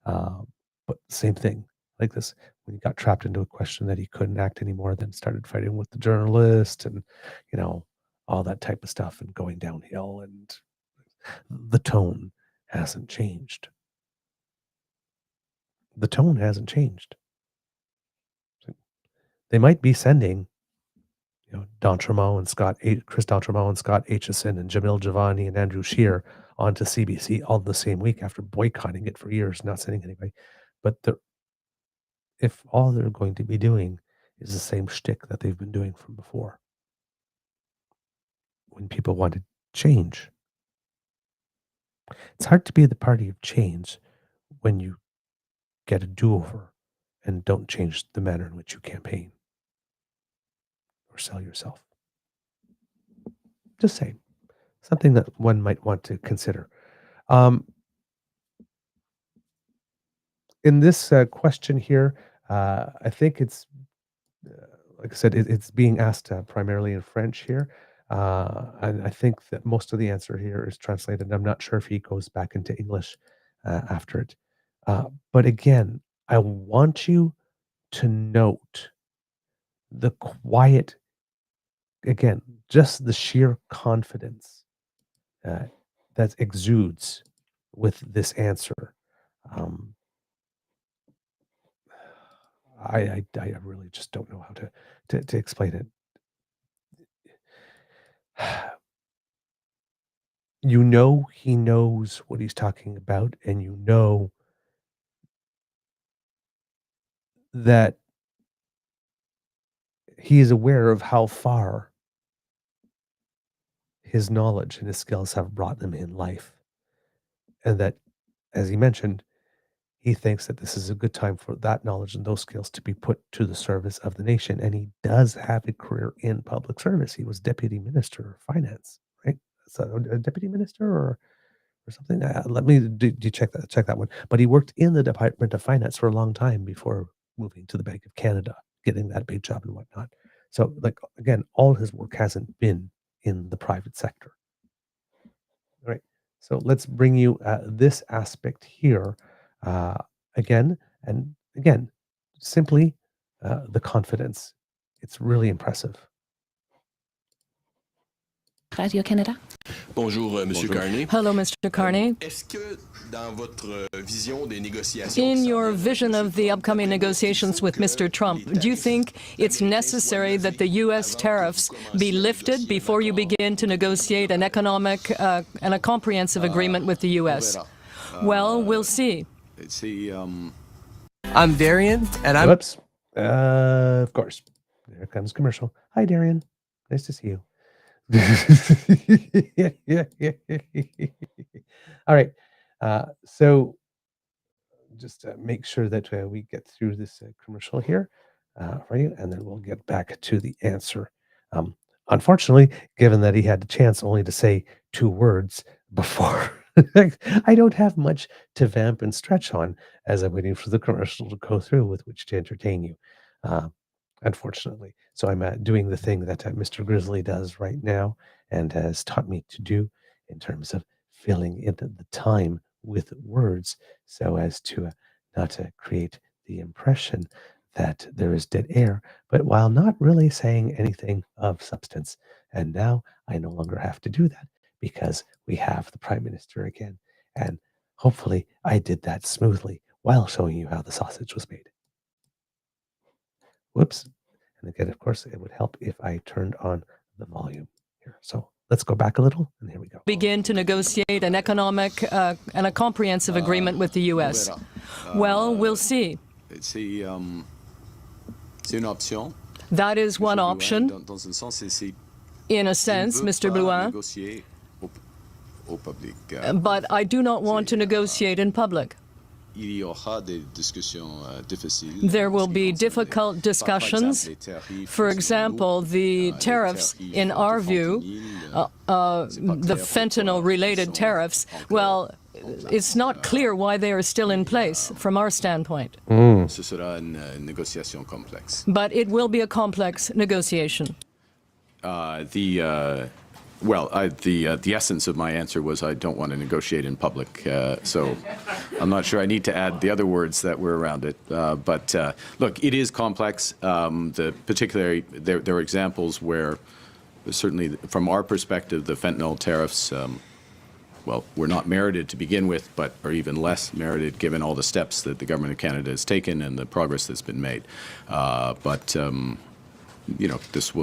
But same thing, like this, when he got trapped into a question that he couldn't act anymore, then started fighting with the journalist and, all that type of stuff and going downhill, and the tone hasn't changed. The tone hasn't changed. They might be sending D'Entremont and Chris D'Entremont and Scott Aitchison and Jamil Javani and Andrew Scheer onto CBC all the same week after boycotting it for years, not sending anybody. But if all they're going to be doing is the same shtick that they've been doing from before, when people wanted change, it's hard to be the party of change when you get a do-over and don't change the manner in which you campaign or sell yourself. Just saying. Something that one might want to consider. In this question here, I think it's, like I said, it's being asked primarily in French here. And I think that most of the answer here is translated. I'm not sure if he goes back into English after it. But again, I want you to note the quiet, again, just the sheer confidence that exudes with this answer. I really just don't know how to explain it. He knows what he's talking about, and that he is aware of how far his knowledge and his skills have brought them in life. And that, as he mentioned, he thinks that this is a good time for that knowledge and those skills to be put to the service of the nation. And he does have a career in public service. He was deputy minister of finance, right? So a deputy minister or something. Let me check that one. But he worked in the Department of Finance for a long time before moving to the Bank of Canada, getting that big job and whatnot. So, again, all his work hasn't been in the private sector. All right. So let's bring you this aspect here again, simply the confidence. It's really impressive. Radio-Canada. Bonjour, Monsieur Carney. Hello, Mr. Carney. Est-ce que dans votre vision des négociations, In your vision of the upcoming negotiations with Mr. Trump, do you think it's necessary that the U.S. tariffs be lifted before you begin to negotiate an economic and a comprehensive agreement with the U.S.? Well, we'll see. I'm Darian, and I'm... Whoops. Of course. There comes commercial. Hi, Darian. Nice to see you. All right. So just make sure that we get through this commercial here for you, and then we'll get back to the answer. Unfortunately, given that he had the chance only to say 2 words before, I don't have much to vamp and stretch on as I'm waiting for the commercial to go through with which to entertain you. Unfortunately. So I'm doing the thing that Mr. Grizzly does right now and has taught me to do in terms of filling in the time with words so as to not create the impression that there is dead air, but while not really saying anything of substance. And now I no longer have to do that because we have the Prime Minister again. And hopefully I did that smoothly while showing you how the sausage was made. Whoops. And again, of course, it would help if I turned on the volume here. So let's go back a little, and here we go. Begin to negotiate an economic and a comprehensive agreement with the U.S. Well, we'll see. That is one option. In a sense, Mr. Blouin. But I do not want to negotiate in public. There will be difficult discussions. For example, the tariffs, in our view, the fentanyl-related tariffs, well, it's not clear why they are still in place from our standpoint. But it will be a complex negotiation. The essence of my answer was I don't want to negotiate in public, so I'm not sure I need to add the other words that were around it. But look, it is complex. Particularly, there are examples where, certainly from our perspective, the fentanyl tariffs, were not merited to begin with, but are even less merited given all the steps that the government of Canada has taken and the progress that's been made. This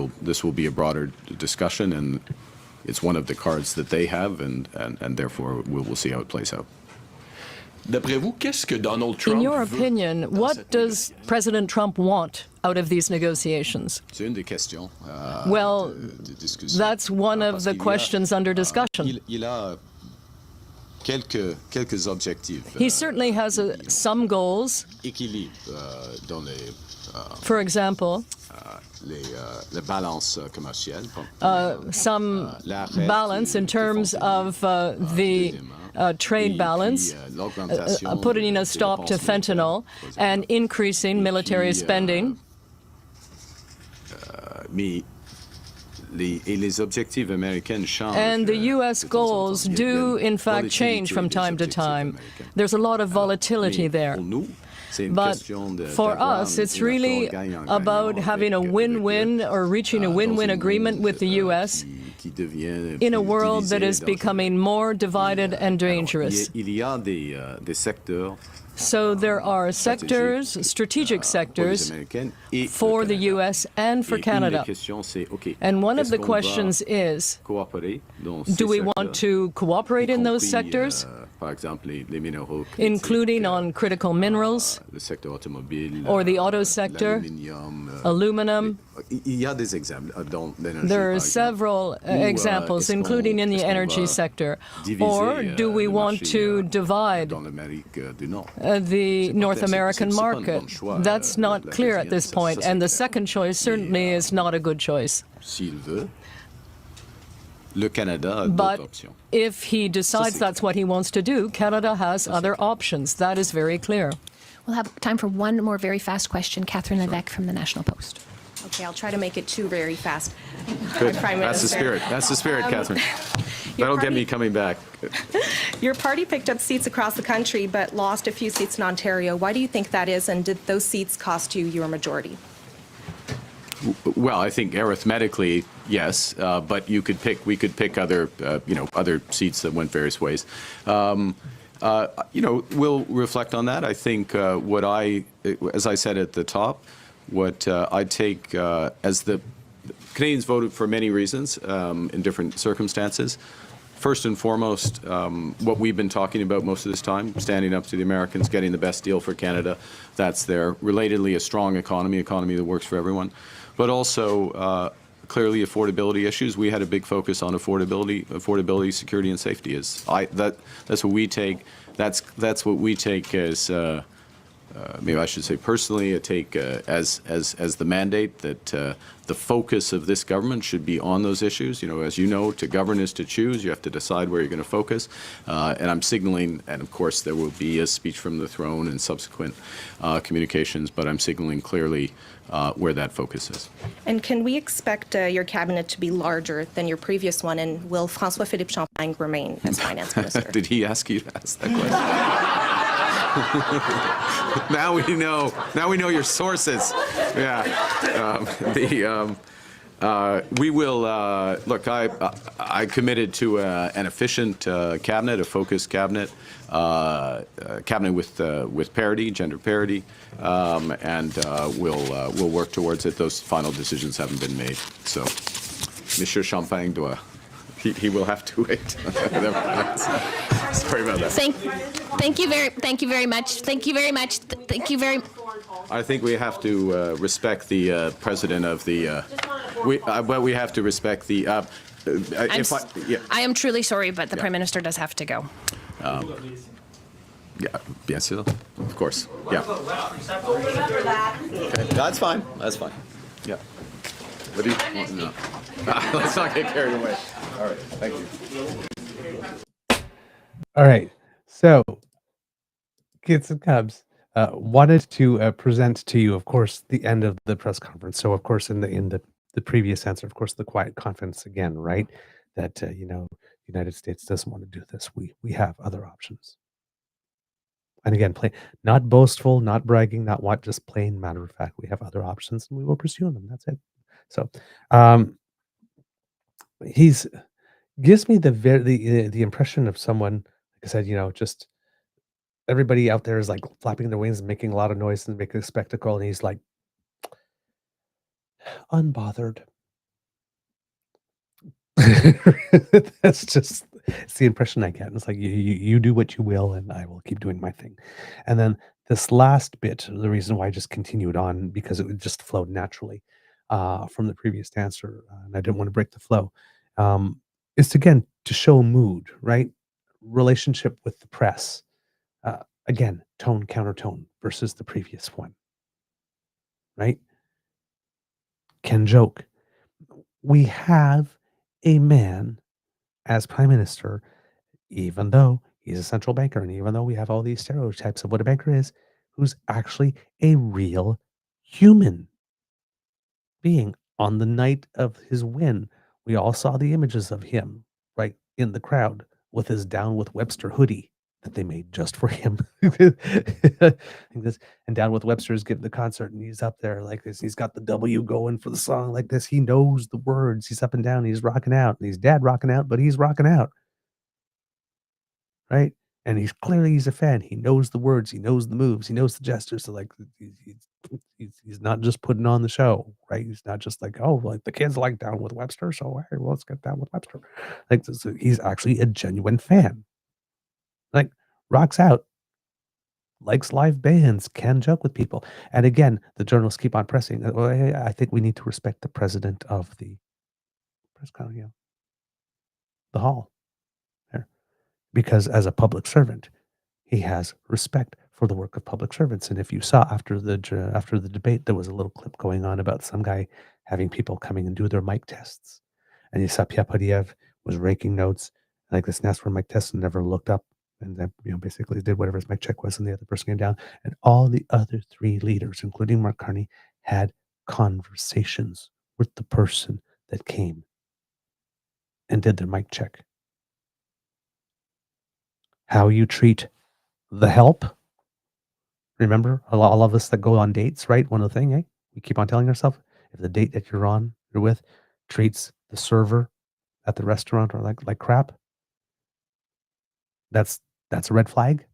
will be a broader discussion, and it's one of the cards that they have, and therefore we'll see how it plays out. In your opinion, what does President Trump want out of these negotiations? Well, that's one of the questions under discussion. He certainly has some goals. For example, some balance in terms of the trade balance, putting a stop to fentanyl and increasing military spending. And the U.S. goals do, in fact, change from time to time. There's a lot of volatility there. But for us, it's really about having a win-win or reaching a win-win agreement with the U.S. in a world that is becoming more divided and dangerous. So there are sectors, strategic sectors, for the U.S. and for Canada. And one of the questions is, do we want to cooperate in those sectors, including on critical minerals, or the auto sector, aluminum? There are several examples, including in the energy sector. Or do we want to divide the North American market? That's not clear at this point, and the second choice certainly is not a good choice. But if he decides that's what he wants to do, Canada has other options. That is very clear. We'll have time for one more very fast question. Catherine Levesque from the National Post. Okay, I'll try to make it 2 very fast. Good. That's the spirit. That's the spirit, Catherine. That'll get me coming back. Your party picked up seats across the country but lost a few seats in Ontario. Why do you think that is, and did those seats cost you your majority? Well, I think arithmetically, yes, but we could pick other, other seats that went various ways. We'll reflect on that. I think as I said at the top, what I take as the Canadians voted for many reasons in different circumstances. First and foremost, what we've been talking about most of this time, standing up to the Americans, getting the best deal for Canada, that's there. Relatedly, a strong economy that works for everyone. But also, clearly, affordability issues. We had a big focus on affordability, security, and safety. That's what we take. That's what we take as, maybe I should say personally, I take as the mandate that the focus of this government should be on those issues. As you know, to govern is to choose. You have to decide where you're going to focus. And I'm signaling, and of course there will be a speech from the throne and subsequent communications, but I'm signaling clearly where that focus is. And can we expect your cabinet to be larger than your previous one? And will François-Philippe Champagne remain as finance minister? Did he ask you to ask that question? Now we know your sources. Yeah. We will look. I committed to an efficient cabinet, a focused cabinet, cabinet with parity, gender parity, and we'll work towards it. Those final decisions haven't been made, so Monsieur Champagne he will have to wait. Sorry about that. Thank you very much. I think we have to respect the president of the. We have to respect the. I am truly sorry, but the Prime Minister does have to go. Yeah, bien sûr, of course. Yeah. Okay. That's fine. Yeah. What do you? No. Let's not get carried away. All right. Thank you. All right. So, kids and cubs, wanted to present to you, of course, the end of the press conference. So, of course, in the previous answer, of course, the quiet confidence again, right? That the United States doesn't want to do this. We have other options. And again, not boastful, not bragging, just plain matter of fact. We have other options, and we will pursue them. That's it. So, he's gives me the impression of someone, like I said, just everybody out there is like flapping their wings and making a lot of noise and making a spectacle, and he's like unbothered. It's the impression I get. It's like you do what you will, and I will keep doing my thing. And then this last bit, the reason why I just continued on, because it just flowed naturally from the previous answer, and I didn't want to break the flow. Is again to show mood, right? Relationship with the press. Again, tone, countertone versus the previous one, right? Can joke. We have a man as prime minister, even though he's a central banker, and even though we have all these stereotypes of what a banker is, who's actually a real human being. On the night of his win, we all saw the images of him right in the crowd with his Down with Webster hoodie that they made just for him. And Down with Webster is giving the concert, and he's up there like this. He's got the W going for the song like this. He knows the words. He's up and down. He's rocking out. And he's dad rocking out, but he's rocking out. Right? And he's a fan. He knows the words. He knows the moves. He knows the gestures. So like he's not just putting on the show, right? He's not just like, oh, like the kids like Down with Webster, so hey, well, let's get Down with Webster. Like so he's actually a genuine fan. Like rocks out, likes live bands, can joke with people. And again, the journalists keep on pressing. Well, I think we need to respect the president of the press conference, the hall, there, because as a public servant, he has respect for the work of public servants. And if you saw after the debate, there was a little clip going on about some guy having people coming and do their mic tests, and you saw Pierre Poilievre was raking notes like this. And asked for a mic test and never looked up. And then, basically did whatever his mic check was, and the other person came down. And all the other three leaders, including Mark Carney, had conversations with the person that came and did their mic check. How you treat the help. Remember, all of us that go on dates, right? One of the things, we keep on telling ourselves, if the date that you're with treats the server at the restaurant or like crap, that's a red flag.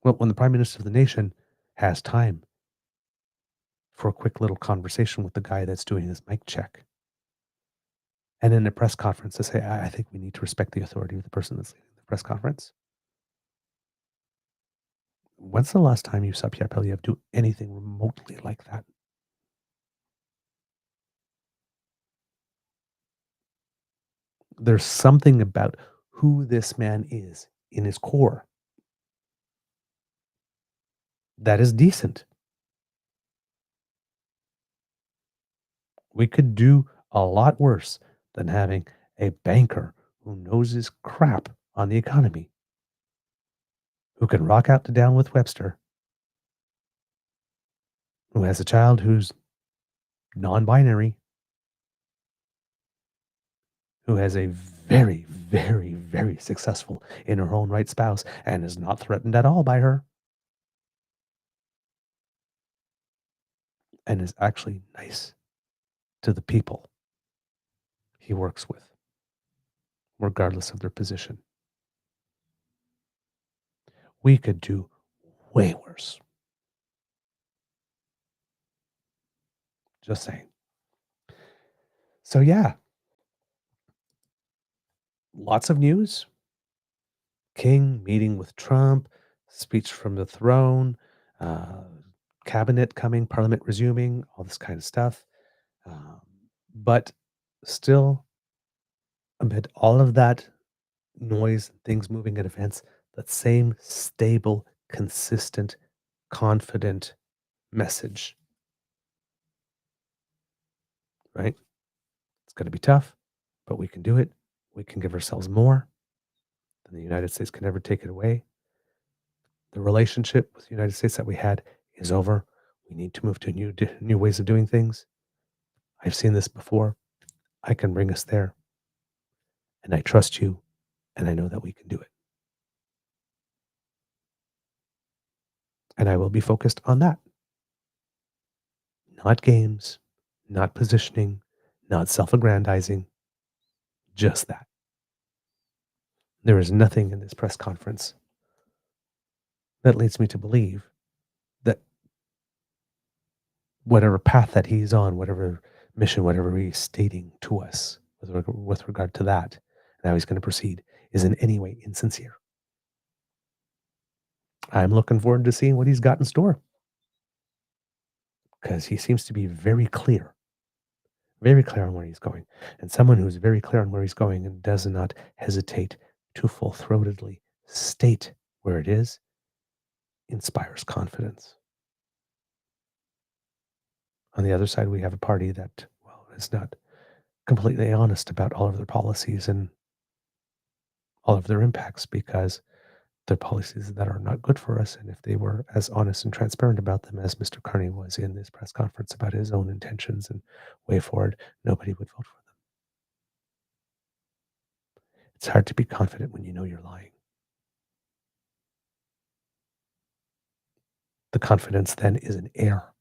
Well, when the Prime Minister of the nation has time for a quick little conversation with the guy that's doing his mic check, and in a press conference to say, I think we need to respect the authority of the person that's leading the press conference. When's the last time you saw Pierre Poilievre do anything remotely like that? There's something about who this man is in his core that is decent. We could do a lot worse than having a banker who knows his crap on the economy, who can rock out to down with Webster, who has a child who's non-binary, who has a very, very, very successful in her own right spouse and is not threatened at all by her, and is actually nice to the people he works with, regardless of their position. We could do way worse. Just saying. So yeah, lots of news. King meeting with Trump, speech from the throne, cabinet coming, parliament resuming, all this kind of stuff. But still, amid all of that noise, things moving at events, that same stable, consistent, confident message. Right? It's going to be tough, but we can do it. We can give ourselves more. And the United States can never take it away. The relationship with the United States that we had is over. We need to move to new ways of doing things. I've seen this before. I can bring us there. And I trust you, and I know that we can do it. And I will be focused on that. Not games, not positioning, not self-aggrandizing, just that. There is nothing in this press conference that leads me to believe that whatever path that he's on, whatever mission, whatever he's stating to us with regard to that, and how he's going to proceed, is in any way insincere. I'm looking forward to seeing what he's got in store, because he seems to be very clear on where he's going. And someone who's very clear on where he's going and does not hesitate to full-throatedly state where it is inspires confidence. On the other side, we have a party that, well, is not completely honest about all of their policies and all of their impacts, because they're policies that are not good for us. And if they were as honest and transparent about them as Mr. Carney was in this press conference about his own intentions and way forward, nobody would vote for them. It's hard to be confident when you know you're lying. The confidence then is an air.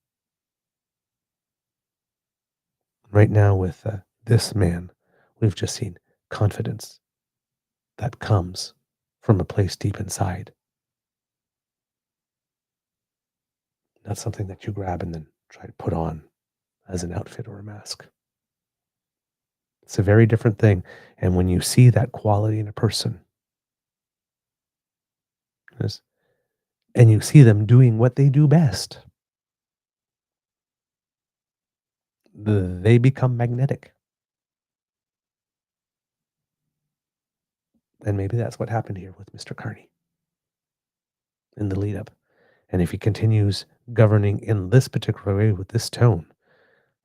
Right now with this man, we've just seen confidence that comes from a place deep inside. Not something that you grab and then try to put on as an outfit or a mask. It's a very different thing. And when you see that quality in a person, and you see them doing what they do best, they become magnetic. And maybe that's what happened here with Mr. Carney in the lead up. And if he continues governing in this particular way with this tone,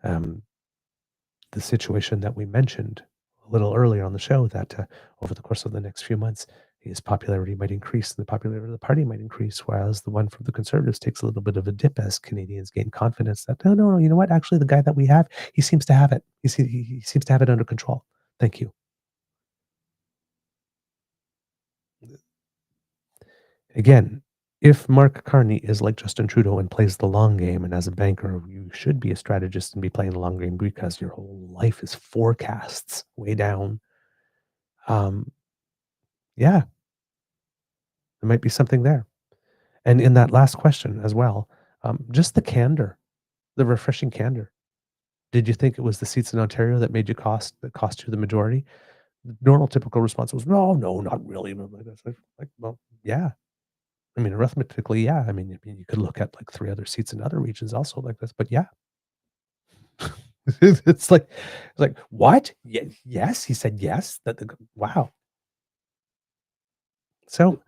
the situation that we mentioned a little earlier on the show, that over the course of the next few months, his popularity might increase and the popularity of the party might increase, whereas the one from the Conservatives takes a little bit of a dip as Canadians gain confidence that, no, you know what? Actually, the guy that we have, he seems to have it. He seems to have it under control. Thank you. Again, if Mark Carney is like Justin Trudeau and plays the long game, and as a banker, you should be a strategist and be playing the long game because your whole life is forecasts way down. Yeah, there might be something there. And in that last question as well, just the candor, the refreshing candor. Did you think it was the seats in Ontario that cost you the majority? The normal typical response was, no, not really. Like, well, yeah. I mean, arithmetically, yeah. I mean, you could look at like 3 other seats in other regions also like this, but yeah. it's like, what? Yes, he said yes. Wow. So,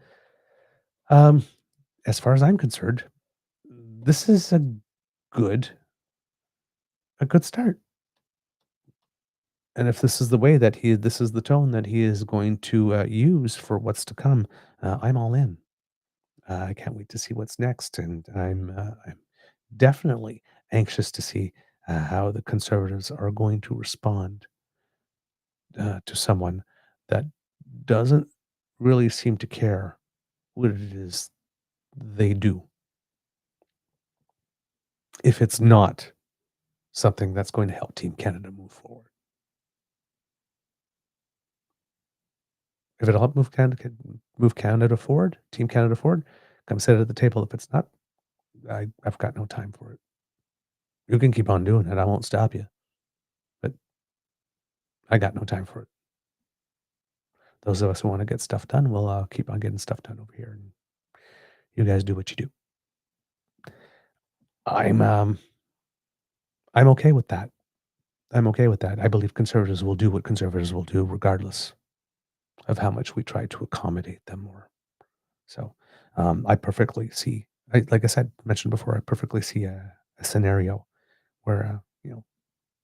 as far as I'm concerned, this is a good start. And if this is the way that this is the tone that he is going to use for what's to come, I'm all in. I can't wait to see what's next, and I'm definitely anxious to see how the Conservatives are going to respond to someone that doesn't really seem to care what it is they do. If it's not something that's going to help Team Canada move forward. If it'll help move Canada forward, Team Canada forward, come sit at the table. If it's not, I've got no time for it. You can keep on doing it. I won't stop you. But I got no time for it. Those of us who want to get stuff done, will keep on getting stuff done over here. And you guys do what you do. I'm okay with that. I'm okay with that. I believe Conservatives will do what Conservatives will do regardless of how much we try to accommodate them more. So I perfectly see, like I said, mentioned before, I perfectly see a scenario where,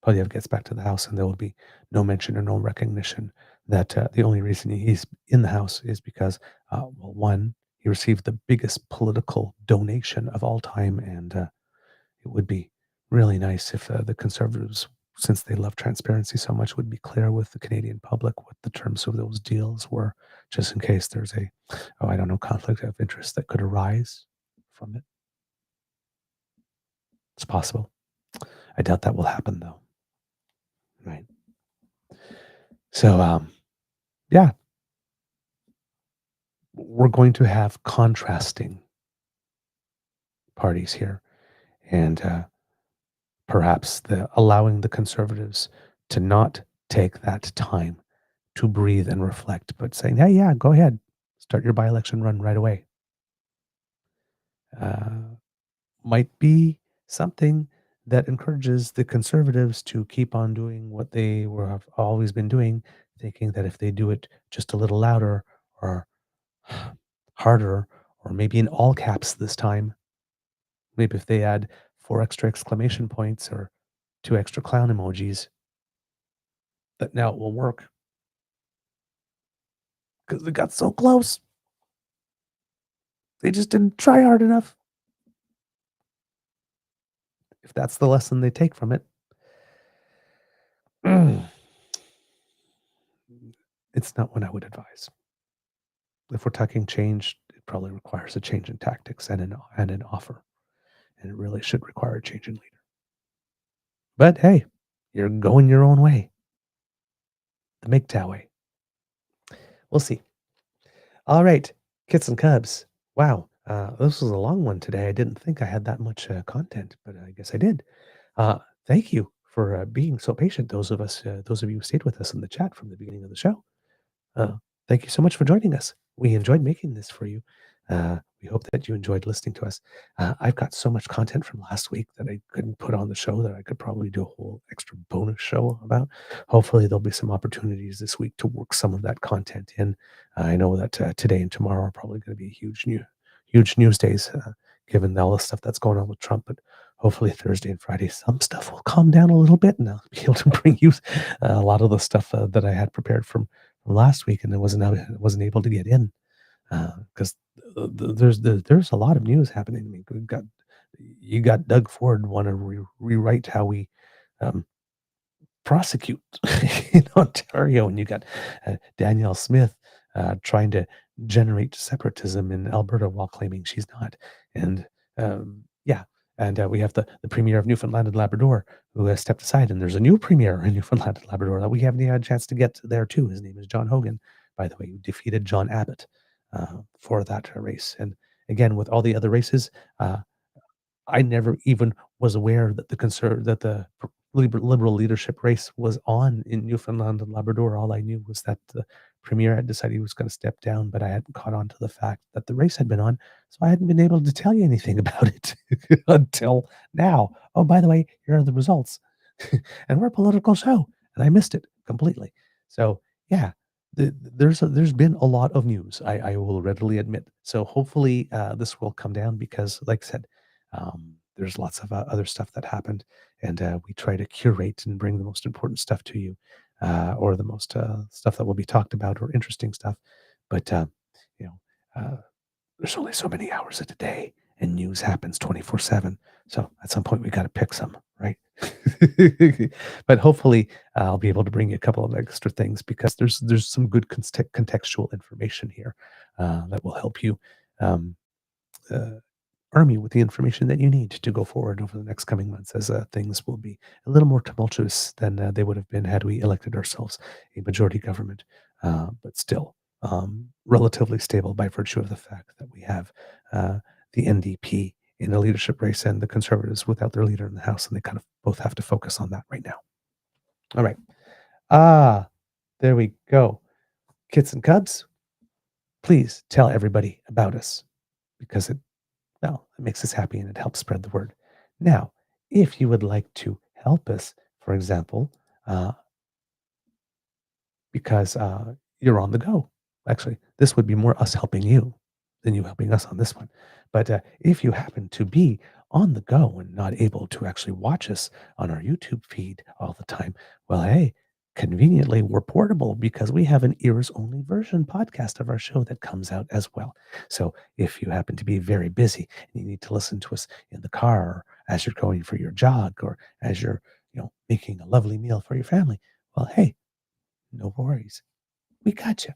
Polyev gets back to the House and there will be no mention or no recognition that the only reason he's in the House is because, well, one, he received the biggest political donation of all time, and it would be really nice if the Conservatives, since they love transparency so much, would be clear with the Canadian public what the terms of those deals were, just in case there's conflict of interest that could arise from it. It's possible. I doubt that will happen, though. Right. So, yeah, we're going to have contrasting parties here, and perhaps allowing the Conservatives to not take that time to breathe and reflect, but saying, hey, yeah, go ahead, start your by-election run right away. Might be something that encourages the Conservatives to keep on doing what they have always been doing, thinking that if they do it just a little louder or harder, or maybe in all caps this time, maybe if they add 4 extra exclamation points or 2 extra clown emojis, that now it will work. Because they got so close. They just didn't try hard enough. If that's the lesson they take from it, it's not what I would advise. If we're talking change, it probably requires a change in tactics and an offer. And it really should require a change in leader. But hey, you're going your own way. The MGTOW way. We'll see. All right, kits and cubs. Wow, this was a long one today. I didn't think I had that much content, but I guess I did. Thank you for being so patient. Those of you who stayed with us in the chat from the beginning of the show. Thank you so much for joining us. We enjoyed making this for you. We hope that you enjoyed listening to us. I've got so much content from last week that I couldn't put on the show that I could probably do a whole extra bonus show about. Hopefully there'll be some opportunities this week to work some of that content in. I know that today and tomorrow are probably going to be huge news days, given all the stuff that's going on with Trump. But hopefully Thursday and Friday, some stuff will calm down a little bit, and I'll be able to bring you a lot of the stuff that I had prepared from last week, and I wasn't able to get in because there's a lot of news happening. I mean, you got Doug Ford want to rewrite how we prosecute in Ontario, and you got Danielle Smith trying to generate separatism in Alberta while claiming she's not. And yeah, and we have the Premier of Newfoundland and Labrador who has stepped aside, and there's a new Premier in Newfoundland and Labrador that we haven't had a chance to get there too. His name is John Hogan, by the way, who defeated John Abbott for that race. And again, with all the other races, I never even was aware that the liberal leadership race was on in Newfoundland and Labrador. All I knew was that the premier had decided he was going to step down, but I hadn't caught on to the fact that the race had been on, so I hadn't been able to tell you anything about it until now. Oh, by the way, here are the results, and we're a political show, and I missed it completely. So yeah, there's been a lot of news. I will readily admit. So hopefully this will come down because, like I said, there's lots of other stuff that happened, and we try to curate and bring the most important stuff to you, or the most stuff that will be talked about or interesting stuff. But you know, there's only so many hours in a day, and news happens 24/7. So at some point we got to pick some, right? But hopefully I'll be able to bring you a couple of extra things because there's some good contextual information here that will help you. Arm you with the information that you need to go forward over the next coming months, as things will be a little more tumultuous than they would have been had we elected ourselves a majority government, but still relatively stable by virtue of the fact that we have the NDP in a leadership race and the Conservatives without their leader in the House, and they kind of both have to focus on that right now. All right. There we go. Kits and Cubs, please tell everybody about us because it makes us happy and it helps spread the word. Now, if you would like to help us, for example, because you're on the go. Actually, this would be more us helping you than you helping us on this one. But if you happen to be on the go and not able to actually watch us on our YouTube feed all the time, well, hey, conveniently, we're portable because we have an ears-only version podcast of our show that comes out as well. So if you happen to be very busy and you need to listen to us in the car or as you're going for your jog or as you're, making a lovely meal for your family, well, hey, no worries. We got you.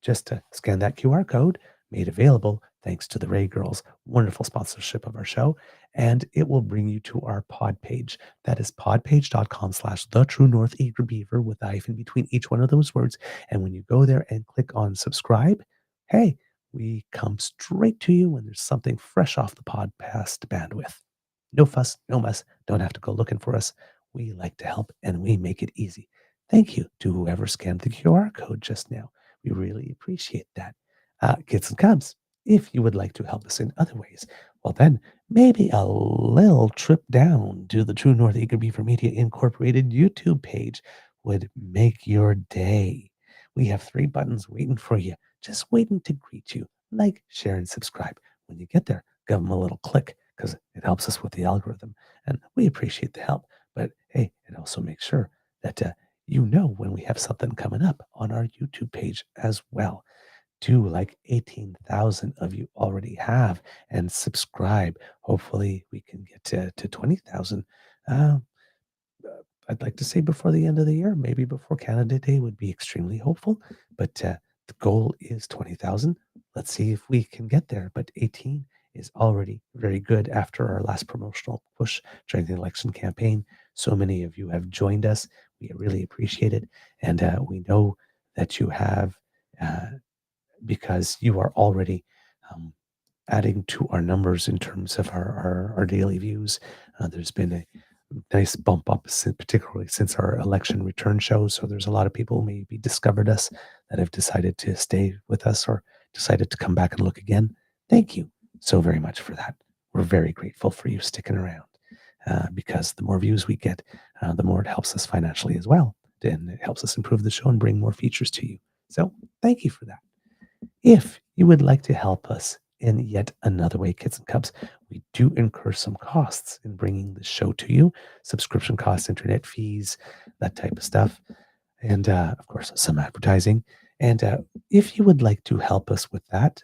Just scan that QR code, made available thanks to the Ray Girls' wonderful sponsorship of our show, and it will bring you to our pod page. That is podpage.com/thetruenortheagerbeaver with a hyphen between each one of those words. And when you go there and click on subscribe, hey, we come straight to you when there's something fresh off the podcast bandwidth. No fuss, no mess. Don't have to go looking for us. We like to help and we make it easy. Thank you to whoever scanned the QR code just now. We really appreciate that. Kids and Cubs, if you would like to help us in other ways, well then, maybe a little trip down to the True North Eager Beaver Media Incorporated YouTube page would make your day. We have 3 buttons waiting for you, just waiting to greet you. Like, share, and subscribe. When you get there, give them a little click because it helps us with the algorithm. And we appreciate the help. But hey, it also makes sure that when we have something coming up on our YouTube page as well. Do like 18,000 of you already have and subscribe. Hopefully we can get to 20,000. I'd like to say before the end of the year, maybe before Canada Day would be extremely hopeful, but the goal is 20,000. Let's see if we can get there, but 18 is already very good after our last promotional push during the election campaign. So many of you have joined us. We really appreciate it. And we know that you have, because you are already adding to our numbers in terms of our daily views. There's been a nice bump up, particularly since our election return show. So there's a lot of people who maybe discovered us that have decided to stay with us or decided to come back and look again. Thank you so very much for that. We're very grateful for you sticking around because the more views we get, the more it helps us financially as well. And it helps us improve the show and bring more features to you. So thank you for that. If you would like to help us in yet another way, Kids and Cubs, we do incur some costs in bringing the show to you. Subscription costs, internet fees, that type of stuff. And of course, some advertising. And if you would like to help us with that,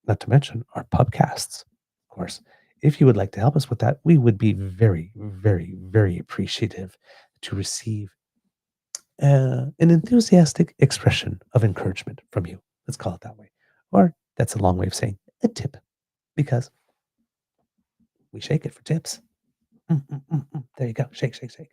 not to mention our pubcasts, of course, if you would like to help us with that, we would be very, very, very appreciative to receive an enthusiastic expression of encouragement from you. Let's call it that way. Or that's a long way of saying a tip, because we shake it for tips. There you go. Shake, shake, shake.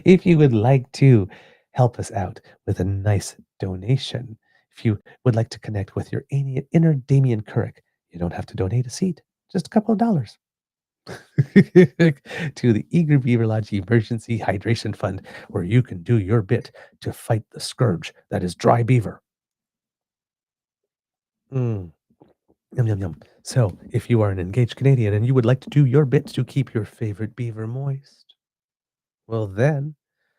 If you would like to help us out with a nice donation, if you would like to connect with your inner Damien Couric, you don't have to donate a seat, just a couple of dollars. To the Eager Beaver Lodge Emergency Hydration Fund, where you can do your bit to fight the scourge that is dry beaver. Yum, yum, yum. So, if you are an engaged Canadian and you would like to do your bit to keep your favorite beaver moist, well then,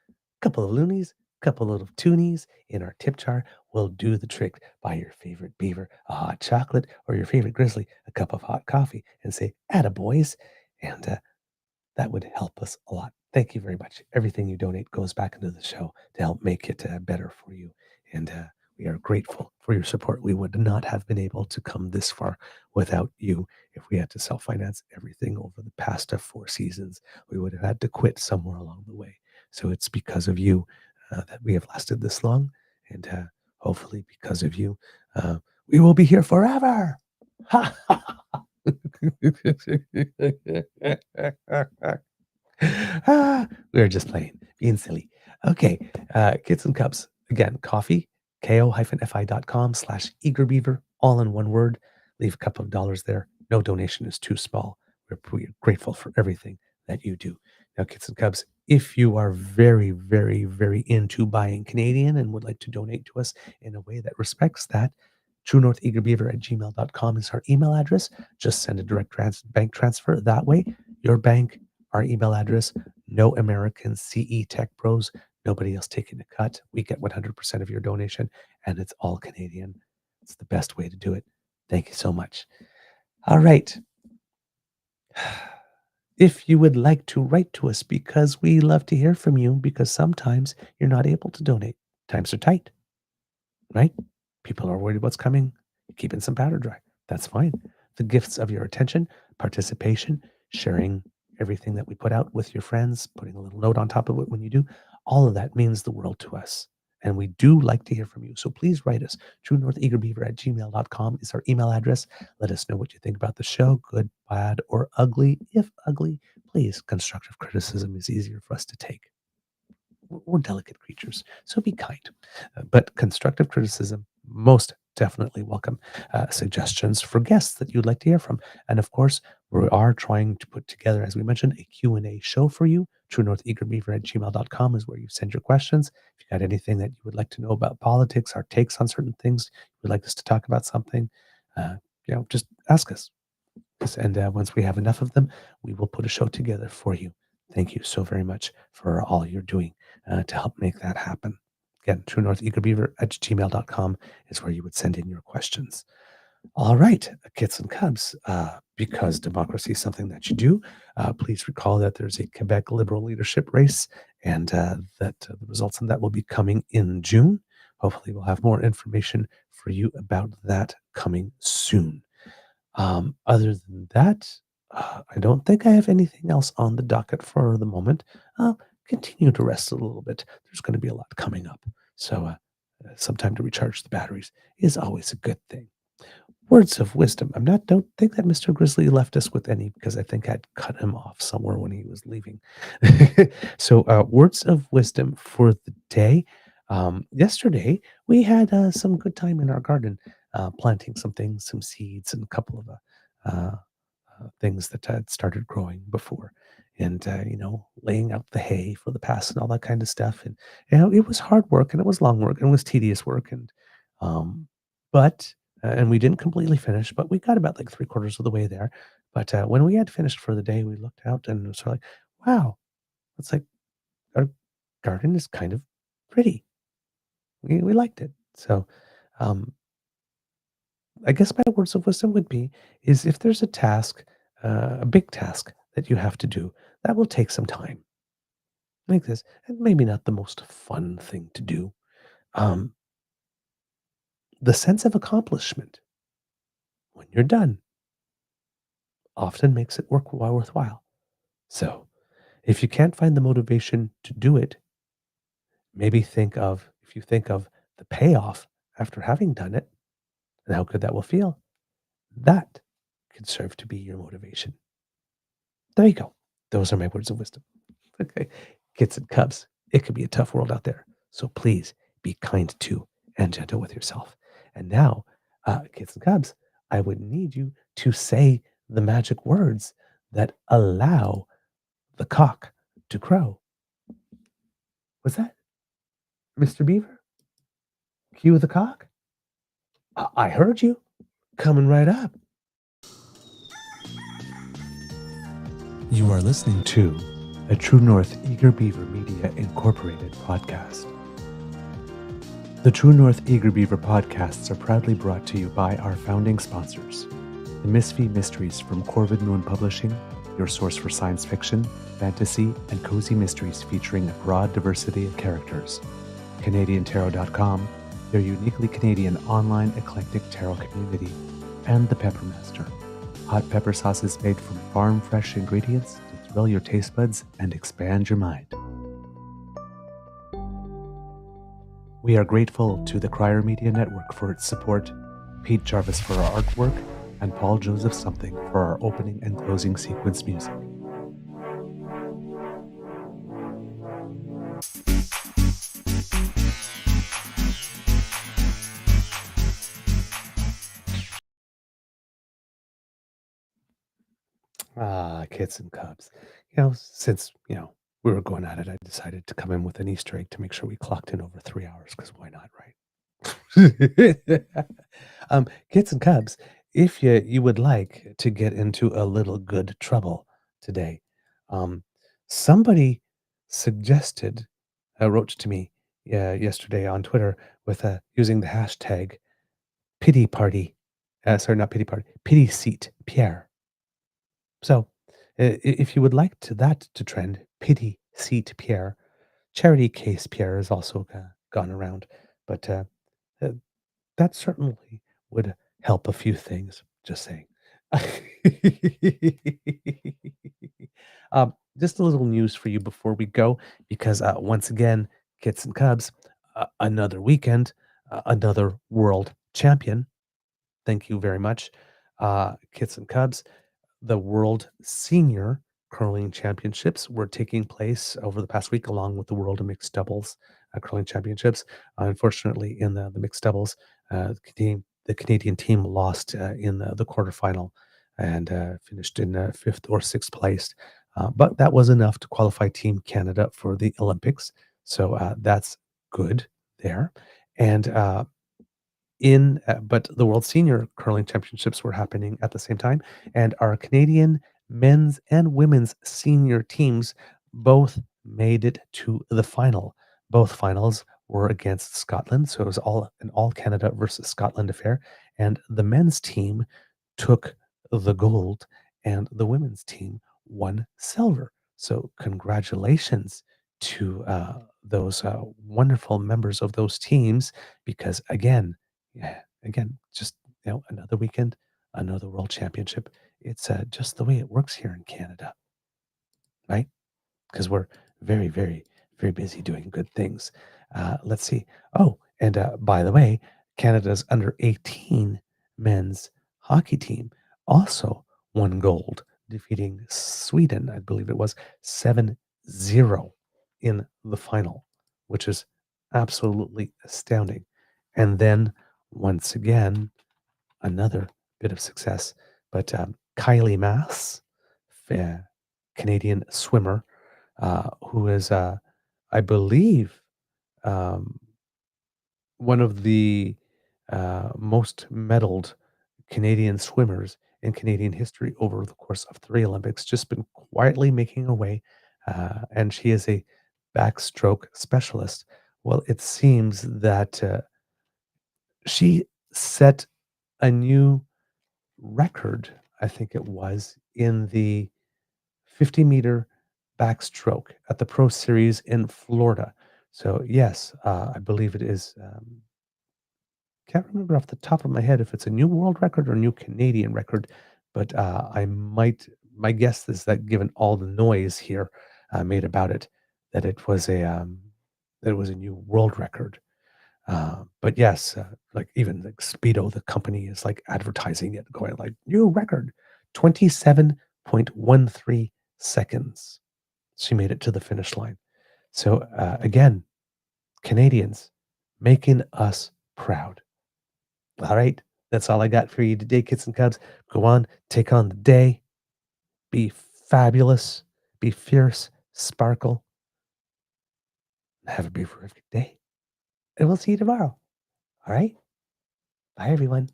a couple of loonies, couple of toonies in our tip jar will do the trick. Buy your favorite beaver a hot chocolate, or your favorite grizzly a cup of hot coffee, and say, "Atta boys," and that would help us a lot. Thank you very much. Everything you donate goes back into the show to help make it better for you. And we are grateful for your support. We would not have been able to come this far without you. If we had to self-finance everything over the past 4 seasons, we would have had to quit somewhere along the way. So it's because of you that we have lasted this long. And hopefully because of you, we will be here forever. We're just playing, being silly. Okay, Kids and Cubs. Again, coffee, ko-fi.com/eagerbeaver, all in one word. Leave a couple of dollars there. No donation is too small. We're grateful for everything that you do. Now, Kids and Cubs, if you are very, very, very into buying Canadian and would like to donate to us in a way that respects that, truenortheagerbeaver@gmail.com is our email address. Just send a direct bank transfer that way. Your bank, our email address, no American CE Tech Bros, nobody else taking a cut. We get 100% of your donation, and it's all Canadian. It's the best way to do it. Thank you so much. All right. If you would like to write to us, because we love to hear from you, because sometimes you're not able to donate. Times are tight, right? People are worried what's coming. Keeping some powder dry. That's fine. The gifts of your attention, participation, sharing everything that we put out with your friends, putting a little note on top of it when you do, all of that means the world to us. And we do like to hear from you. So please write us. truenortheagerbeaver@gmail.com is our email address. Let us know what you think about the show, good, bad, or ugly. If ugly, please, constructive criticism is easier for us to take. We're delicate creatures, so be kind. But constructive criticism, most definitely welcome. Suggestions for guests that you'd like to hear from. And of course, we are trying to put together, as we mentioned, a Q&A show for you. truenortheagerbeaver@gmail.com is where you send your questions. If you got anything that you would like to know about politics, our takes on certain things, you would like us to talk about something, just ask us. And once we have enough of them, we will put a show together for you. Thank you so very much for all you're doing to help make that happen. Again, truenortheagerbeaver@gmail.com is where you would send in your questions. All right, Kits and Cubs, because democracy is something that you do, please recall that there's a Quebec Liberal leadership race, and that the results of that will be coming in June. Hopefully we'll have more information for you about that coming soon. Other than that, I don't think I have anything else on the docket for the moment. Continue to rest a little bit. There's going to be a lot coming up. So some time to recharge the batteries is always a good thing. Words of wisdom. Don't think that Mr. Grizzly left us with any, because I think I'd cut him off somewhere when he was leaving. So words of wisdom for the day. Yesterday, we had some good time in our garden, planting some things, some seeds, and a couple of things that had started growing before, and laying out the hay for the pass and all that kind of stuff. And it was hard work, and it was long work, and it was tedious work, and and we didn't completely finish, but we got about like 3/4 of the way there. But when we had finished for the day, we looked out and it was sort of like, wow, it's like our garden is kind of pretty. We liked it. So I guess my words of wisdom would be, is if there's a task, a big task that you have to do, that will take some time. Like this, and maybe not the most fun thing to do. The sense of accomplishment when you're done often makes it worthwhile. So if you can't find the motivation to do it, maybe if you think of the payoff after having done it, and how good that will feel, that could serve to be your motivation. There you go. Those are my words of wisdom. Okay. Kids and cubs, it could be a tough world out there. So please be kind to and gentle with yourself. And now, kids and cubs, I would need you to say the magic words that allow the cock to crow. What's that? Mr. Beaver? Cue the cock? I heard you. Coming right up. You are listening to a True North Eager Beaver Media Incorporated podcast. The True North Eager Beaver podcasts are proudly brought to you by our founding sponsors, the Misfit Mysteries from Corvid Moon Publishing, your source for science fiction, fantasy, and cozy mysteries featuring a broad diversity of characters, CanadianTarot.com, their uniquely Canadian online eclectic tarot community, and the Peppermaster, hot pepper sauces made from farm-fresh ingredients to thrill your taste buds and expand your mind. We are grateful to the Crier Media Network for its support, Pete Jarvis for our artwork, and Paul Joseph Something for our opening and closing sequence music. Kids and cubs. Since, we were going at it, I decided to come in with an Easter egg to make sure we clocked in over 3 hours, because why not, right? Kids and cubs, if you would like to get into a little good trouble today, somebody suggested, wrote to me yesterday on Twitter with using the hashtag pity party, not pity party, pity seat Pierre. So, if you would like that to trend, pity seat Pierre, charity case Pierre has also gone around, but that certainly would help a few things. Just saying. Just a little news for you before we go, because once again, kids and cubs, another weekend, another world champion. Thank you very much, kids and cubs. The World Senior Curling Championships were taking place over the past week, along with the World Mixed Doubles Curling Championships. Unfortunately, in the mixed doubles, the Canadian team lost in the quarterfinal and finished in 5th or 6th place. But that was enough to qualify Team Canada for the Olympics. So that's good there. And but the World Senior Curling Championships were happening at the same time, and our Canadian men's and women's senior teams both made it to the final. Both finals were against Scotland, so it was an all Canada versus Scotland affair, and the men's team took the gold, and the women's team won silver. So congratulations to those wonderful members of those teams, because again, just another weekend, another world championship. It's just the way it works here in Canada, right? Because we're very, very, very busy doing good things. Let's see. Oh, and by the way, Canada's under 18 men's hockey team also won gold, defeating Sweden, I believe it was 7-0 in the final, which is absolutely astounding. And then once again, another bit of success, but Kylie Mass, Canadian swimmer, who is, I believe, one of the most medaled Canadian swimmers in Canadian history over the course of 3 Olympics, just been quietly making her way, and she is a backstroke specialist. Well, it seems that she set a new record, I think it was, in the 50-meter backstroke at the Pro Series in Florida. So yes, I believe it is. Can't remember off the top of my head if it's a new world record or new Canadian record, but my guess is that, given all the noise here made about it, that it was a new world record. But yes, Like even like Speedo, the company is like advertising it, going like new record, 27.13 seconds. She made it to the finish line. So again, Canadians making us proud. All right, that's all I got for you today, kids and cubs. Go on, take on the day. Be fabulous. Be fierce. Sparkle. Have a beautiful day. And we'll see you tomorrow. All right? Bye, everyone.